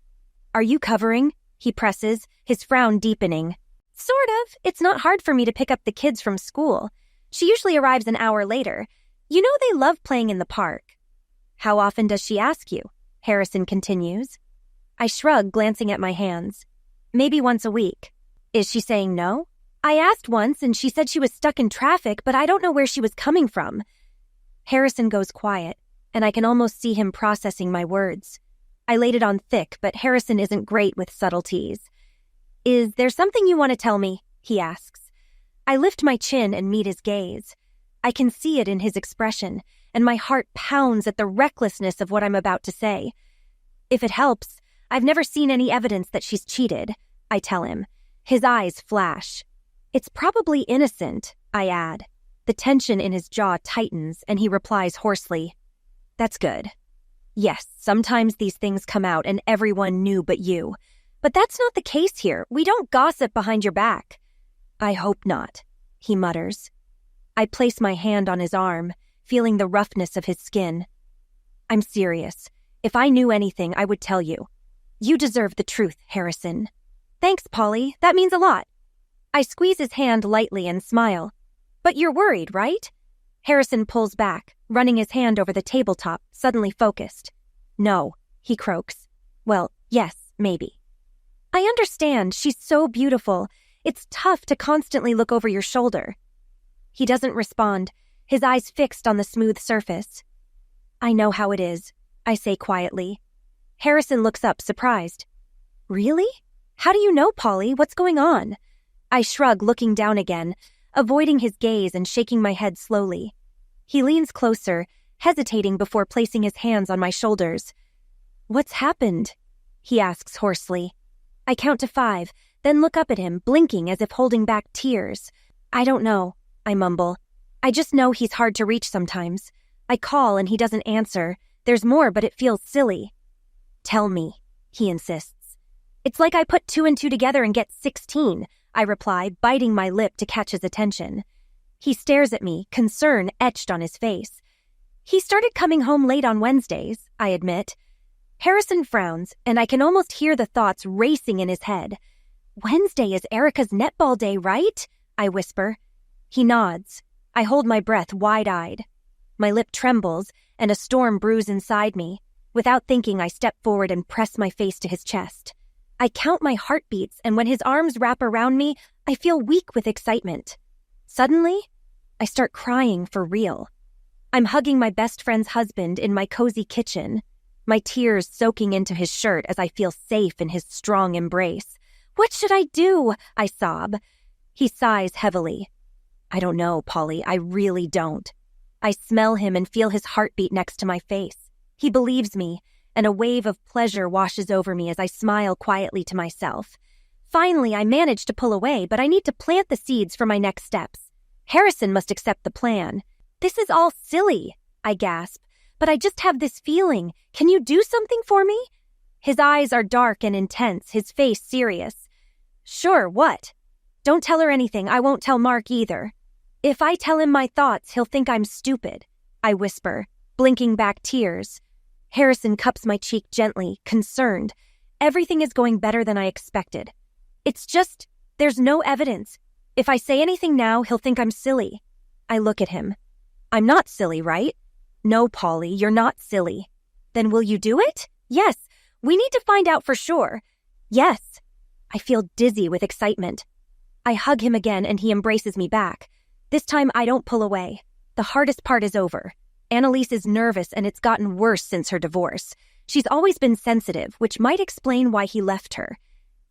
Speaker 5: Are you covering? He presses, his frown deepening. Sort of. It's not hard for me to pick up the kids from school. She usually arrives an hour later. You know they love playing in the park. How often does she ask you? Harrison continues. I shrug, glancing at my hands. Maybe once a week. Is she saying no? I asked once and she said she was stuck in traffic, but I don't know where she was coming from. Harrison goes quiet, and I can almost see him processing my words. I laid it on thick, but Harrison isn't great with subtleties. Is there something you want to tell me? He asks. I lift my chin and meet his gaze. I can see it in his expression, and my heart pounds at the recklessness of what I'm about to say. If it helps, I've never seen any evidence that she's cheated, I tell him. His eyes flash. It's probably innocent, I add. The tension in his jaw tightens, and he replies hoarsely. That's good. Yes, sometimes these things come out and everyone knew but you. But that's not the case here. We don't gossip behind your back. I hope not, he mutters. I place my hand on his arm, feeling the roughness of his skin. I'm serious. If I knew anything, I would tell you. You deserve the truth, Harrison. Thanks, Polly. That means a lot. I squeeze his hand lightly and smile. But you're worried, right? Harrison pulls back, running his hand over the tabletop, suddenly focused. No, he croaks. Well, yes, maybe. I understand. She's so beautiful. It's tough to constantly look over your shoulder. He doesn't respond, his eyes fixed on the smooth surface. I know how it is, I say quietly. Harrison looks up, surprised. Really? How do you know, Polly? What's going on? I shrug, looking down again, avoiding his gaze and shaking my head slowly. He leans closer, hesitating before placing his hands on my shoulders. What's happened? He asks hoarsely. I count to 5, then look up at him, blinking as if holding back tears. I don't know, I mumble. I just know he's hard to reach sometimes. I call and he doesn't answer. There's more, but it feels silly. Tell me, he insists. It's like I put 2 and 2 together and get 16, I reply, biting my lip to catch his attention. He stares at me, concern etched on his face. He started coming home late on Wednesdays, I admit. Harrison frowns, and I can almost hear the thoughts racing in his head. Wednesday is Erica's netball day, right? I whisper. He nods. I hold my breath wide-eyed. My lip trembles, and a storm brews inside me. Without thinking, I step forward and press my face to his chest. I count my heartbeats, and when his arms wrap around me, I feel weak with excitement. Suddenly, I start crying for real. I'm hugging my best friend's husband in my cozy kitchen, my tears soaking into his shirt as I feel safe in his strong embrace. What should I do? I sob. He sighs heavily. I don't know, Polly, I really don't. I smell him and feel his heartbeat next to my face. He believes me, and a wave of pleasure washes over me as I smile quietly to myself. Finally, I manage to pull away, but I need to plant the seeds for my next steps. Harrison must accept the plan. This is all silly, I gasp, but I just have this feeling. Can you do something for me? His eyes are dark and intense, his face serious. Sure, what? Don't tell her anything. I won't tell Mark either. If I tell him my thoughts, he'll think I'm stupid, I whisper, blinking back tears. Harrison cups my cheek gently, concerned. Everything is going better than I expected. It's just, there's no evidence. If I say anything now, he'll think I'm silly. I look at him. I'm not silly, right? No, Polly, you're not silly. Then will you do it? Yes. We need to find out for sure. Yes. I feel dizzy with excitement. I hug him again and he embraces me back. This time I don't pull away. The hardest part is over. Annalise is nervous and it's gotten worse since her divorce. She's always been sensitive, which might explain why he left her.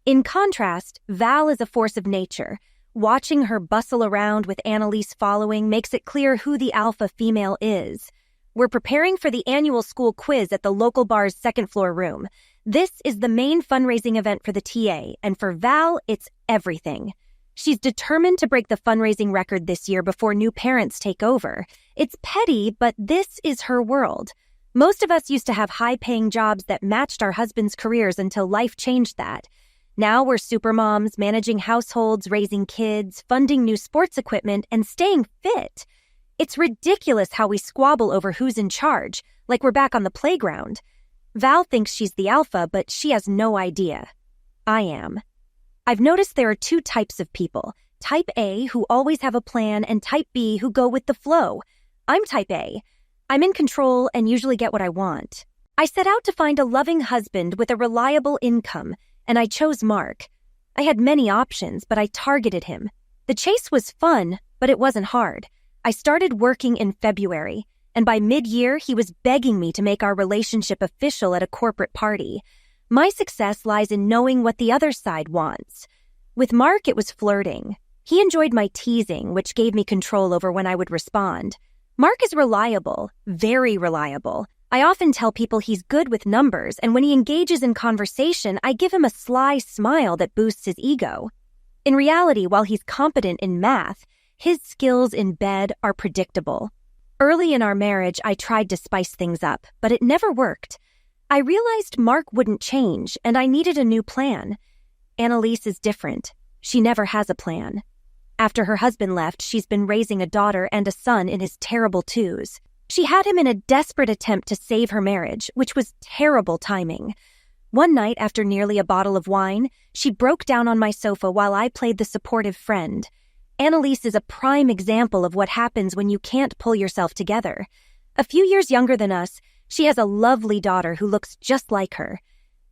Speaker 5: In contrast, Val is a force of nature. Watching her bustle around with Annalise following makes it clear who the alpha female is. We're preparing for the annual school quiz at the local bar's second-floor room. This is the main fundraising event for the TA, and for Val, it's everything. She's determined to break the fundraising record this year before new parents take over. It's petty, but this is her world. Most of us used to have high-paying jobs that matched our husbands' careers until life changed that. Now we're supermoms, managing households, raising kids, funding new sports equipment, and staying fit. It's ridiculous how we squabble over who's in charge, like we're back on the playground. Val thinks she's the alpha, but she has no idea. I am. I've noticed there are two types of people. Type A, who always have a plan, and Type B, who go with the flow. I'm Type A. I'm in control and usually get what I want. I set out to find a loving husband with a reliable income, and I chose Mark. I had many options, but I targeted him. The chase was fun, but it wasn't hard. I started working in February, and by mid-year, he was begging me to make our relationship official at a corporate party. My success lies in knowing what the other side wants. With Mark, it was flirting. He enjoyed my teasing, which gave me control over when I would respond. Mark is reliable, very reliable. I often tell people he's good with numbers, and when he engages in conversation, I give him a sly smile that boosts his ego. In reality, while he's competent in math, his skills in bed are predictable. Early in our marriage, I tried to spice things up, but it never worked. I realized Mark wouldn't change, and I needed a new plan. Annalise is different. She never has a plan. After her husband left, she's been raising a daughter and a son in his terrible twos. She had him in a desperate attempt to save her marriage, which was terrible timing. One night, after nearly a bottle of wine, she broke down on my sofa while I played the supportive friend. Annalise is a prime example of what happens when you can't pull yourself together. A few years younger than us, she has a lovely daughter who looks just like her.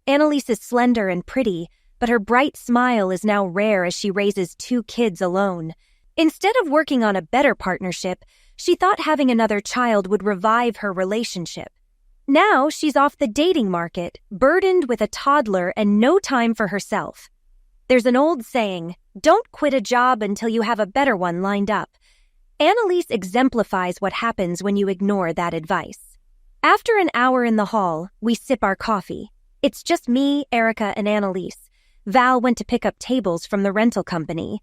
Speaker 5: Annalise is slender and pretty, but her bright smile is now rare as she raises 2 kids alone. Instead of working on a better partnership, she thought having another child would revive her relationship. Now she's off the dating market, burdened with a toddler and no time for herself. There's an old saying, don't quit a job until you have a better one lined up. Annalise exemplifies what happens when you ignore that advice. After an hour in the hall, we sip our coffee. It's just me, Erica, and Annalise. Val went to pick up tables from the rental company.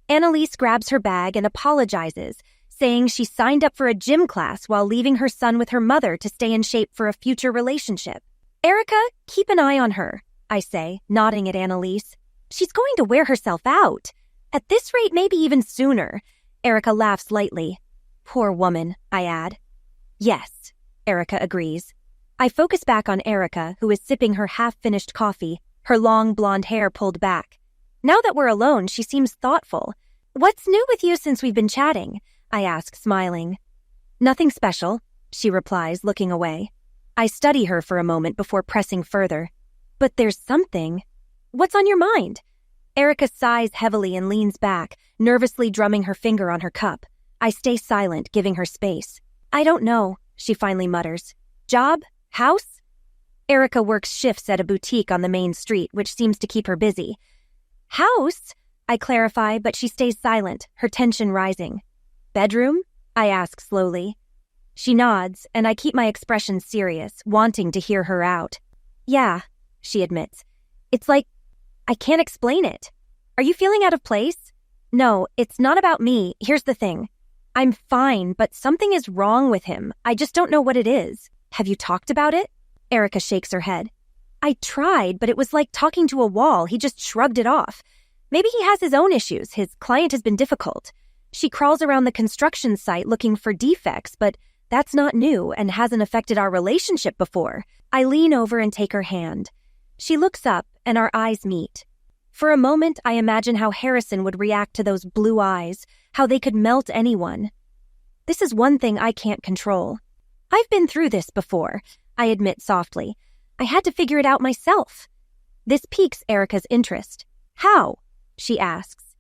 Speaker 5: Annalise grabs her bag and apologizes, saying she signed up for a gym class while leaving her son with her mother to stay in shape for a future relationship. Erica, keep an eye on her, I say, nodding at Annalise. She's going to wear herself out. At this rate, maybe even sooner. Erica laughs lightly. Poor woman, I add. Yes, Erica agrees. I focus back on Erica, who is sipping her half-finished coffee, her long blonde hair pulled back. Now that we're alone, she seems thoughtful. What's new with you since we've been chatting? I ask, smiling. Nothing special, she replies, looking away. I study her for a moment before pressing further. But there's something. What's on your mind? Erica sighs heavily and leans back, nervously drumming her finger on her cup. I stay silent, giving her space. I don't know, she finally mutters. Job? House? Erica works shifts at a boutique on the main street, which seems to keep her busy. House? I clarify, but she stays silent, her tension rising. Bedroom? I ask slowly. She nods, and I keep my expression serious, wanting to hear her out. Yeah, she admits. It's like, I can't explain it. Are you feeling out of place? No, it's not about me. Here's the thing. I'm fine, but something is wrong with him. I just don't know what it is. Have you talked about it? Erica shakes her head. I tried, but it was like talking to a wall. He just shrugged it off. Maybe he has his own issues. His client has been difficult. She crawls around the construction site looking for defects, but that's not new and hasn't affected our relationship before. I lean over and take her hand. She looks up, and our eyes meet. For a moment, I imagine how Harrison would react to those blue eyes, how they could melt anyone. This is one thing I can't control. I've been through this before, I admit softly. I had to figure it out myself. This piques Erica's interest. How? She asks.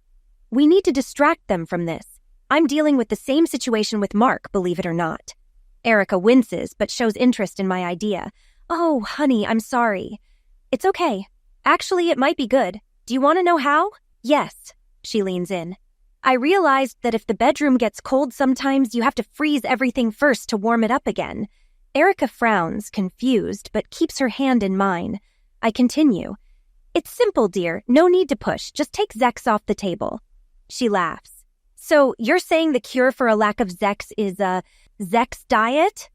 Speaker 5: We need to distract them from this. I'm dealing with the same situation with Mark, believe it or not. Erica winces, but shows interest in my idea. Oh, honey, I'm sorry. It's okay. Actually, it might be good. Do you want to know how? Yes, she leans in. I realized that if the bedroom gets cold sometimes, you have to freeze everything first to warm it up again. Erica frowns, confused, but keeps her hand in mine. I continue. It's simple, dear. No need to push. Just take Zex off the table. She laughs. So, you're saying the cure for a lack of Zex is a Zex diet?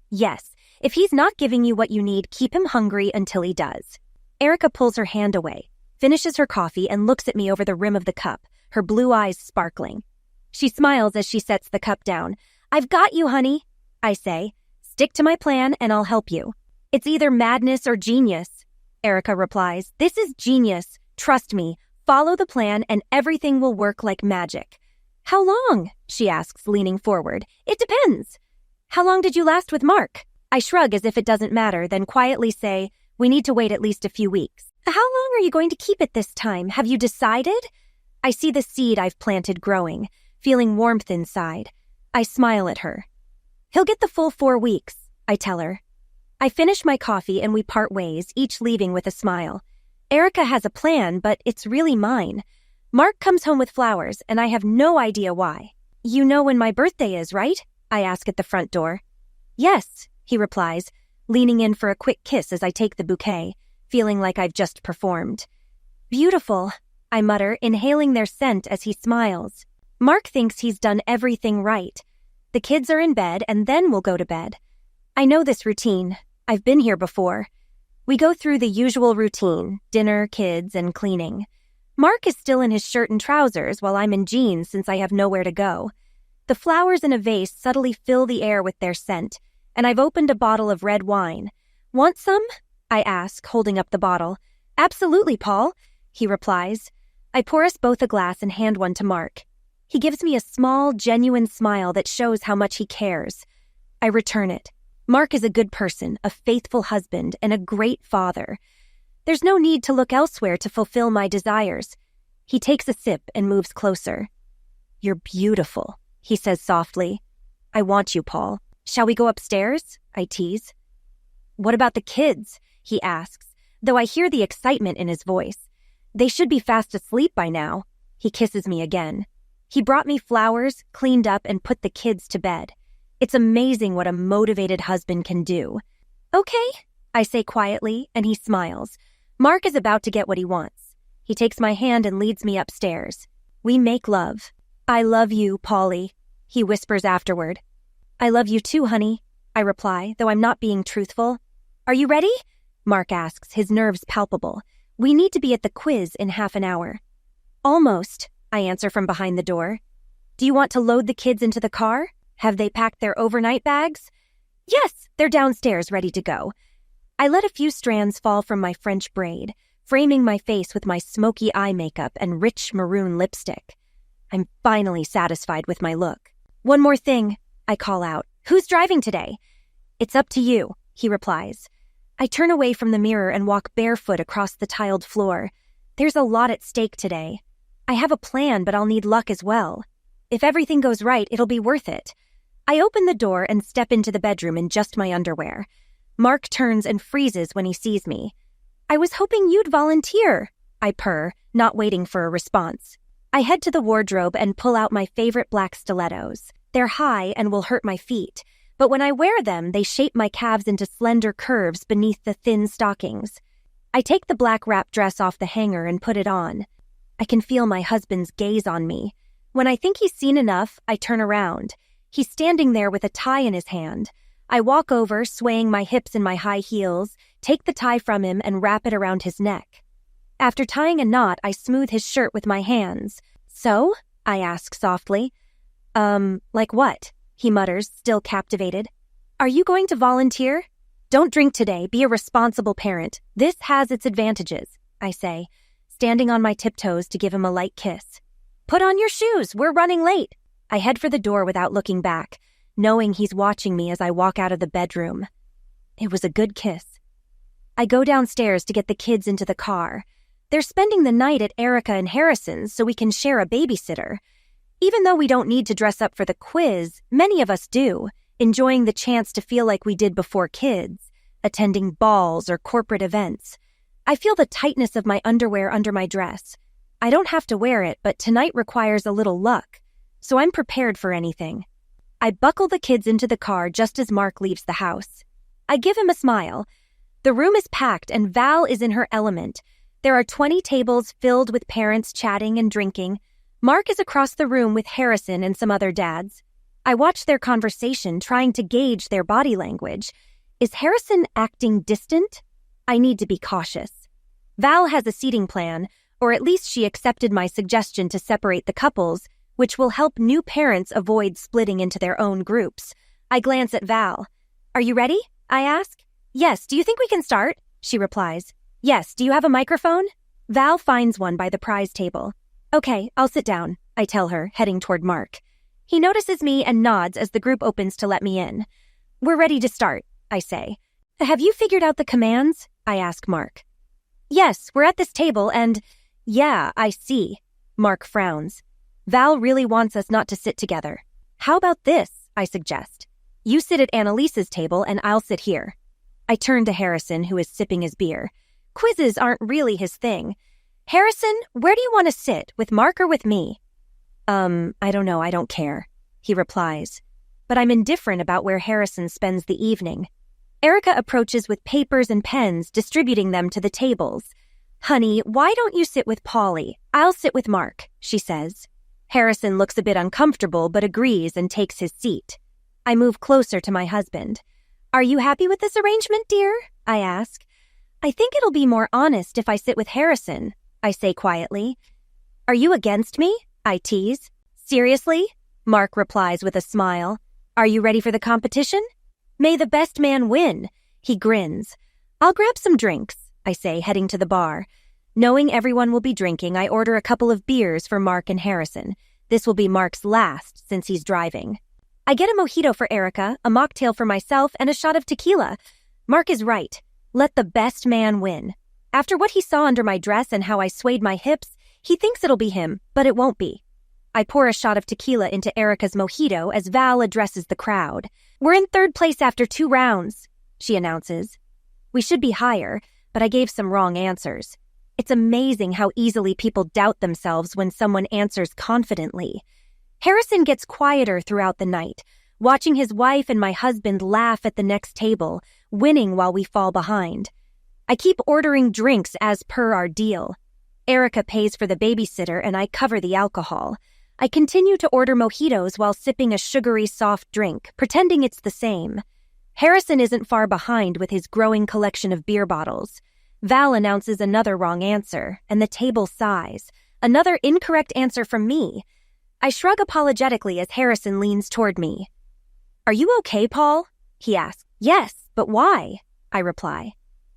Speaker 5: Yes. If he's not giving you what you need, keep him hungry until he does. Erica pulls her hand away, finishes her coffee, and looks at me over the rim of the cup, her blue eyes sparkling. She smiles as she sets the cup down. I've got you, honey, I say. Stick to my plan and I'll help you. It's either madness or genius, Erica replies. This is genius. Trust me. Follow the plan and everything will work like magic. How long? She asks, leaning forward. It depends. How long did you last with Mark? I shrug as if it doesn't matter, then quietly say, we need to wait at least a few weeks. How long are you going to keep it this time? Have you decided? I see the seed I've planted growing, feeling warmth inside. I smile at her. He'll get the full 4 weeks, I tell her. I finish my coffee and we part ways, each leaving with a smile. Erica has a plan, but it's really mine. Mark comes home with flowers, and I have no idea why. You know when my birthday is, right? I ask at the front door. Yes, he replies, leaning in for a quick kiss as I take the bouquet, feeling like I've just performed. Beautiful, I mutter, inhaling their scent as he smiles. Mark thinks he's done everything right. The kids are in bed, and then we'll go to bed. I know this routine. I've been here before. We go through the usual routine, dinner, kids, and cleaning. Mark is still in his shirt and trousers while I'm in jeans since I have nowhere to go. The flowers in a vase subtly fill the air with their scent, and I've opened a bottle of red wine. Want some? I ask, holding up the bottle. Absolutely, Paul, he replies. I pour us both a glass and hand one to Mark. He gives me a small, genuine smile that shows how much he cares. I return it. Mark is a good person, a faithful husband, and a great father. There's no need to look elsewhere to fulfill my desires. He takes a sip and moves closer. You're beautiful, he says softly. I want you, Paul. Shall we go upstairs? I tease. What about the kids? He asks, though I hear the excitement in his voice. They should be fast asleep by now. He kisses me again. He brought me flowers, cleaned up, and put the kids to bed. It's amazing what a motivated husband can do. Okay, I say quietly, and he smiles. Mark is about to get what he wants. He takes my hand and leads me upstairs. We make love. I love you, Polly, he whispers afterward. I love you too, honey, I reply, though I'm not being truthful. Are you ready? Mark asks, his nerves palpable. We need to be at the quiz in half an hour. Almost, I answer from behind the door. Do you want to load the kids into the car? Have they packed their overnight bags? Yes, they're downstairs ready to go. I let a few strands fall from my French braid, framing my face with my smoky eye makeup and rich maroon lipstick. I'm finally satisfied with my look. One more thing, I call out. Who's driving today? It's up to you, he replies. I turn away from the mirror and walk barefoot across the tiled floor. There's a lot at stake today. I have a plan, but I'll need luck as well. If everything goes right, it'll be worth it. I open the door and step into the bedroom in just my underwear. Mark turns and freezes when he sees me. I was hoping you'd volunteer, I purr, not waiting for a response. I head to the wardrobe and pull out my favorite black stilettos. They're high and will hurt my feet, but when I wear them, they shape my calves into slender curves beneath the thin stockings. I take the black wrap dress off the hanger and put it on. I can feel my husband's gaze on me. When I think he's seen enough, I turn around. He's standing there with a tie in his hand. I walk over, swaying my hips in my high heels, take the tie from him and wrap it around his neck. After tying a knot, I smooth his shirt with my hands. So? I ask softly. Like what? He mutters, still captivated. Are you going to volunteer? Don't drink today, be a responsible parent. This has its advantages, I say, standing on my tiptoes to give him a light kiss. Put on your shoes, we're running late. I head for the door without looking back, knowing he's watching me as I walk out of the bedroom. It was a good kiss. I go downstairs to get the kids into the car. They're spending the night at Erica and Harrison's so we can share a babysitter. Even though we don't need to dress up for the quiz, many of us do, enjoying the chance to feel like we did before kids, attending balls or corporate events. I feel the tightness of my underwear under my dress. I don't have to wear it, but tonight requires a little luck, so I'm prepared for anything. I buckle the kids into the car just as Mark leaves the house. I give him a smile. The room is packed and Val is in her element. There are 20 tables filled with parents chatting and drinking. Mark is across the room with Harrison and some other dads. I watch their conversation, trying to gauge their body language. Is Harrison acting distant? I need to be cautious. Val has a seating plan, or at least she accepted my suggestion to separate the couples, which will help new parents avoid splitting into their own groups. I glance at Val. Are you ready? I ask. Yes, do you think we can start? She replies. Yes, do you have a microphone? Val finds one by the prize table. Okay, I'll sit down, I tell her, heading toward Mark. He notices me and nods as the group opens to let me in. We're ready to start, I say. Have you figured out the commands? I ask Mark. Yes, we're at this table and… Yeah, I see. Mark frowns. Val really wants us not to sit together. How about this? I suggest. You sit at Annalise's table and I'll sit here. I turn to Harrison, who is sipping his beer. Quizzes aren't really his thing. Harrison, where do you want to sit, with Mark or with me? I don't know, I don't care, he replies. But I'm indifferent about where Harrison spends the evening. Erica approaches with papers and pens, distributing them to the tables. Honey, why don't you sit with Polly? I'll sit with Mark, she says. Harrison looks a bit uncomfortable but agrees and takes his seat. I move closer to my husband. Are you happy with this arrangement, dear? I ask. I think it'll be more honest if I sit with Harrison, I say quietly. Are you against me? I tease. Seriously? Mark replies with a smile. Are you ready for the competition? May the best man win, he grins. I'll grab some drinks, I say, heading to the bar. Knowing everyone will be drinking, I order a couple of beers for Mark and Harrison. This will be Mark's last since he's driving. I get a mojito for Erica, a mocktail for myself, and a shot of tequila. Mark is right. Let the best man win. After what he saw under my dress and how I swayed my hips, he thinks it'll be him, but it won't be. I pour a shot of tequila into Erica's mojito as Val addresses the crowd. We're in third place after 2 rounds, she announces. We should be higher, but I gave some wrong answers. It's amazing how easily people doubt themselves when someone answers confidently. Harrison gets quieter throughout the night, watching his wife and my husband laugh at the next table, winning while we fall behind. I keep ordering drinks as per our deal. Erica pays for the babysitter and I cover the alcohol. I continue to order mojitos while sipping a sugary soft drink, pretending it's the same. Harrison isn't far behind with his growing collection of beer bottles. Val announces another wrong answer, and the table sighs. Another incorrect answer from me. I shrug apologetically as Harrison leans toward me. Are you okay, Paul? He asks. Yes, but why? I reply.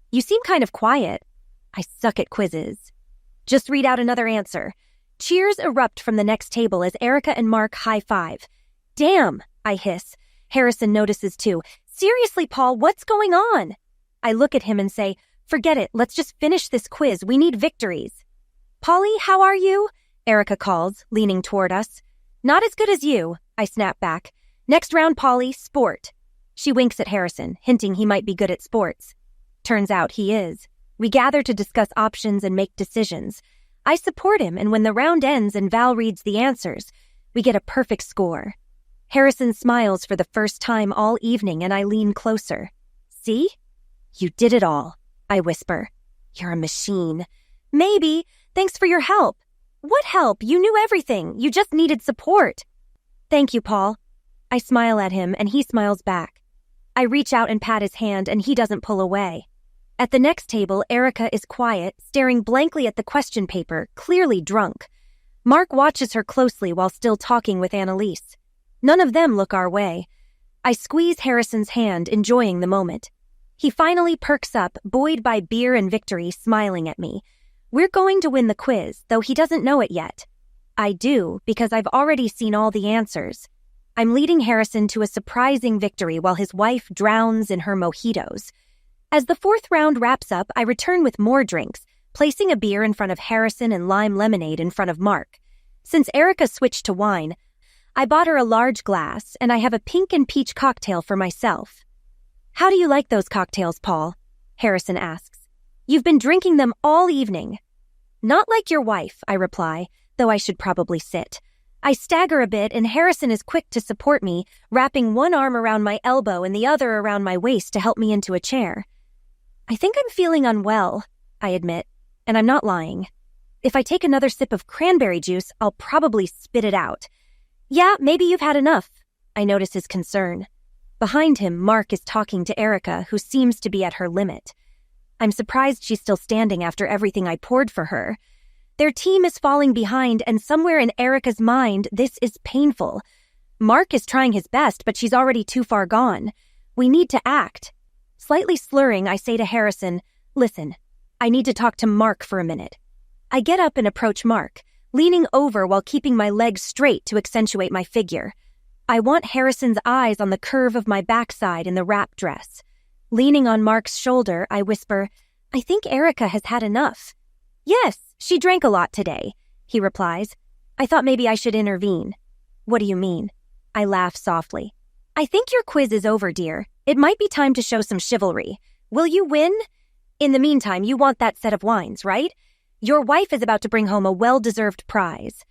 Speaker 5: You seem kind of quiet. I suck at quizzes. Just read out another answer. Cheers erupt from the next table as Erica and Mark high-five. Damn, I hiss. Harrison notices too. Seriously, Paul, what's going on? I look at him and say, forget it, let's just finish this quiz. We need victories. Polly, how are you? Erica calls, leaning toward us. Not as good as you, I snap back. Next round, Polly, sport. She winks at Harrison, hinting he might be good at sports. Turns out he is. We gather to discuss options and make decisions. I support him, and when the round ends and Val reads the answers, we get a perfect score. Harrison smiles for the first time all evening, and I lean closer. See? You did it all, I whisper. You're a machine. Maybe. Thanks for your help. What help? You knew everything. You just needed support. Thank you, Paul. I smile at him, and he smiles back. I reach out and pat his hand, and he doesn't pull away. At the next table, Erica is quiet, staring blankly at the question paper, clearly drunk. Mark watches her closely while still talking with Annalise. None of them look our way. I squeeze Harrison's hand, enjoying the moment. He finally perks up, buoyed by beer and victory, smiling at me. We're going to win the quiz, though he doesn't know it yet. I do, because I've already seen all the answers. I'm leading Harrison to a surprising victory while his wife drowns in her mojitos. As the 4th round wraps up, I return with more drinks, placing a beer in front of Harrison and lime lemonade in front of Mark. Since Erica switched to wine, I bought her a large glass, and I have a pink and peach cocktail for myself. How do you like those cocktails, Paul? Harrison asks. You've been drinking them all evening. Not like your wife, I reply, though I should probably sit. I stagger a bit, and Harrison is quick to support me, wrapping one arm around my elbow and the other around my waist to help me into a chair. I think I'm feeling unwell, I admit, and I'm not lying. If I take another sip of cranberry juice, I'll probably spit it out. Yeah, maybe you've had enough. I notice his concern. Behind him, Mark is talking to Erica, who seems to be at her limit. I'm surprised she's still standing after everything I poured for her. Their team is falling behind, and somewhere in Erica's mind, this is painful. Mark is trying his best, but she's already too far gone. We need to act. Slightly slurring, I say to Harrison, "Listen, I need to talk to Mark for a minute." I get up and approach Mark, leaning over while keeping my legs straight to accentuate my figure. I want Harrison's eyes on the curve of my backside in the wrap dress. Leaning on Mark's shoulder, I whisper, "I think Erica has had enough." "Yes, she drank a lot today," he replies. "I thought maybe I should intervene." "What do you mean?" I laugh softly. "I think your quiz is over, dear. It might be time to show some chivalry. Will you win? In the meantime, you want that set of wines, right? Your wife is about to bring home a well-deserved prize."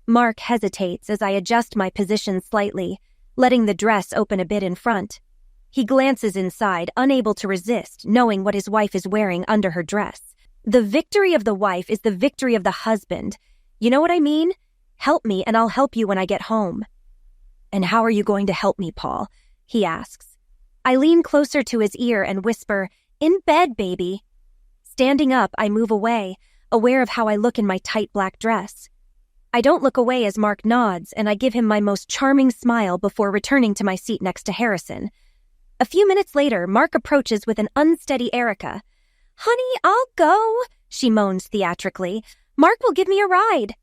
Speaker 5: Mark hesitates as I adjust my position slightly, letting the dress open a bit in front. He glances inside, unable to resist, knowing what his wife is wearing under her dress. The victory of the wife is the victory of the husband. You know what I mean? Help me and I'll help you when I get home. "And how are you going to help me, Paul?" he asks. I lean closer to his ear and whisper, "In bed, baby." Standing up, I move away, aware of how I look in my tight black dress. I don't look away as Mark nods, and I give him my most charming smile before returning to my seat next to Harrison. A few minutes later, Mark approaches with an unsteady Erica. "Honey, I'll go," she moans theatrically. "Mark will give me a ride."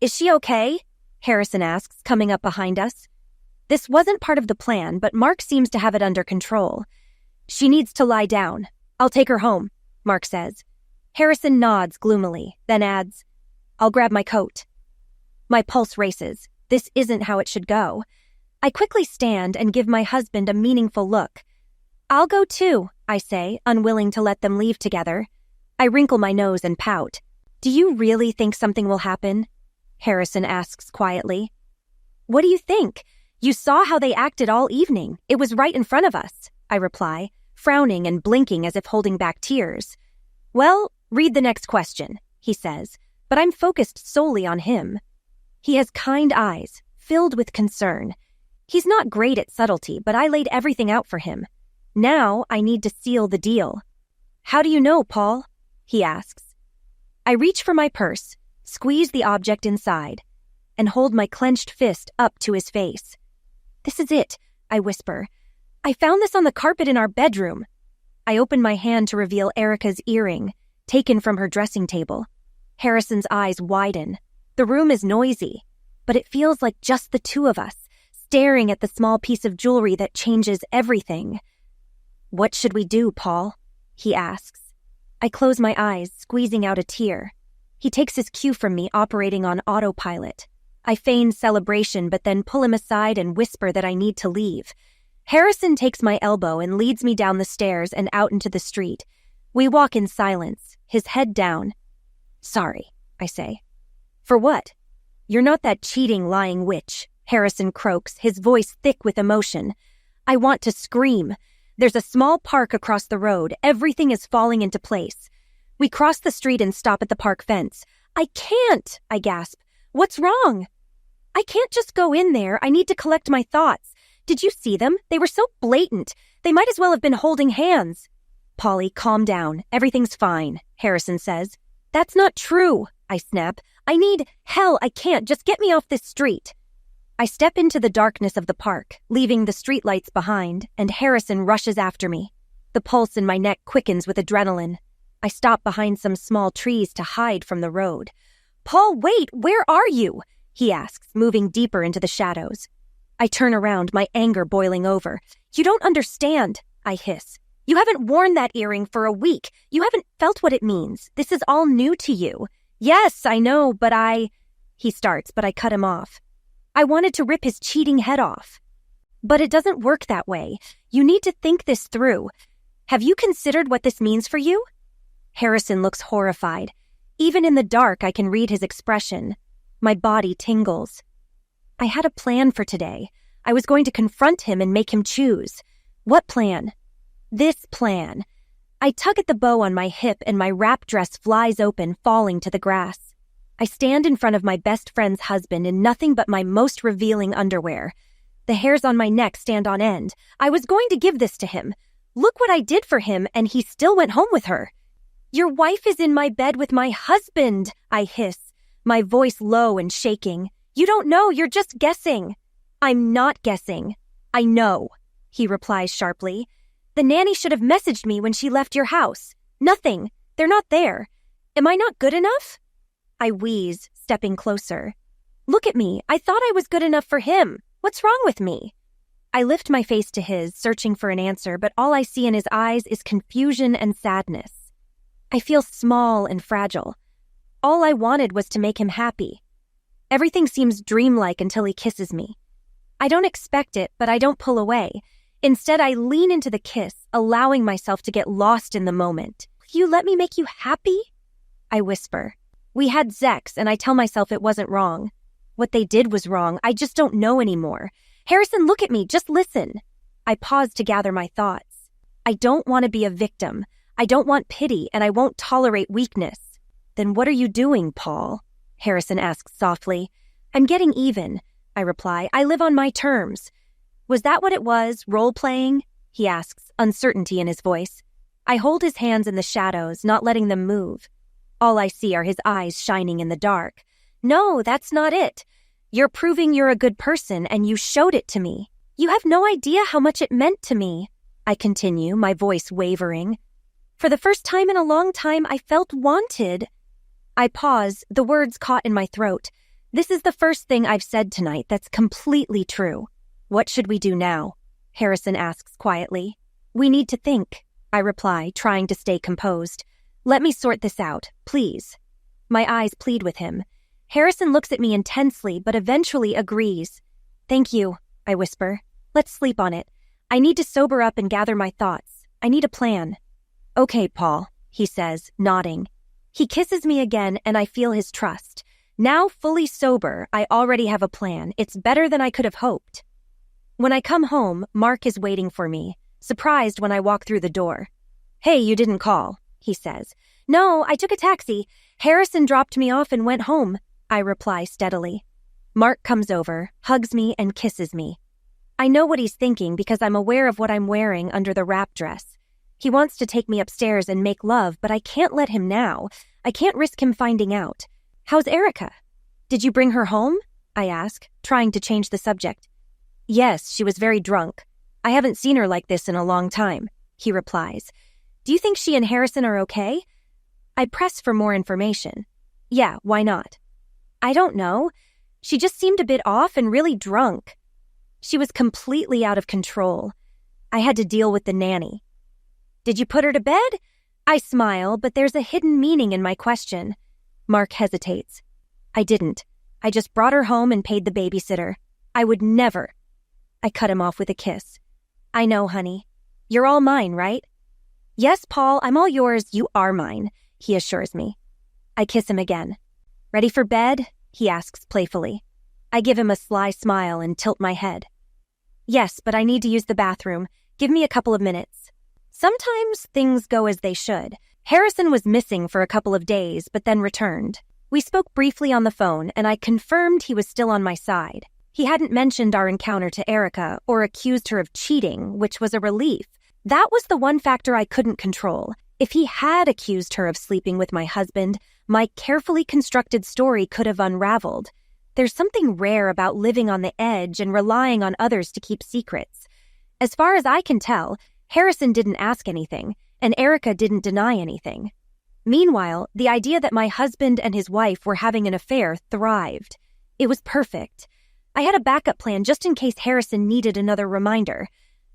Speaker 5: "Is she okay?" Harrison asks, coming up behind us. This wasn't part of the plan, but Mark seems to have it under control. "She needs to lie down. I'll take her home," Mark says. Harrison nods gloomily, then adds, "I'll grab my coat." My pulse races. This isn't how it should go. I quickly stand and give my husband a meaningful look. "I'll go too," I say, unwilling to let them leave together. I wrinkle my nose and pout. "Do you really think something will happen?" Harrison asks quietly. "What do you think? You saw how they acted all evening. It was right in front of us," I reply, frowning and blinking as if holding back tears. "Well, read the next question," he says, but I'm focused solely on him. He has kind eyes, filled with concern. He's not great at subtlety, but I laid everything out for him. Now I need to seal the deal. "How do you know, Paul?" he asks. I reach for my purse, squeeze the object inside, and hold my clenched fist up to his face. "This is it," I whisper. "I found this on the carpet in our bedroom." I open my hand to reveal Erica's earring, taken from her dressing table. Harrison's eyes widen. The room is noisy, but it feels like just the two of us, staring at the small piece of jewelry that changes everything. "What should we do, Paul?" he asks. I close my eyes, squeezing out a tear. He takes his cue from me, operating on autopilot. I feign celebration, but then pull him aside and whisper that I need to leave. Harrison takes my elbow and leads me down the stairs and out into the street. We walk in silence, his head down. "Sorry," I say. "For what?" "You're not that cheating, lying witch," Harrison croaks, his voice thick with emotion. I want to scream. There's a small park across the road. Everything is falling into place. We cross the street and stop at the park fence. "I can't," I gasp. "What's wrong?" "I can't just go in there. I need to collect my thoughts. Did you see them? They were so blatant. They might as well have been holding hands." "Polly, calm down. Everything's fine," Harrison says. "That's not true," I snap. Hell, I can't. Just get me off this street." I step into the darkness of the park, leaving the streetlights behind, and Harrison rushes after me. The pulse in my neck quickens with adrenaline. I stop behind some small trees to hide from the road. "Paul, wait, where are you?" he asks, moving deeper into the shadows. I turn around, my anger boiling over. "You don't understand," I hiss. "You haven't worn that earring for a week. You haven't felt what it means. This is all new to you." "Yes, I know, but He starts, but I cut him off. I wanted to rip his cheating head off. "But it doesn't work that way. You need to think this through. Have you considered what this means for you?" Harrison looks horrified. Even in the dark, I can read his expression. My body tingles. I had a plan for today. I was going to confront him and make him choose. What plan? This plan. I tug at the bow on my hip and my wrap dress flies open, falling to the grass. I stand in front of my best friend's husband in nothing but my most revealing underwear. The hairs on my neck stand on end. I was going to give this to him. Look what I did for him, and he still went home with her. Your wife is in my bed with my husband, I hiss, my voice low and shaking. You don't know, you're just guessing. I'm not guessing. I know, he replies sharply. The nanny should have messaged me when she left your house. Nothing. They're not there. Am I not good enough? I wheeze, stepping closer. Look at me. I thought I was good enough for him. What's wrong with me? I lift my face to his, searching for an answer, but all I see in his eyes is confusion and sadness. I feel small and fragile. All I wanted was to make him happy. Everything seems dreamlike until he kisses me. I don't expect it, but I don't pull away. Instead, I lean into the kiss, allowing myself to get lost in the moment. Will you let me make you happy? I whisper. We had sex, and I tell myself it wasn't wrong. What they did was wrong. I just don't know anymore. Harrison, look at me. Just listen. I pause to gather my thoughts. I don't want to be a victim. I don't want pity, and I won't tolerate weakness. Then what are you doing, Paul? Harrison asks softly. I'm getting even, I reply. I live on my terms. Was that what it was, role-playing? He asks, uncertainty in his voice. I hold his hands in the shadows, not letting them move. All I see are his eyes shining in the dark. No, that's not it. You're proving you're a good person, and you showed it to me. You have no idea how much it meant to me. I continue, my voice wavering. For the first time in a long time, I felt wanted. I pause, the words caught in my throat. This is the first thing I've said tonight that's completely true. What should we do now? Harrison asks quietly. We need to think, I reply, trying to stay composed. Let me sort this out, please. My eyes plead with him. Harrison looks at me intensely, but eventually agrees. Thank you, I whisper. Let's sleep on it. I need to sober up and gather my thoughts. I need a plan. Okay, Paul, he says, nodding. He kisses me again, and I feel his trust. Now fully sober, I already have a plan. It's better than I could have hoped. When I come home, Mark is waiting for me, surprised when I walk through the door. Hey, you didn't call, he says. No, I took a taxi. Harrison dropped me off and went home, I reply steadily. Mark comes over, hugs me, and kisses me. I know what he's thinking because I'm aware of what I'm wearing under the wrap dress. He wants to take me upstairs and make love, but I can't let him now. I can't risk him finding out. How's Erica? Did you bring her home? I ask, trying to change the subject. Yes, she was very drunk. I haven't seen her like this in a long time, he replies. Do you think she and Harrison are okay? I press for more information. Yeah, why not? I don't know. She just seemed a bit off and really drunk. She was completely out of control. I had to deal with the nanny. Did you put her to bed? I smile, but there's a hidden meaning in my question. Mark hesitates. I didn't. I just brought her home and paid the babysitter. I would never. I cut him off with a kiss. I know, honey. You're all mine, right? Yes, Paul, I'm all yours. You are mine, he assures me. I kiss him again. Ready for bed? He asks playfully. I give him a sly smile and tilt my head. Yes, but I need to use the bathroom. Give me a couple of minutes. Sometimes things go as they should. Harrison was missing for a couple of days, but then returned. We spoke briefly on the phone, and I confirmed he was still on my side. He hadn't mentioned our encounter to Erica or accused her of cheating, which was a relief. That was the one factor I couldn't control. If he had accused her of sleeping with my husband, my carefully constructed story could have unraveled. There's something rare about living on the edge and relying on others to keep secrets. As far as I can tell, Harrison didn't ask anything, and Erica didn't deny anything. Meanwhile, the idea that my husband and his wife were having an affair thrived. It was perfect. I had a backup plan just in case Harrison needed another reminder.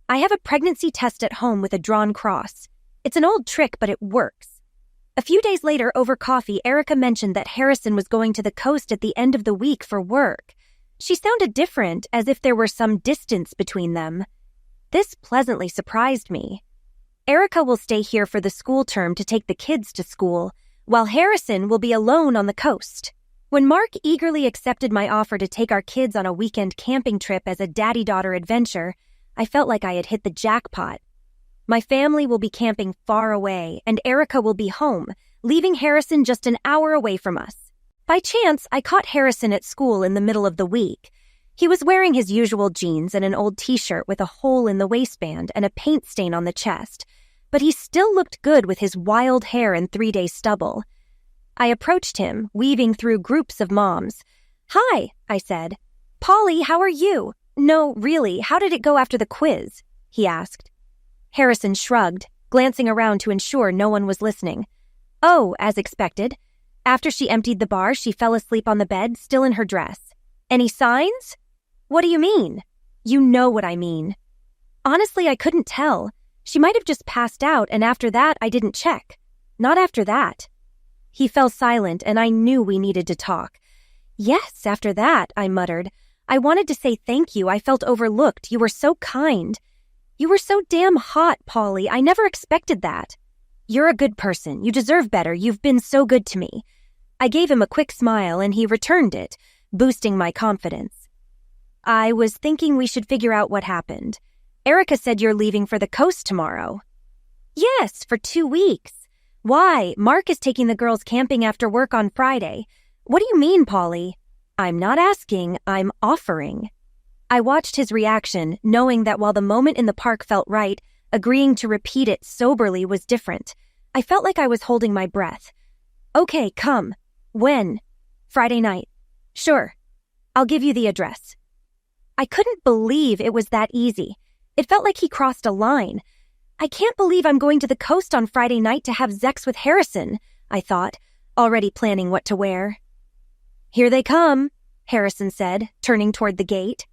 Speaker 5: I have a pregnancy test at home with a drawn cross. It's an old trick, but it works. A few days later, over coffee, Erica mentioned that Harrison was going to the coast at the end of the week for work. She sounded different, as if there were some distance between them. This pleasantly surprised me. Erica will stay here for the school term to take the kids to school, while Harrison will be alone on the coast. When Mark eagerly accepted my offer to take our kids on a weekend camping trip as a daddy-daughter adventure, I felt like I had hit the jackpot. My family will be camping far away, and Erica will be home, leaving Harrison just an hour away from us. By chance, I caught Harrison at school in the middle of the week. He was wearing his usual jeans and an old t-shirt with a hole in the waistband and a paint stain on the chest, but he still looked good with his wild hair and 3-day stubble. I approached him, weaving through groups of moms. "Hi," I said. "Polly, how are you?" "No, really, how did it go after the quiz?" he asked. Harrison shrugged, glancing around to ensure no one was listening. "Oh, as expected. After she emptied the bar, she fell asleep on the bed, still in her dress. Any signs?" "What do you mean?" "You know what I mean." "Honestly, I couldn't tell. She might have just passed out, and after that, I didn't check. Not after that." He fell silent, and I knew we needed to talk. "Yes, after that," I muttered. "I wanted to say thank you. I felt overlooked. You were so kind." "You were so damn hot, Polly. I never expected that." "You're a good person. You deserve better. You've been so good to me." I gave him a quick smile, and he returned it, boosting my confidence. "I was thinking we should figure out what happened. Erica said you're leaving for the coast tomorrow." "Yes, for 2 weeks. Why? Mark is taking the girls camping after work on Friday." "What do you mean, Polly?" "I'm not asking, I'm offering." I watched his reaction, knowing that while the moment in the park felt right, agreeing to repeat it soberly was different. I felt like I was holding my breath. "Okay, come." "When?" "Friday night." "Sure. I'll give you the address." I couldn't believe it was that easy. It felt like he crossed a line. I can't believe I'm going to the coast on Friday night to have sex with Harrison, I thought, already planning what to wear. "Here they come," Harrison said, turning toward the gate.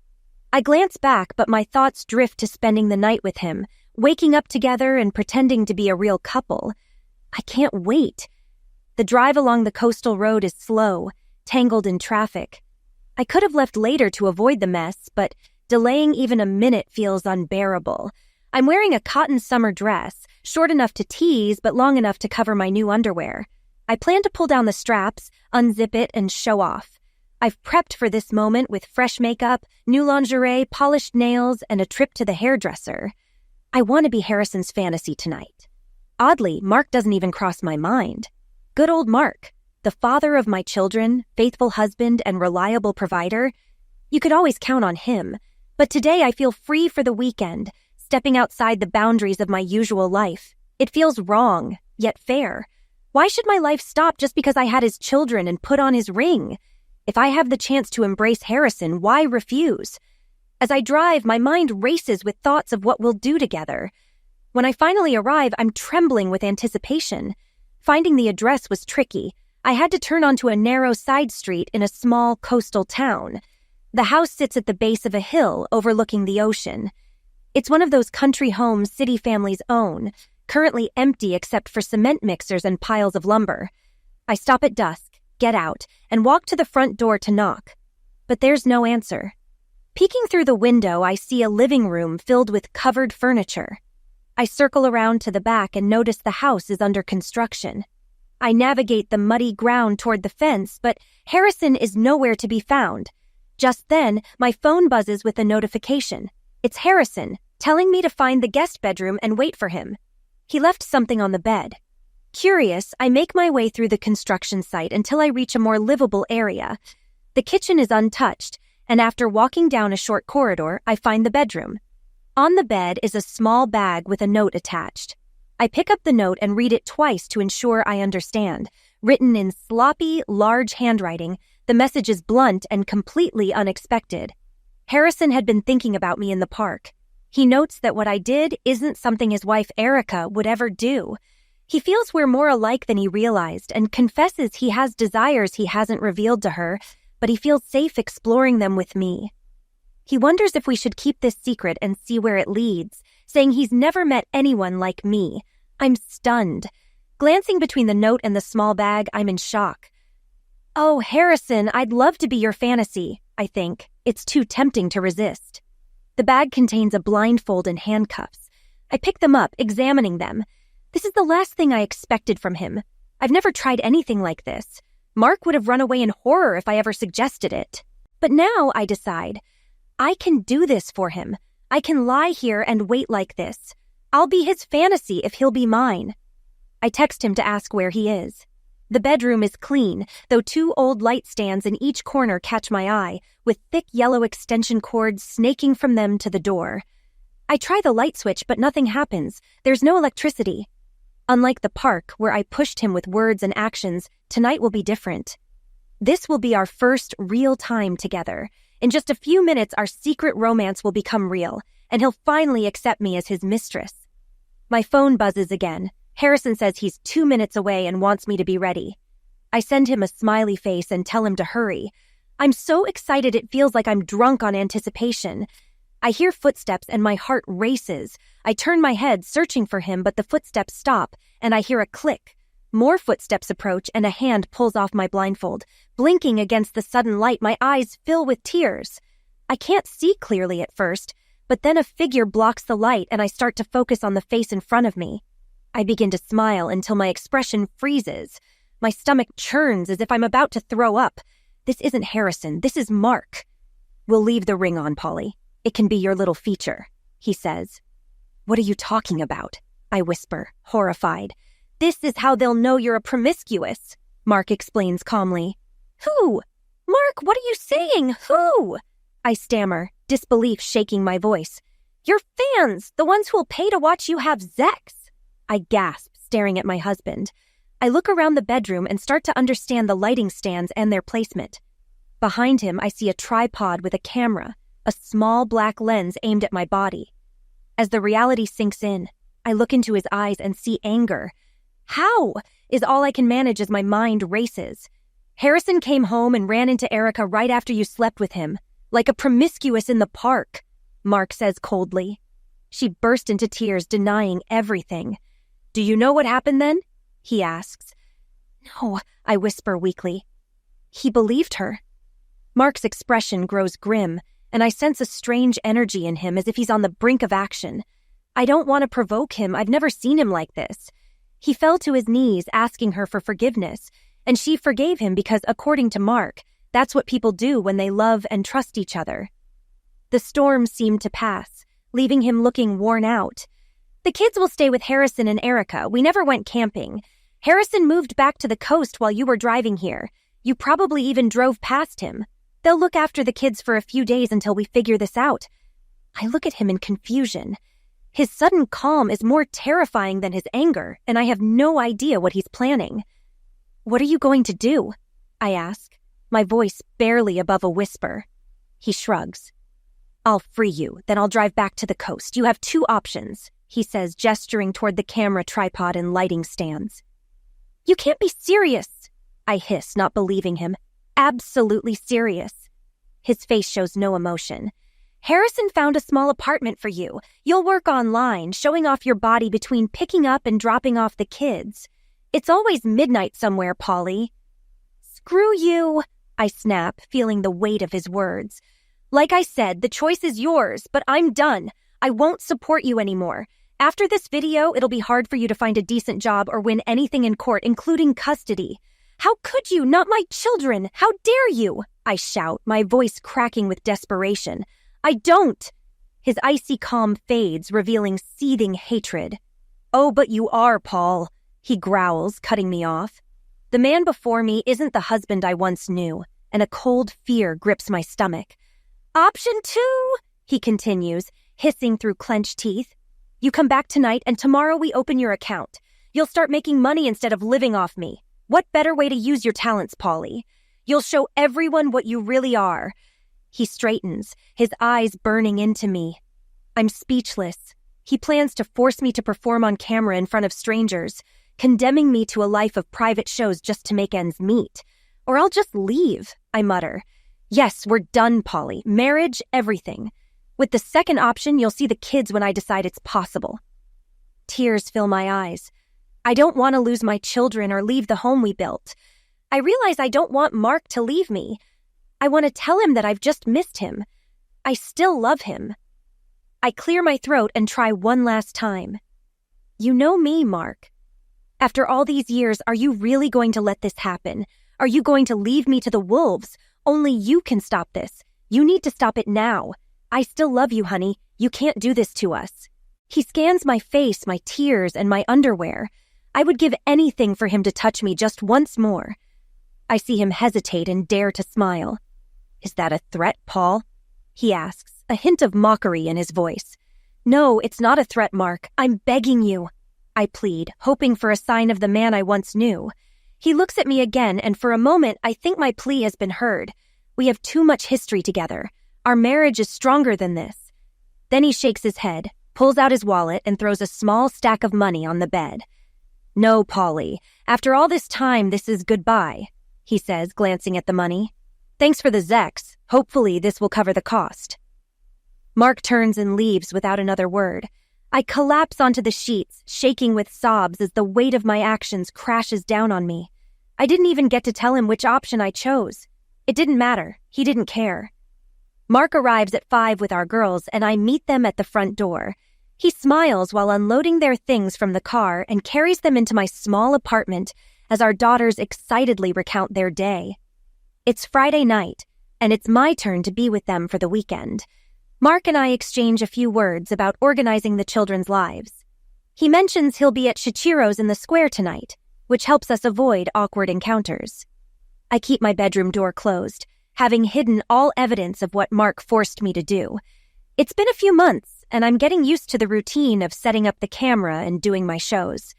Speaker 5: I glance back, but my thoughts drift to spending the night with him, waking up together and pretending to be a real couple. I can't wait. The drive along the coastal road is slow, tangled in traffic. I could have left later to avoid the mess, but delaying even a minute feels unbearable. I'm wearing a cotton summer dress, short enough to tease but long enough to cover my new underwear. I plan to pull down the straps, unzip it, and show off. I've prepped for this moment with fresh makeup, new lingerie, polished nails, and a trip to the hairdresser. I want to be Harrison's fantasy tonight. Oddly, Mark doesn't even cross my mind. Good old Mark, the father of my children, faithful husband, and reliable provider. You could always count on him. But today I feel free for the weekend, stepping outside the boundaries of my usual life. It feels wrong, yet fair. Why should my life stop just because I had his children and put on his ring? If I have the chance to embrace Harrison, why refuse? As I drive, my mind races with thoughts of what we'll do together. When I finally arrive, I'm trembling with anticipation. Finding the address was tricky. I had to turn onto a narrow side street in a small coastal town. The house sits at the base of a hill overlooking the ocean. It's one of those country homes city families own, currently empty except for cement mixers and piles of lumber. I stop at dusk, get out, and walk to the front door to knock. But there's no answer. Peeking through the window, I see a living room filled with covered furniture. I circle around to the back and notice the house is under construction. I navigate the muddy ground toward the fence, but Harrison is nowhere to be found. Just then, my phone buzzes with a notification. It's Harrison, telling me to find the guest bedroom and wait for him. He left something on the bed. Curious, I make my way through the construction site until I reach a more livable area. The kitchen is untouched, and after walking down a short corridor, I find the bedroom. On the bed is a small bag with a note attached. I pick up the note and read it twice to ensure I understand. Written in sloppy, large handwriting, the message is blunt and completely unexpected. Harrison had been thinking about me in the park. He notes that what I did isn't something his wife Erica would ever do. He feels we're more alike than he realized and confesses he has desires he hasn't revealed to her, but he feels safe exploring them with me. He wonders if we should keep this secret and see where it leads, saying he's never met anyone like me. I'm stunned. Glancing between the note and the small bag, I'm in shock. "Oh, Harrison, I'd love to be your fantasy," I think. It's too tempting to resist. The bag contains a blindfold and handcuffs. I pick them up, examining them. This is the last thing I expected from him. I've never tried anything like this. Mark would have run away in horror if I ever suggested it. But now I decide, I can do this for him. I can lie here and wait like this. I'll be his fantasy if he'll be mine. I text him to ask where he is. The bedroom is clean, though 2 old light stands in each corner catch my eye, with thick yellow extension cords snaking from them to the door. I try the light switch, but nothing happens. There's no electricity. Unlike the park, where I pushed him with words and actions, tonight will be different. This will be our first real time together. In just a few minutes, our secret romance will become real, and he'll finally accept me as his mistress. My phone buzzes again. Harrison says he's 2 minutes away and wants me to be ready. I send him a smiley face and tell him to hurry. I'm so excited it feels like I'm drunk on anticipation. I hear footsteps and my heart races. I turn my head, searching for him, but the footsteps stop, and I hear a click. More footsteps approach, and a hand pulls off my blindfold. Blinking against the sudden light, my eyes fill with tears. I can't see clearly at first, but then a figure blocks the light, and I start to focus on the face in front of me. I begin to smile until my expression freezes. My stomach churns as if I'm about to throw up. This isn't Harrison, this is Mark. We'll leave the ring on, Polly. It can be your little feature, he says. What are you talking about? I whisper, horrified. This is how they'll know you're a promiscuous, Mark explains calmly. Who? Mark, what are you saying? Who? I stammer, disbelief shaking my voice. Your fans, the ones who'll pay to watch you have sex. I gasp, staring at my husband. I look around the bedroom and start to understand the lighting stands and their placement. Behind him, I see a tripod with a camera, a small black lens aimed at my body. As the reality sinks in, I look into his eyes and see anger. How? Is all I can manage as my mind races. Harrison came home and ran into Erica right after you slept with him, like a promiscuous in the park, Mark says coldly. She burst into tears, denying everything. Do you know what happened then? He asks. No, I whisper weakly. He believed her. Mark's expression grows grim, and I sense a strange energy in him as if he's on the brink of action. I don't want to provoke him. I've never seen him like this. He fell to his knees asking her for forgiveness, and she forgave him because, according to Mark, that's what people do when they love and trust each other. The storm seemed to pass, leaving him looking worn out. The kids will stay with Harrison and Erica. We never went camping. Harrison moved back to the coast while you were driving here. You probably even drove past him. They'll look after the kids for a few days until we figure this out. I look at him in confusion. His sudden calm is more terrifying than his anger, and I have no idea what he's planning. What are you going to do? I ask, my voice barely above a whisper. He shrugs. I'll free you, then I'll drive back to the coast. You have 2 options, he says, gesturing toward the camera tripod and lighting stands. You can't be serious, I hiss, not believing him. Absolutely serious. His face shows no emotion. Harrison found a small apartment for you. You'll work online, showing off your body between picking up and dropping off the kids. It's always midnight somewhere, Polly. Screw you, I snap, feeling the weight of his words. Like I said, the choice is yours, but I'm done. I won't support you anymore. After this video, it'll be hard for you to find a decent job or win anything in court, including custody. How could you? Not my children! How dare you? I shout, my voice cracking with desperation. I don't! His icy calm fades, revealing seething hatred. Oh, but you are, Paul, he growls, cutting me off. The man before me isn't the husband I once knew, and a cold fear grips my stomach. Option 2, he continues, hissing through clenched teeth. You come back tonight, and tomorrow we open your account. You'll start making money instead of living off me. What better way to use your talents, Polly? You'll show everyone what you really are. He straightens, his eyes burning into me. I'm speechless. He plans to force me to perform on camera in front of strangers, condemning me to a life of private shows just to make ends meet. Or I'll just leave, I mutter. Yes, we're done, Polly. Marriage, everything. With the second option, you'll see the kids when I decide it's possible. Tears fill my eyes. I don't want to lose my children or leave the home we built. I realize I don't want Mark to leave me. I want to tell him that I've just missed him. I still love him. I clear my throat and try one last time. You know me, Mark. After all these years, are you really going to let this happen? Are you going to leave me to the wolves? Only you can stop this. You need to stop it now. I still love you, honey. You can't do this to us. He scans my face, my tears, and my underwear. I would give anything for him to touch me just once more. I see him hesitate and dare to smile. Is that a threat, Paul? He asks, a hint of mockery in his voice. No, it's not a threat, Mark. I'm begging you. I plead, hoping for a sign of the man I once knew. He looks at me again, and for a moment, I think my plea has been heard. We have too much history together. Our marriage is stronger than this. Then he shakes his head, pulls out his wallet, and throws a small stack of money on the bed. No, Polly. After all this time, this is goodbye, he says, glancing at the money. Thanks for the Zex. Hopefully, this will cover the cost. Mark turns and leaves without another word. I collapse onto the sheets, shaking with sobs as the weight of my actions crashes down on me. I didn't even get to tell him which option I chose. It didn't matter. He didn't care. Mark arrives at 5 with our girls, and I meet them at the front door. He smiles while unloading their things from the car and carries them into my small apartment as our daughters excitedly recount their day. It's Friday night, and it's my turn to be with them for the weekend. Mark and I exchange a few words about organizing the children's lives. He mentions he'll be at Shichiro's in the square tonight, which helps us avoid awkward encounters. I keep my bedroom door closed, having hidden all evidence of what Mark forced me to do. It's been a few months, and I'm getting used to the routine of setting up the camera and doing my shows.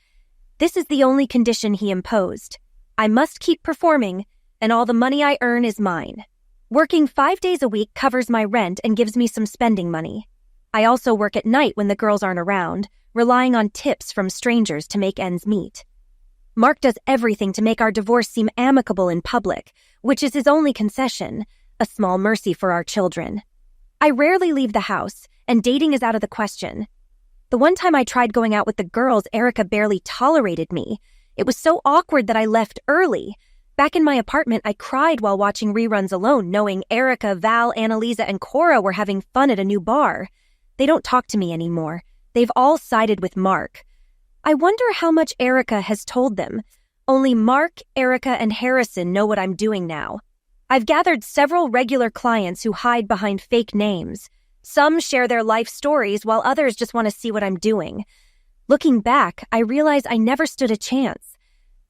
Speaker 5: This is the only condition he imposed. I must keep performing, and all the money I earn is mine. Working 5 days a week covers my rent and gives me some spending money. I also work at night when the girls aren't around, relying on tips from strangers to make ends meet. Mark does everything to make our divorce seem amicable in public, which is his only concession, a small mercy for our children. I rarely leave the house, and dating is out of the question. The one time I tried going out with the girls, Erica barely tolerated me. It was so awkward that I left early. Back in my apartment, I cried while watching reruns alone, knowing Erica, Val, Annalisa, and Cora were having fun at a new bar. They don't talk to me anymore. They've all sided with Mark. I wonder how much Erica has told them. Only Mark, Erica, and Harrison know what I'm doing now. I've gathered several regular clients who hide behind fake names. Some share their life stories, while others just want to see what I'm doing. Looking back, I realize I never stood a chance.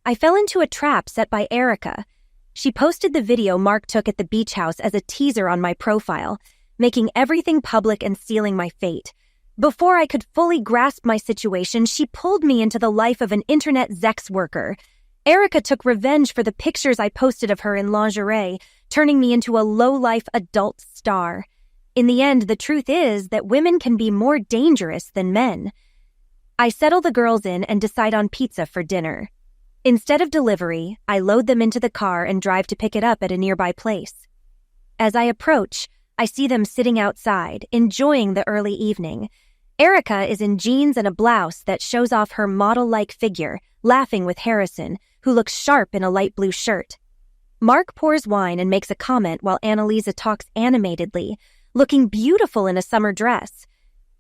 Speaker 5: I fell into a trap set by Erica. She posted the video Mark took at the beach house as a teaser on my profile, making everything public and sealing my fate. Before I could fully grasp my situation, she pulled me into the life of an internet sex worker. Erica took revenge for the pictures I posted of her in lingerie, turning me into a low-life adult star. In the end, the truth is that women can be more dangerous than men. I settle the girls in and decide on pizza for dinner. Instead of delivery, I load them into the car and drive to pick it up at a nearby place. As I approach, I see them sitting outside, enjoying the early evening. Erica is in jeans and a blouse that shows off her model-like figure, laughing with Harrison, who looks sharp in a light blue shirt. Mark pours wine and makes a comment while Annalisa talks animatedly, looking beautiful in a summer dress.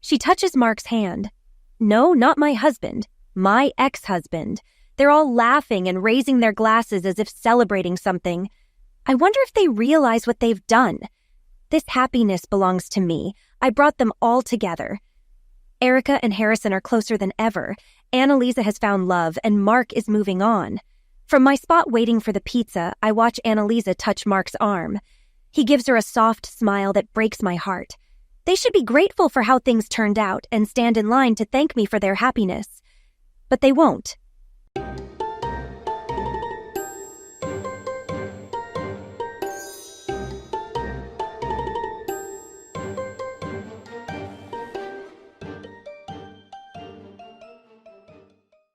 Speaker 5: She touches Mark's hand. No, not my husband, my ex-husband. They're all laughing and raising their glasses as if celebrating something. I wonder if they realize what they've done. This happiness belongs to me. I brought them all together. Erica and Harrison are closer than ever. Annalisa has found love, and Mark is moving on. From my spot waiting for the pizza, I watch Annalisa touch Mark's arm. He gives her a soft smile that breaks my heart. They should be grateful for how things turned out and stand in line to thank me for their happiness. But they won't.